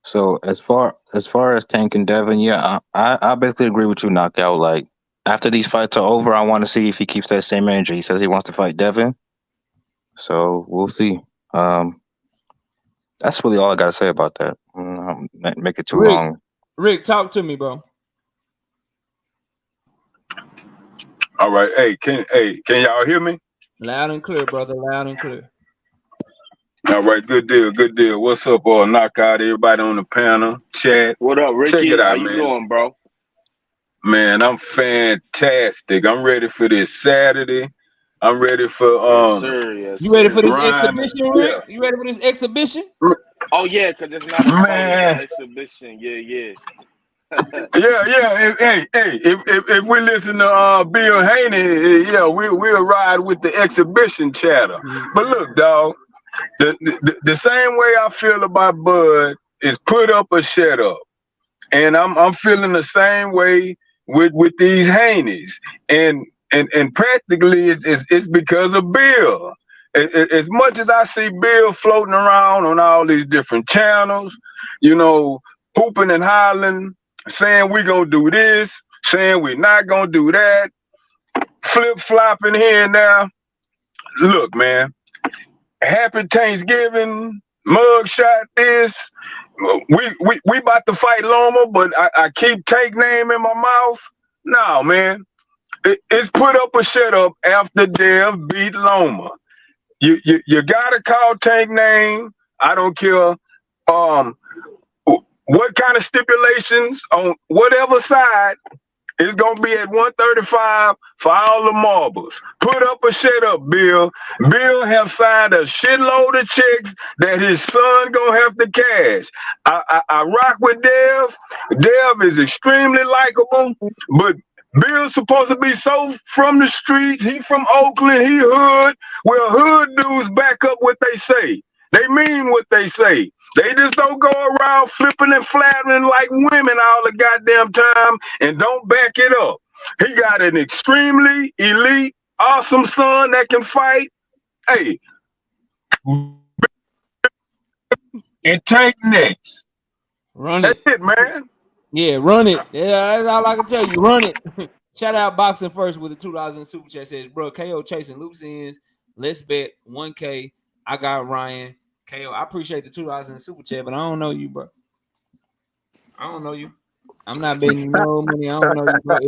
So as far as Tank and Devin, yeah, I basically agree with you, Knockout. Like after these fights are over, I want to see if he keeps that same energy. He says he wants to fight Devin, so we'll see. That's really all I gotta say about that. Not make it too long. Rick, talk to me, bro. All right. Hey, can y'all hear me? Loud and clear, brother. Loud and clear. All right, good deal. What's up, Knockout? Everybody on the panel, chat. What up, Ricky? Check it How out, you man. doing, bro? Man, I'm fantastic. I'm ready for this Saturday. I'm ready for Yes, sir. Yes, You ready for this Ryan, exhibition, Rick? You ready for this exhibition? Oh yeah, because it's not a fight, man. it's an exhibition. Yeah. Yeah. If we listen to Bill Haney, yeah, we'll ride with the exhibition chatter. But look, dog, the same way I feel about Bud is put up or shut up, and I'm feeling the same way with these Haneys, and practically it's because of Bill. As much as I see Bill floating around on all these different channels, hooping and hollering, saying we gonna do this, saying we're not gonna do that, flip-flopping here and there. Look, man, happy Thanksgiving, mugshot this. We about to fight Loma, but I keep Tank name in my mouth. No, man. It's put up or shut up after Dev beat Loma. You gotta call Tank name. I don't care what kind of stipulations on whatever side. It's gonna be at 135 for all the marbles. Put up or shut up, Bill. Bill have signed a shitload of checks that his son gonna have to cash. I rock with Dev. Dev is extremely likable, but Bill's supposed to be so from the streets. He from Oakland. He hood. Well, hood dudes back up what they say. They mean what they say. They just don't go around flipping and flattering like women all the goddamn time and don't back it up. He got an extremely elite, awesome son that can fight. Hey, and Tank next. Run it. That's it, man. Yeah, run it. Yeah, that's all I can tell you. Run it. Shout out Boxing First with the $2 in super chat. Says, bro, KO chasing loose ends. Let's bet 1K. I got Ryan. KO, I appreciate the $2 in the super chat, but I don't know you, bro. I don't know you. I'm not betting no money. I don't know you, bro.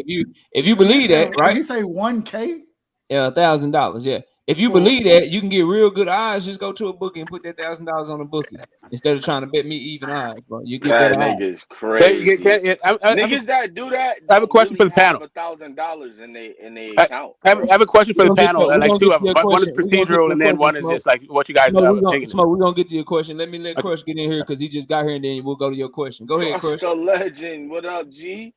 If you believe that, right? Did he say 1K? Yeah, $1,000. Yeah. If you believe that, you can get real good odds. Just go to a bookie and put that $1,000 on the bookie instead of trying to bet me even odds, bro. You get That that nigga's crazy. Niggas that do that. I have a question for the panel. $1,000 in their account. I have a question for the panel. Like two of them. One is We're gonna procedural, and then one is just like what you guys opinion. Smoke, we're gonna get to your question. Let me let Crush get in here because he just got here, and then we'll go to your question. Go ahead, Crush. The legend. What up, G?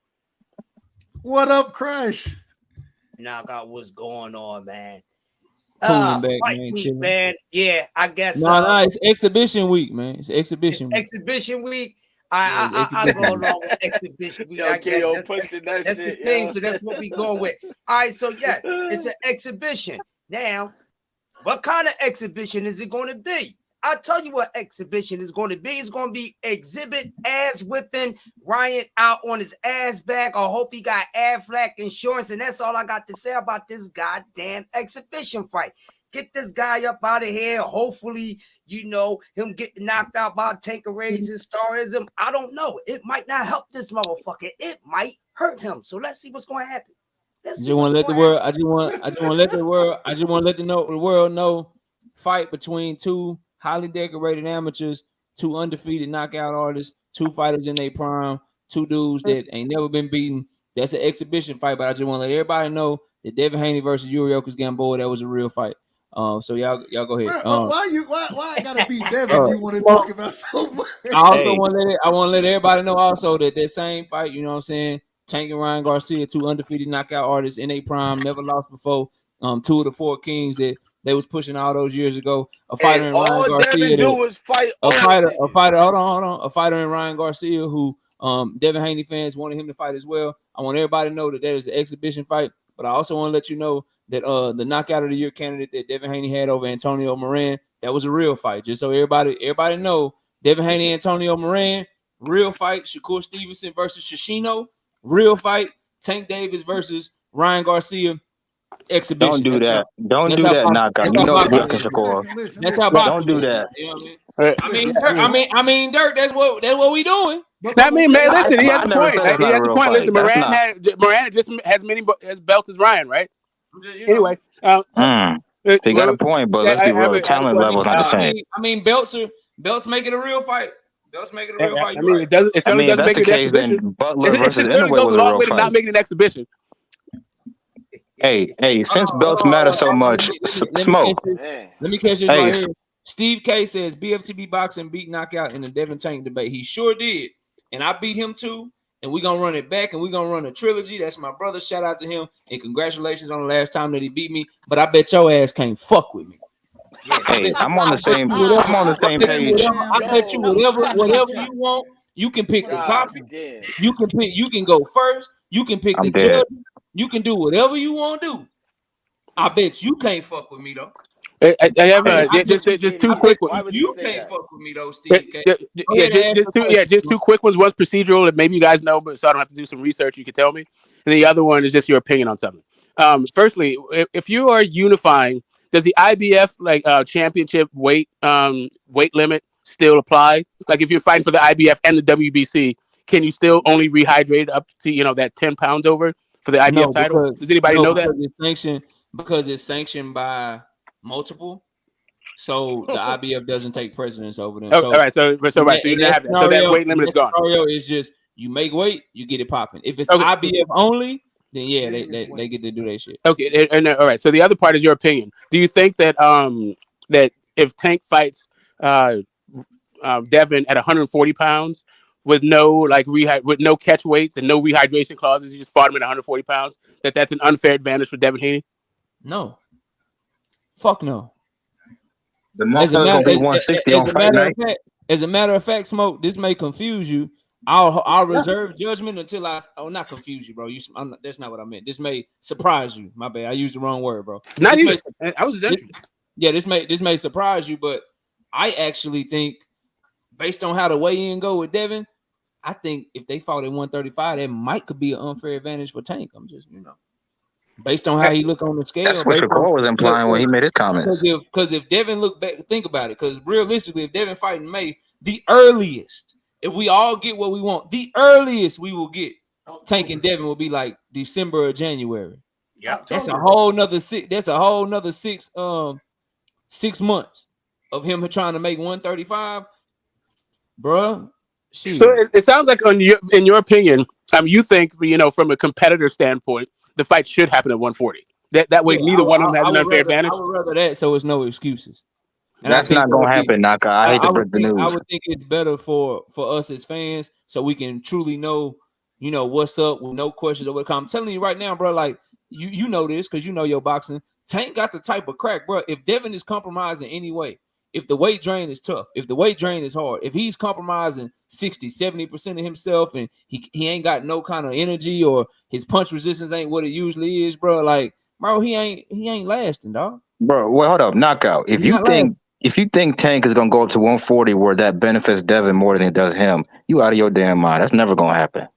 What up, Crush? Knockout, what's going on, man? Back, fight man, week, man. Yeah, I guess. No, it's exhibition week, man. It's exhibition week. Exhibition week. I go along with exhibition week. I guess that's the thing. So that's what we going with. All right. So yes, it's an exhibition. Now, what kind of exhibition is it going to be? I'll tell you what exhibition is going to be. It's going to be exhibit ass whipping Ryan out on his ass back. I hope he got Aflac insurance. And that's all I got to say about this goddamn exhibition fight. Get this guy up out of here. Hopefully, him getting knocked out by Tanqueray's and Starism. I don't know. It might not help this motherfucker. It might hurt him. So let's see what's going to happen. I just want to let the world know fight between two highly decorated amateurs, two undefeated knockout artists, two fighters in their prime, two dudes that ain't never been beaten. That's an exhibition fight, but I just want to let everybody know that Devin Haney versus Yuriorkis Gamboa, that was a real fight. So y'all go ahead. Why I gotta be Devin? You want to talk about so much? I also want to let everybody know also that same fight, you know what I'm saying? Tank and Ryan Garcia, two undefeated knockout artists in their prime, never lost before. Two of the four kings that they was pushing all those years ago. A fighter in Ryan Garcia. A fighter in Ryan Garcia who Devin Haney fans wanted him to fight as well. I want everybody to know that is an exhibition fight, but I also want to let you know that the knockout of the year candidate that Devin Haney had over Antonio Moran, that was a real fight. Just so everybody know, Devin Haney, Antonio Moran, real fight. Shakur Stevenson versus Shishino, real fight. Tank Davis versus Ryan Garcia, exhibition. Don't do that. Don't do that knockout. You know he knocking Shakur. That's how boxing. Don't do that. You know what I mean? I mean, Dirk. That's what we doing. I mean, man, listen, he has a point. He has a point. Fight. Listen, Moran just has many belts as Ryan, right? Anyway, he got a point, but let's be real. Talent level is not the same. I mean, belts make it a real fight. Belts make it a real fight. I mean, it certainly doesn't make it an exhibition. Then Butler versus Inoue was a real fight. Not making an exhibition. Hey, since belts matter so much, Smoke. Let me catch this right here. Steve K says BFTB boxing beat knockout in the Devin Tank debate. He sure did, and I beat him too. And we're gonna run it back, and we're gonna run a trilogy. That's my brother. Shout out to him, and congratulations on the last time that he beat me. But I bet your ass can't fuck with me. Hey, I'm on the same page. I bet you whatever you want. You can pick the topic. You can go first. You can pick the judge. You can do whatever you want to do. I bet you can't fuck with me though. I have just two quick ones. You can't fuck with me though, Steve. Just two quick ones. One's procedural that maybe you guys know, but so I don't have to do some research. You can tell me, and the other one is just your opinion on something. Firstly, if you are unifying, does the IBF championship weight limit still apply? Like if you're fighting for the IBF and the WBC, can you still only rehydrate up to that 10 pounds over for the IBF title? Does anybody know that? Because it's sanctioned by multiple, so the IBF doesn't take precedence over them. All right, so you didn't have that. So that weight limit is gone. Scenario is just you make weight, you get it popping. If it's IBF only, then yeah, they get to do their shit. Okay, and all right. So the other part is your opinion. Do you think that that if Tank fights Devin at 140 pounds with no with no catch weights and no rehydration clauses, you just fought him at 140 pounds, that's an unfair advantage for Devin Haney? No. Fuck no. The motherfucker gonna be 160 on fight night. As a matter of fact, Smoke, this may confuse you. I'll reserve judgment until not confuse you, bro. That's not what I meant. This may surprise you. My bad. I used the wrong word, bro. Not even. I was just interested. This may surprise you, but I actually think, based on how the weigh-in go with Devin, I think if they fought at 135, that could be an unfair advantage for Tank. I'm just, based on how he look on the scale. That's what Shakur was implying when he made his comments. Because if Devin look back, think about it. Because realistically, if Devin fight in May, the earliest, if we all get what we want, the earliest we will get Tank and Devin will be like December or January. Yeah, that's a whole nother 6. That's a whole nother 6 months of him trying to make 135, bro. So it sounds like in your opinion, you think from a competitor standpoint, the fight should happen at 140. That way, neither one of them has an unfair advantage. I would rather that, so it's no excuses. And that's not gonna happen, Naka. I hate to break the news. I would think it's better for us as fans, so we can truly know, what's up with no questions or what. I'm telling you right now, bro. Like you know this because you know your boxing. Tank got the type of crack, bro. If Devin is compromised in any way, if the weight drain is tough, if the weight drain is hard, if he's compromising 60-70% of himself and he ain't got no kind of energy or his punch resistance ain't what it usually is, bro. Like, bro, he ain't lasting, dog. Bro, well, hold up, knockout. If you think Tank is gonna go up to 140 where that benefits Devin more than it does him, you out of your damn mind. That's never gonna happen.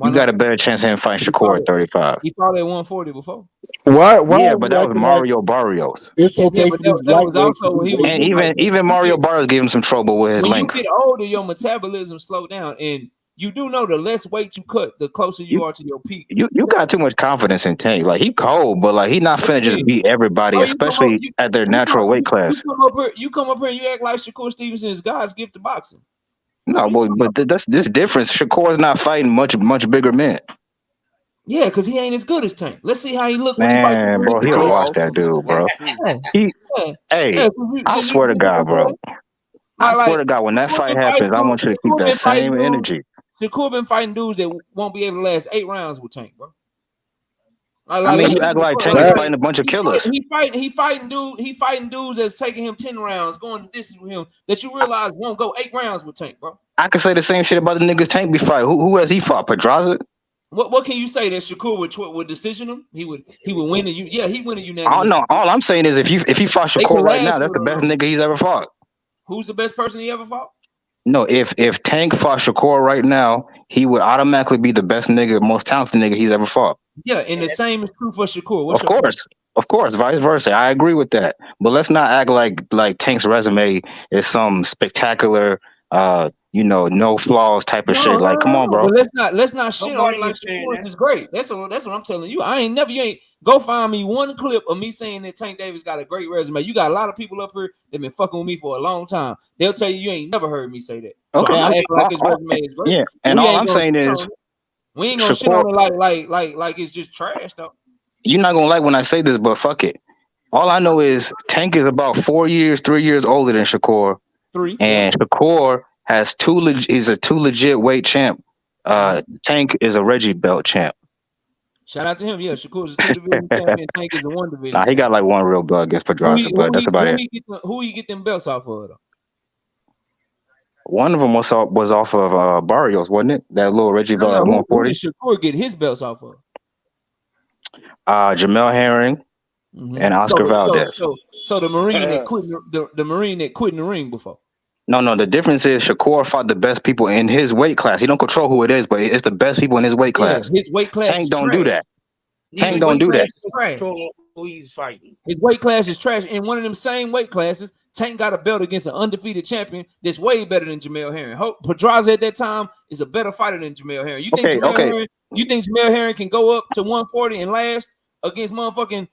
You got a better chance of him fighting Shakur at 35. He fought at 140 before. Why? Yeah, but that was Mario Barrios. It's okay. That was also when he was, and even Mario Barrios gave him some trouble with his length. When you get older, your metabolism slow down, and you do know the less weight you cut, the closer you are to your peak. You got too much confidence in Tank. Like, he cold, but like he not finna just beat everybody, especially at their natural weight class. You come up here and you act like Shakur Stevenson is God's gift to boxing. No, but that's this difference. Shakur's not fighting much bigger men. Yeah, because he ain't as good as Tank. Let's see how he look. Man, bro, he'll watch that dude, bro. I swear to God, bro. I swear to God, when that fight happens, I want you to keep that same energy. Shakur been fighting dudes that won't be able to last 8 rounds with Tank, bro. You act like Tank is fighting a bunch of killers. He fighting dudes that's taking him 10 rounds, going to distance with him that you realize won't go 8 rounds with Tank, bro. I can say the same shit about the niggas Tank be fighting. Who has he fought? Pedraza? What can you say that Shakur would decision him? He would win it. He win a I unanimous. don't know. All I'm saying is if he fought Shakur right now, that's the best nigga he's ever fought. Who's the best person he ever fought? No, if Tank fought Shakur right now, he would automatically be the best nigga, most talented nigga he's ever fought. Yeah, and the same is true for Shakur. Of course, vice versa. I agree with that. But let's not act like Tank's resume is some spectacular, no flaws type of shit. Like, come on, bro. But let's not shit on it like Shakur is great. That's what I'm telling you. You ain't go find me one clip of me saying that Tank Davis got a great resume. You got a lot of people up here that been fucking with me for a long time. They'll tell you ain't never heard me say that. So Okay, I act like his resume is great. Yeah, and all I'm saying is we ain't gonna shit on it like it's just trash though. You're not gonna like when I say this, but fuck it. All I know is Tank is about 3 years older than Shakur. And Shakur has is a two legit weight champ. Tank is a Reggie belt champ. Shout out to him. Yeah, Shakur's a 2 division champion. Tank is a 1 division. Nah, he got like one real belt against Pedraza, but that's about it. Who he get them belts off of though? One of them was off of Barrios, wasn't it? That little Reggie belt at 140. Who did Shakur get his belts off of? Jamel Herring and Oscar Valdez. So the Marine that quit the Marine that quit in the ring before. No. The difference is Shakur fought the best people in his weight class. He don't control who it is, but it's the best people in his weight class. His weight class. Tank don't do that. Tank don't do that. Who he's fighting. His weight class is trash. In one of them same weight classes, Tank got a belt against an undefeated champion that's way better than Jamel Herring. Pedraza at that time is a better fighter than Jamel Herring. You think Jamel Herring can go up to 140 and last against motherfucking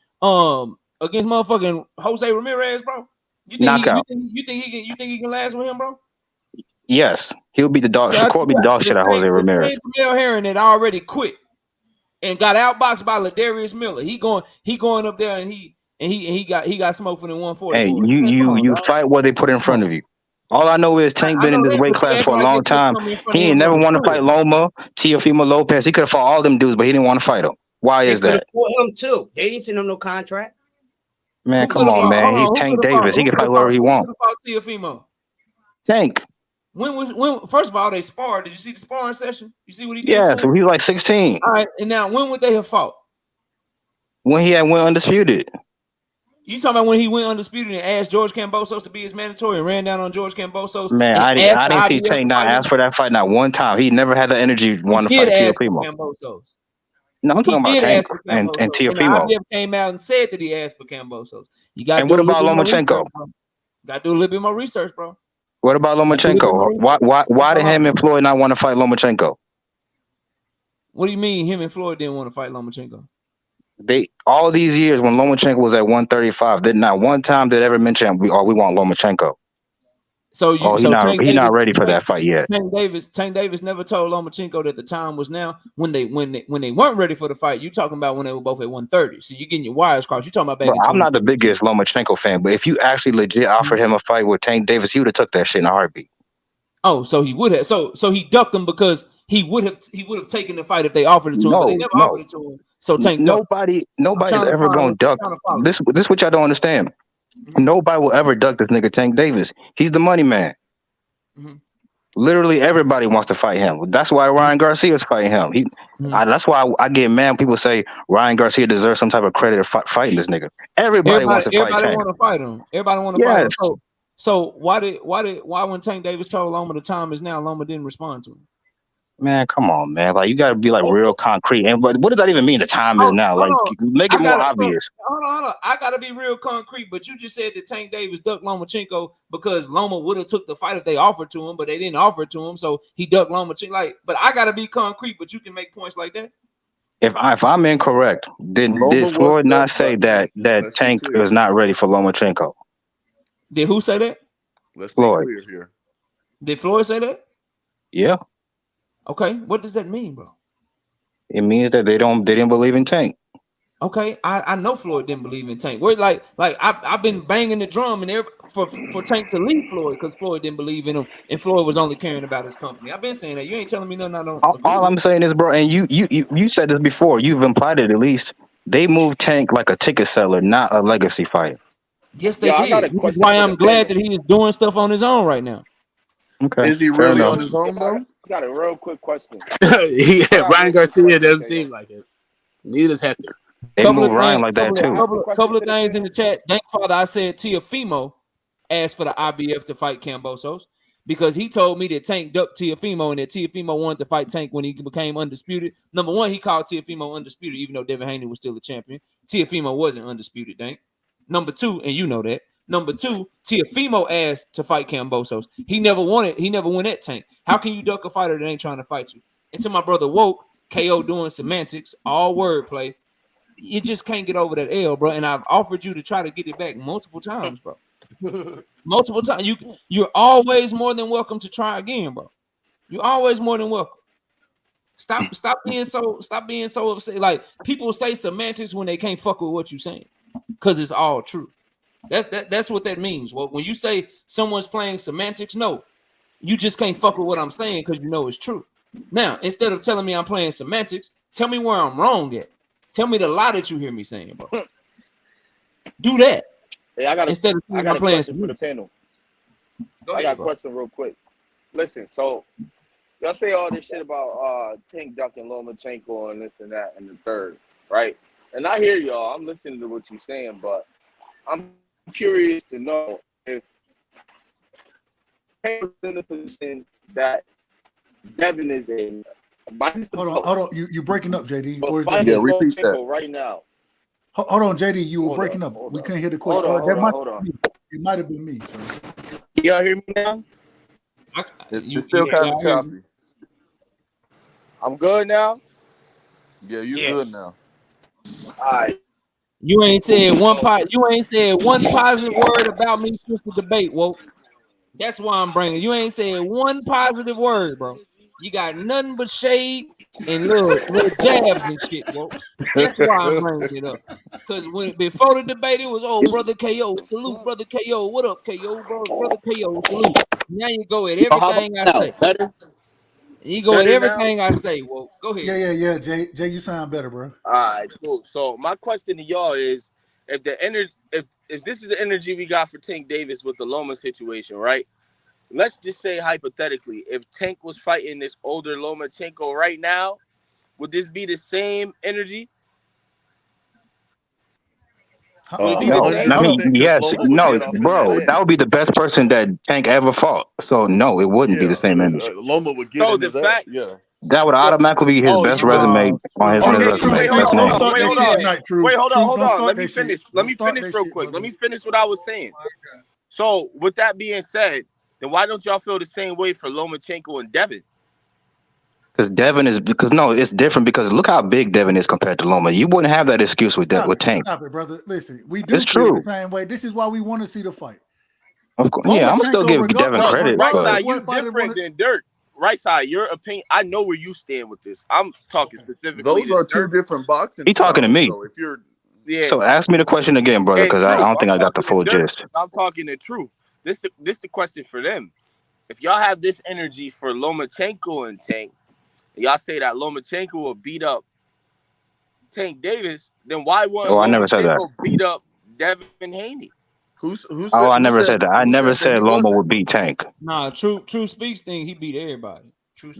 Jose Ramirez, bro? You think he can last with him, bro? Yes, he'll be the dog. Shakur be the dog shit at Jose Ramirez. Jamel Herring that already quit and got outboxed by Ladarius Miller. He going up there and he got smoked for the 140. Hey, you fight what they put in front of you. All I know is Tank been in this weight class for a long time. He ain't never want to fight Loma, Teofimo Lopez. He could have fought all them dudes, but he didn't want to fight them. Why is that? Him too. They didn't send him no contract. Man, come on, man. He's Tank Davis. He can fight whoever he wants. Tank. When first of all they sparred. Did you see the sparring session? You see what he did? Yeah, so he was like 16. All right, and now when would they have fought? When he went undisputed. You talking about when he went undisputed and asked George Kambosos to be his mandatory and ran down on George Kambosos? Man, I didn't see Tank not ask for that fight not one time. He never had the energy to want to fight Teofimo. No, I'm talking about Tank and Teofimo. IBF came out and said that he asked for Kambosos. You got. And what about Lomachenko? Got to do a little bit more research, bro. What about Lomachenko? Why did him and Floyd not want to fight Lomachenko? What do you mean him and Floyd didn't want to fight Lomachenko? They all these years when Lomachenko was at 135, did not one time did ever mention we want Lomachenko. So he's not ready for that fight yet. Tank Davis never told Lomachenko that the time was now when they weren't ready for the fight. You talking about when they were both at 130. So you're getting your wires crossed. You talking about back. I'm not the biggest Lomachenko fan, but if you actually legit offered him a fight with Tank Davis, he would have took that shit in a heartbeat. Oh, so he would have. So he ducked him because he would have taken the fight if they offered it to him. But they never offered it to him. So Tank. Nobody's ever gonna duck. This what y'all don't understand. Nobody will ever duck this nigga Tank Davis. He's the money man. Mm-hmm. Literally everybody wants to fight him. That's why Ryan Garcia is fighting him. That's why I get mad when people say Ryan Garcia deserves some type of credit for fighting this nigga. Everybody wants to fight Tank. Everybody want to fight him. Everybody want to fight him. So why when Tank Davis told Loma the time is now, Loma didn't respond to him? Man, come on, man. Like you gotta be like real concrete. And but what does that even mean? The time is now. Like make it more obvious. Hold on. I gotta be real concrete. But you just said that Tank Davis ducked Lomachenko because Loma would have took the fight if they offered to him, but they didn't offer it to him, so he ducked Lomachenko. Like, but I gotta be concrete. But you can make points like that. If I'm incorrect, did Floyd not say that Tank was not ready for Lomachenko? Did who say that? Let's Floyd. be clear here. Did Floyd say that? Yeah. Okay, what does that mean, bro? It means that they didn't believe in Tank. Okay, I know Floyd didn't believe in Tank. We're like I've been banging the drum and for Tank to leave Floyd because Floyd didn't believe in him and Floyd was only caring about his company. I've been saying that. You ain't telling me nothing. I don't. All I'm saying is, bro, and you said this before. You've implied it at least. They moved Tank like a ticket seller, not a legacy fighter. Yes, they did. That's why I'm glad that he is doing stuff on his own right now. Okay. Is he really on his own though? Got a real quick question. Ryan Garcia doesn't seem like it. Neither does Hector. They move Ryan like that too. Couple of things in the chat. Thank Father, I said Teofimo asked for the IBF to fight Kambosos because he told me that Tank ducked Teofimo and that Teofimo wanted to fight Tank when he became undisputed. Number one, he called Teofimo undisputed, even though Devin Haney was still a champion. Teofimo wasn't undisputed, Tank. Number two, and you know that. Number two, Teofimo asked to fight Kambosos. He never won at Tank. How can you duck a fighter that ain't trying to fight you? And to my brother Woke, KO doing semantics, all wordplay. You just can't get over that L, bro. And I've offered you to try to get it back multiple times, bro. Multiple times. You're always more than welcome to try again, bro. You're always more than welcome. Stop being so upset. Like people say semantics when they can't fuck with what you're saying, because it's all true. That's what that means. Well, when you say someone's playing semantics, no, you just can't fuck with what I'm saying because you know it's true. Now, instead of telling me I'm playing semantics, tell me where I'm wrong at. Tell me the lie that you hear me saying, bro. Do that. Hey, I got a question for the panel. I got a question real quick. Listen, so y'all say all this shit about Tank ducking Lomachenko and this and that and the third, right? And I hear y'all. I'm listening to what you're saying, but I'm curious to know if Tank was in the position that Devin is in. Hold on. You're breaking up, JD. Yeah, repeat that. Right now. Hold on, JD. You were breaking up. We couldn't hear the question. Hold on. It might have been me. So. Y'all hear me now? It's still kind of choppy. I'm good now? Yeah, you're good now. All right. You ain't said one positive word about me since the debate, Woke. That's why I'm bringing. You ain't said one positive word, bro. You got nothing but shade and little jabs and shit, bro. That's why I'm bringing it up. Because before the debate, it was, brother KO, salute, brother KO. What up, KO, bro? Brother KO, salute. Now you go at everything I say. Better? You go at everything I say. Well, go ahead. Yeah. Jay, you sound better, bro. All right, cool. So my question to y'all is, if this is the energy we got for Tank Davis with the Loma situation, right? Let's just say hypothetically, if Tank was fighting this older Lomachenko right now, would this be the same energy? Yes, no, bro. That would be the best person that Tank ever fought. So no, it wouldn't be the same energy. Loma would get his ass. Yeah. That would automatically be his best resume on his resume. Wait, hold on. Let me finish real quick. Let me finish what I was saying. So with that being said, then why don't y'all feel the same way for Lomachenko and Devin? Because it's different because look how big Devin is compared to Loma. You wouldn't have that excuse with Tank. Stop it, brother. Listen, we do feel the same way. This is why we want to see the fight. Of course, yeah, I'm still giving Devin credit. Right side, you different than Dirk. Right side, your opinion. I know where you stand with this. I'm talking specifically. Those are two different boxing. He talking to me. So if you're, So ask me the question again, brother, because I don't think I got the full gist. I'm talking the truth. This the question for them. If y'all have this energy for Lomachenko and Tank, and y'all say that Lomachenko will beat up Tank Davis, then why wouldn't Lomachenko beat up Devin Haney? I never said that. I never said Loma would beat Tank. Nah, True Speaks thing, he beat everybody. I'm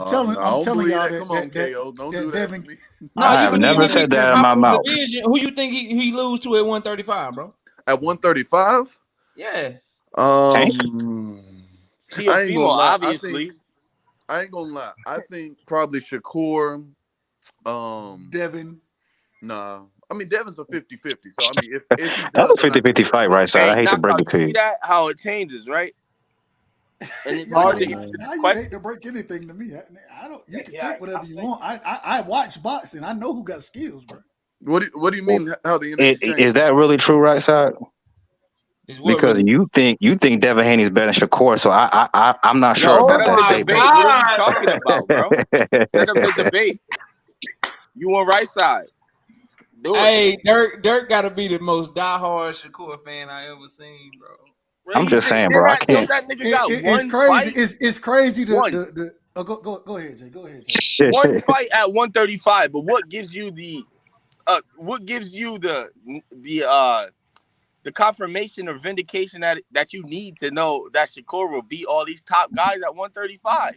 telling y'all that. Come on, KO. Don't do that to me. I have never said that in my mouth. Who you think he lose to at 135, bro? At 135? Yeah. Tank? I ain't gonna lie. Obviously. I ain't gonna lie. I think probably Shakur. Devin. Nah. I mean, Devin's a 50-50. So, I mean, if that's a 50-50 fight, right side. I hate to break it to you. See that? How it changes, right? And it's hard to hate to break anything to me. I don't. You can think whatever you want. I watch boxing. I know who got skills, bro. What do you mean? How the is that really true, right side? Because you think Devin Haney's better than Shakur, so I'm not sure about that statement. What are you talking about, bro? Set up the debate. You on right side? Hey, Dirk got to be the most diehard Shakur fan I ever seen, bro. I'm just saying, bro. I can't. That nigga got it's crazy. It's crazy. Go ahead, Jay. Go ahead, Jay. One fight at 135, but what gives you the confirmation or vindication that you need to know that Shakur will beat all these top guys at 135?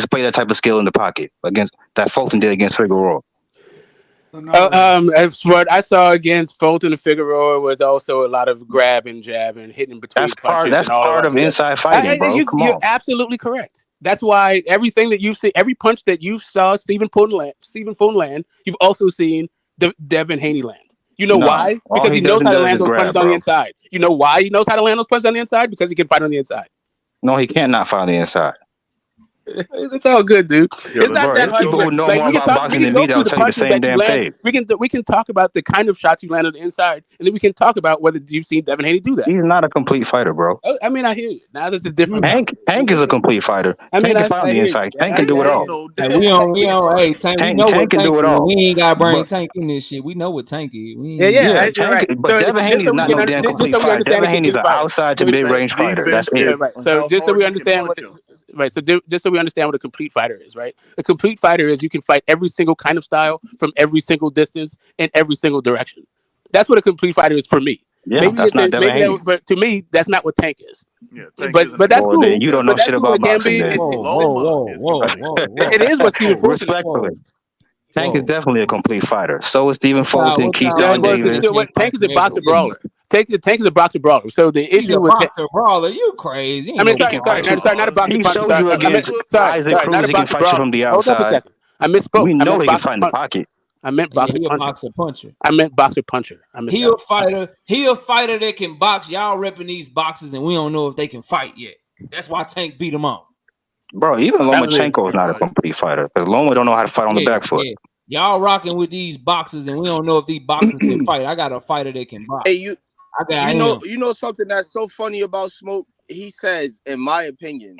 display that type of skill in the pocket against that Fulton did against Figueroa. As what I saw against Fulton and Figueroa was also a lot of grab and jab and hitting between punches. That's part of inside fighting, bro. You're absolutely correct. That's why everything that you've seen, every punch that you saw Stephen Fulton land, you've also seen Devin Haney land. You know why? Because he knows how to land those punches on the inside. You know why he knows how to land those punches on the inside? Because he can fight on the inside. No, he can't not fight on the inside. It's all good, dude. Yeah, It's not that There's hard. people who know Like more we can about talk, we boxing can than go me through that'll the tell you the punches same that you damn land. thing. We can talk about the kind of shots you land on the inside, and then we can talk about whether you've seen Devin Haney do that. He's not a complete fighter, bro. I mean, I hear you. Now there's a different. Hank is a complete fighter. I mean, Tank can fight on I the hear inside. you. Tank can do it all. No Hey, damn we complete don't. fighter. Hey, Tank, we Tank know what can Tank do it is. all. We ain't got to bring But Tank in this shit. We know what Tank is. We Yeah, ain't, yeah, you're Tank. right. But So Devin Haney is not no damn just complete so we fighter. understand Devin a Haney's complete an fighter. outside to So mid range Tank's fighter. That's defense it. is right. So how just so hard we you can understand punch him. right. So just so we understand what a complete fighter is, right? A complete fighter is you can fight every single kind of style from every single distance in every single direction. That's what a complete fighter is for me. Yeah, Maybe that's not Devin Haney. but to me that's not what Tank is. Yeah, Tank isn't a But that's Well, cool. then you don't know But that's shit cool. about It can boxing. be. Then Loma is complete. It is what Stephen Fulton is. respectfully, Tank is definitely a complete fighter. So is Stephen Fulton, what y'all Keyshawn Davis. Tank is a boxer brawler. Tank is a boxer brawler. So the He's a issue with boxer brawler. You crazy? I mean, He can fight you. not a boxer He puncher. showed you I meant, against Isaac not Cruz. a He can boxer fight you brawler. from the Hold up a outside. second. I misspoke. We I know meant he can boxer fight in the puncher. pocket. I meant Yeah, boxer he a puncher. boxer puncher. I meant boxer puncher. I missed He a fighter. He a fighter that can box. Y'all repping these boxers, and we don't know if they can fight yet. That's why Tank beat him on. Bro, even That was it. Lomachenko is not a complete fighter because Loma don't know how to fight on the back foot. Yeah. Y'all rocking with these boxers, and we don't know if these boxers can fight. I got a fighter that can box. Hey, you know something that's so funny about Smoke? He says, in my opinion,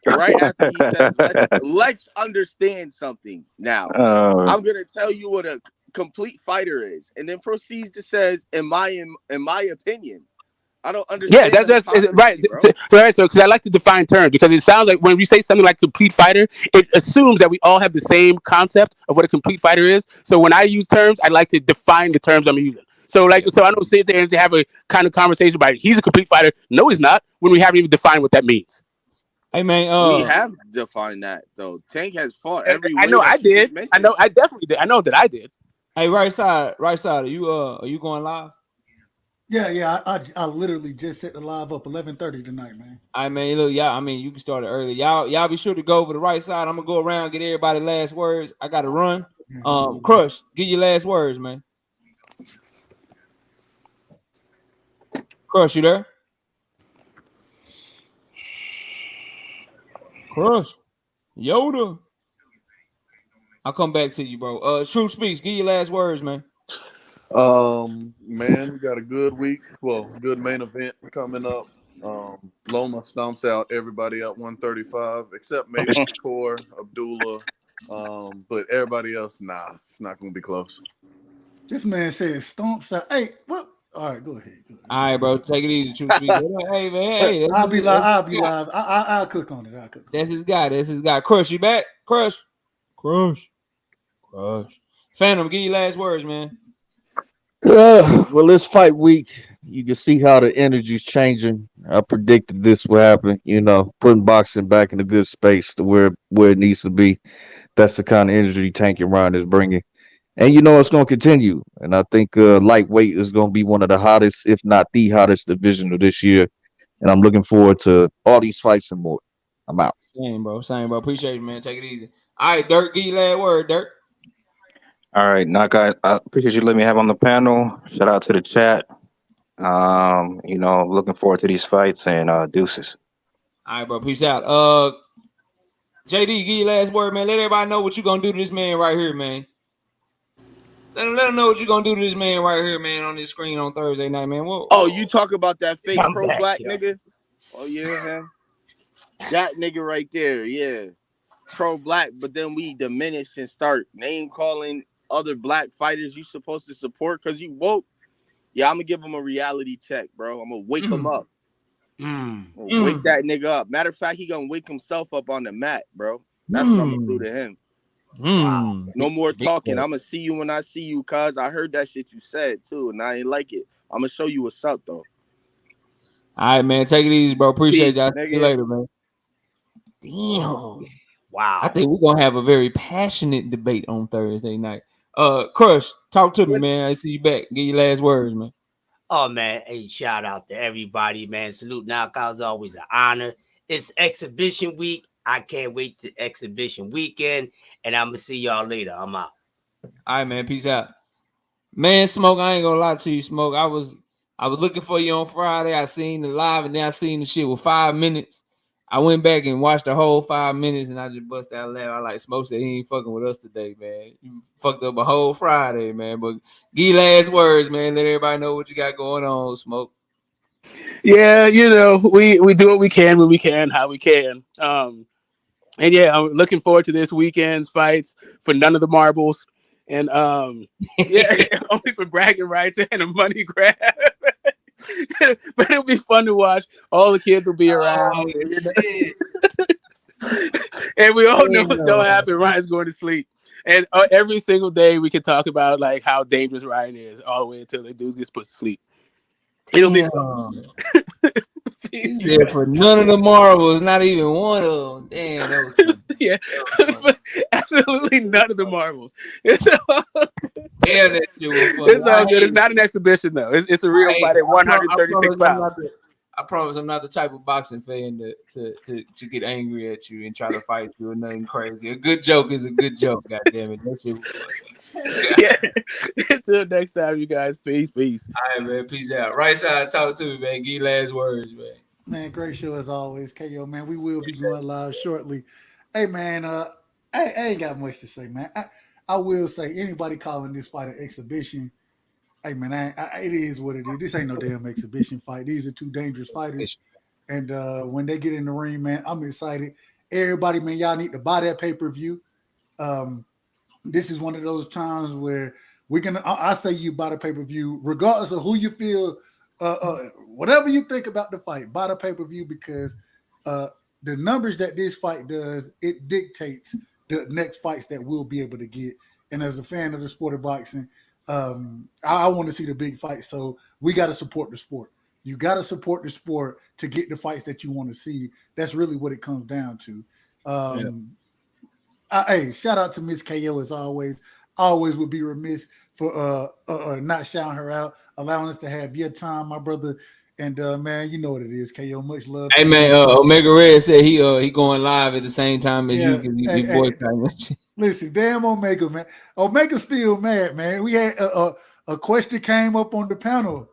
right after he says, let's understand something now. I'm gonna tell you what a complete fighter is, and then proceeds to says, in my opinion. I don't understand. Yeah, that's right. Right. So, because I like to define terms, because it sounds like when we say something like complete fighter, it assumes that we all have the same concept of what a complete fighter is. So, when I use terms, I like to define the terms I'm using. So, I don't sit there and have a kind of conversation about he's a complete fighter. No, he's not. When we haven't even defined what that means. Hey man, we have defined that though. Tank has fought every way. I know I did. I know I definitely did. I know that I did. Hey, right side. Are you going live? Yeah. I literally just set the live up 11:30 tonight, man. I mean, look, y'all. I mean, you can start it early. Y'all be sure to go over the right side. I'm gonna go around, get everybody last words. I gotta run. Crush, get your last words, man. Crush, you there? Crush, Yoda. I'll come back to you, bro. Truth Speaks, get your last words, man. Man, we got a good week. Well, good main event coming up. Loma stomps out everybody at 135, except maybe Shakur, Abdullah. But everybody else, nah, it's not gonna be close. This man says stomps out. Hey, what? All right, go ahead. All right, bro. Take it easy, Truth Speaks. Hey, man. Hey, I'll be live. I'll cook on it. That's his guy. Crush, you back? Crush. Phantom, give your last words, man. Well, this fight week, you can see how the energy's changing. I predicted this would happen, putting boxing back in a good space to where it needs to be. That's the kind of energy Tank and Ryan is bringing. And it's going to continue. And I think lightweight is going to be one of the hottest, if not the hottest division of this year. And I'm looking forward to all these fights and more. I'm out. Same, bro. Appreciate you, man. Take it easy. All right, Dirk, give your last word, Dirk. All right, now guys, I appreciate you letting me have on the panel. Shout out to the chat. Looking forward to these fights and deuces. All right, bro. Peace out. JD, give your last word, man. Let everybody know what you're gonna do to this man right here, man. Let them know what you're gonna do to this man right here, man, on this screen on Thursday night, man. Whoa. Oh, you talk about that fake pro-black nigga? Oh yeah, him. That nigga right there, yeah. Pro-black, but then we diminish and start name calling other black fighters you supposed to support because you woke. Yeah, I'm gonna give him a reality check, bro. I'm gonna wake him up. Wake that nigga up. Matter of fact, he gonna wake himself up on the mat, bro. That's what I'm gonna do to him. Wow. No more talking. I'm gonna see you when I see you, cuz I heard that shit you said too, and I ain't like it. I'm gonna show you what's up though. All right, man. Take it easy, bro. Appreciate y'all. See you later, man. Damn. Wow. I think we're gonna have a very passionate debate on Thursday night. Crush, talk to me, man. I see you back. Get your last words, man. Oh man, hey, shout out to everybody, man. Salute Knockouts, always an honor. It's exhibition week. I can't wait to exhibition weekend, and I'm gonna see y'all later. I'm out. All right, man. Peace out. Man, Smoke, I ain't gonna lie to you, Smoke. I was I was looking for you on Friday. I seen the live, and then I seen the shit with 5 minutes. I went back and watched the whole 5 minutes, and I just busted out laughing. I like Smoke said he ain't fucking with us today, man. You fucked up a whole Friday, man. But give last words, man. Let everybody know what you got going on, Smoke. Yeah, you know, we do what we can when we can, how we can. And yeah, I'm looking forward to this weekend's fights for none of the marbles. And yeah, only for bragging rights and a money grab. But it'll be fun to watch. All the kids will be around. Oh, shit. And we all know what's gonna happen. Ryan's going to sleep. And every single day we can talk about like how dangerous Ryan is, all the way until the dude gets put to sleep. It'll be fun. Yeah, for none of the marbles, not even one of them. Damn, that was fun. Yeah, absolutely none of the marbles. It's all, yeah, that shit was fun. It's all good. It's not an exhibition though. It's a real fight at 136 pounds. I promise I'm not the type of boxing fan to get angry at you and try to fight you or nothing crazy. A good joke is a good joke, goddammit. That shit was fun. Yeah. Until next time, you guys. Peace. All right, man. Peace out. Right side, talk to me, man. Give last words, man. Man, great show as always. KO, man, we will be going live shortly. Hey, man, I ain't got much to say, man. I will say anybody calling this fight an exhibition, hey, man, it is what it is. This ain't no damn exhibition fight. These are two dangerous fighters. And when they get in the ring, man, I'm excited. Everybody, man, y'all need to buy that pay-per-view. This is one of those times where I say you buy the pay-per-view, regardless of who you feel, whatever you think about the fight, buy the pay-per-view because the numbers that this fight does, it dictates the next fights that we'll be able to get. And as a fan of the sport of boxing, I want to see the big fights. So we got to support the sport. You got to support the sport to get the fights that you want to see. That's really what it comes down to. Hey, shout out to Miss KO as always. Always would be remiss for not shouting her out, allowing us to have your time, my brother. And man, you know what it is, KO. Much love. Hey man, Omega Red said he going live at the same time as you. Hey, listen, damn Omega, man. Omega's still mad, man. We had a question came up on the panel,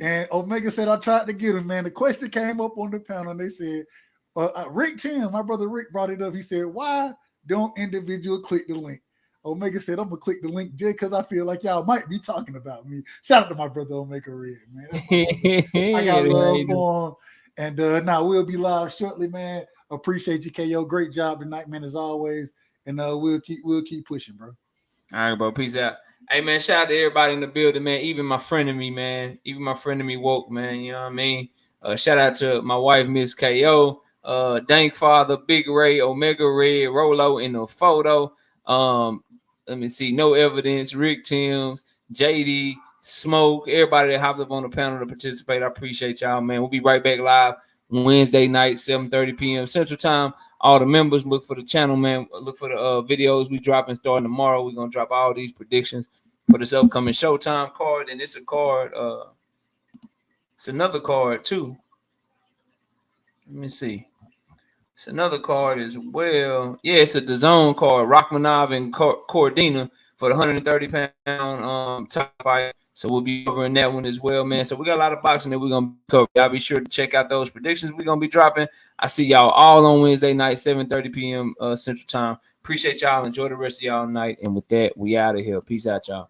and Omega said I tried to get him, man. The question came up on the panel, and they said, Rick Tim, my brother Rick brought it up. He said, why don't individual click the link? Omega said, I'm gonna click the link just because I feel like y'all might be talking about me. Shout out to my brother Omega Red, man. I got love for him. And now we'll be live shortly, man. Appreciate you, KO. Great job tonight, man, as always. And we'll keep pushing, bro. All right, bro. Peace out. Hey man, shout out to everybody in the building, man. Even my friend of me, man. Even my friend of me woke, man. You know what I mean? Shout out to my wife, Miss KO, Dank Father, Big Ray, Omega Red, Rolo in the photo. Let me see. No Evidence, Rick Timms, JD, Smoke, everybody that hopped up on the panel to participate. I appreciate y'all, man. We'll be right back live Wednesday night, 7:30 p.m. Central Time. All the members, look for the channel, man. Look for the videos we dropping starting tomorrow. We're going to drop all these predictions for this upcoming Showtime card. And it's a card. It's another card, too. Let me see. It's another card as well. Yeah, it's a DAZN card. Rachmanov and Cordina for the 130-pound top fight. So we'll be covering that one as well, man. So we got a lot of boxing that we're going to cover. Y'all be sure to check out those predictions we're going to be dropping. I see y'all all on Wednesday night, 7:30 p.m. Central Time. Appreciate y'all. Enjoy the rest of y'all night. And with that, we out of here. Peace out, y'all.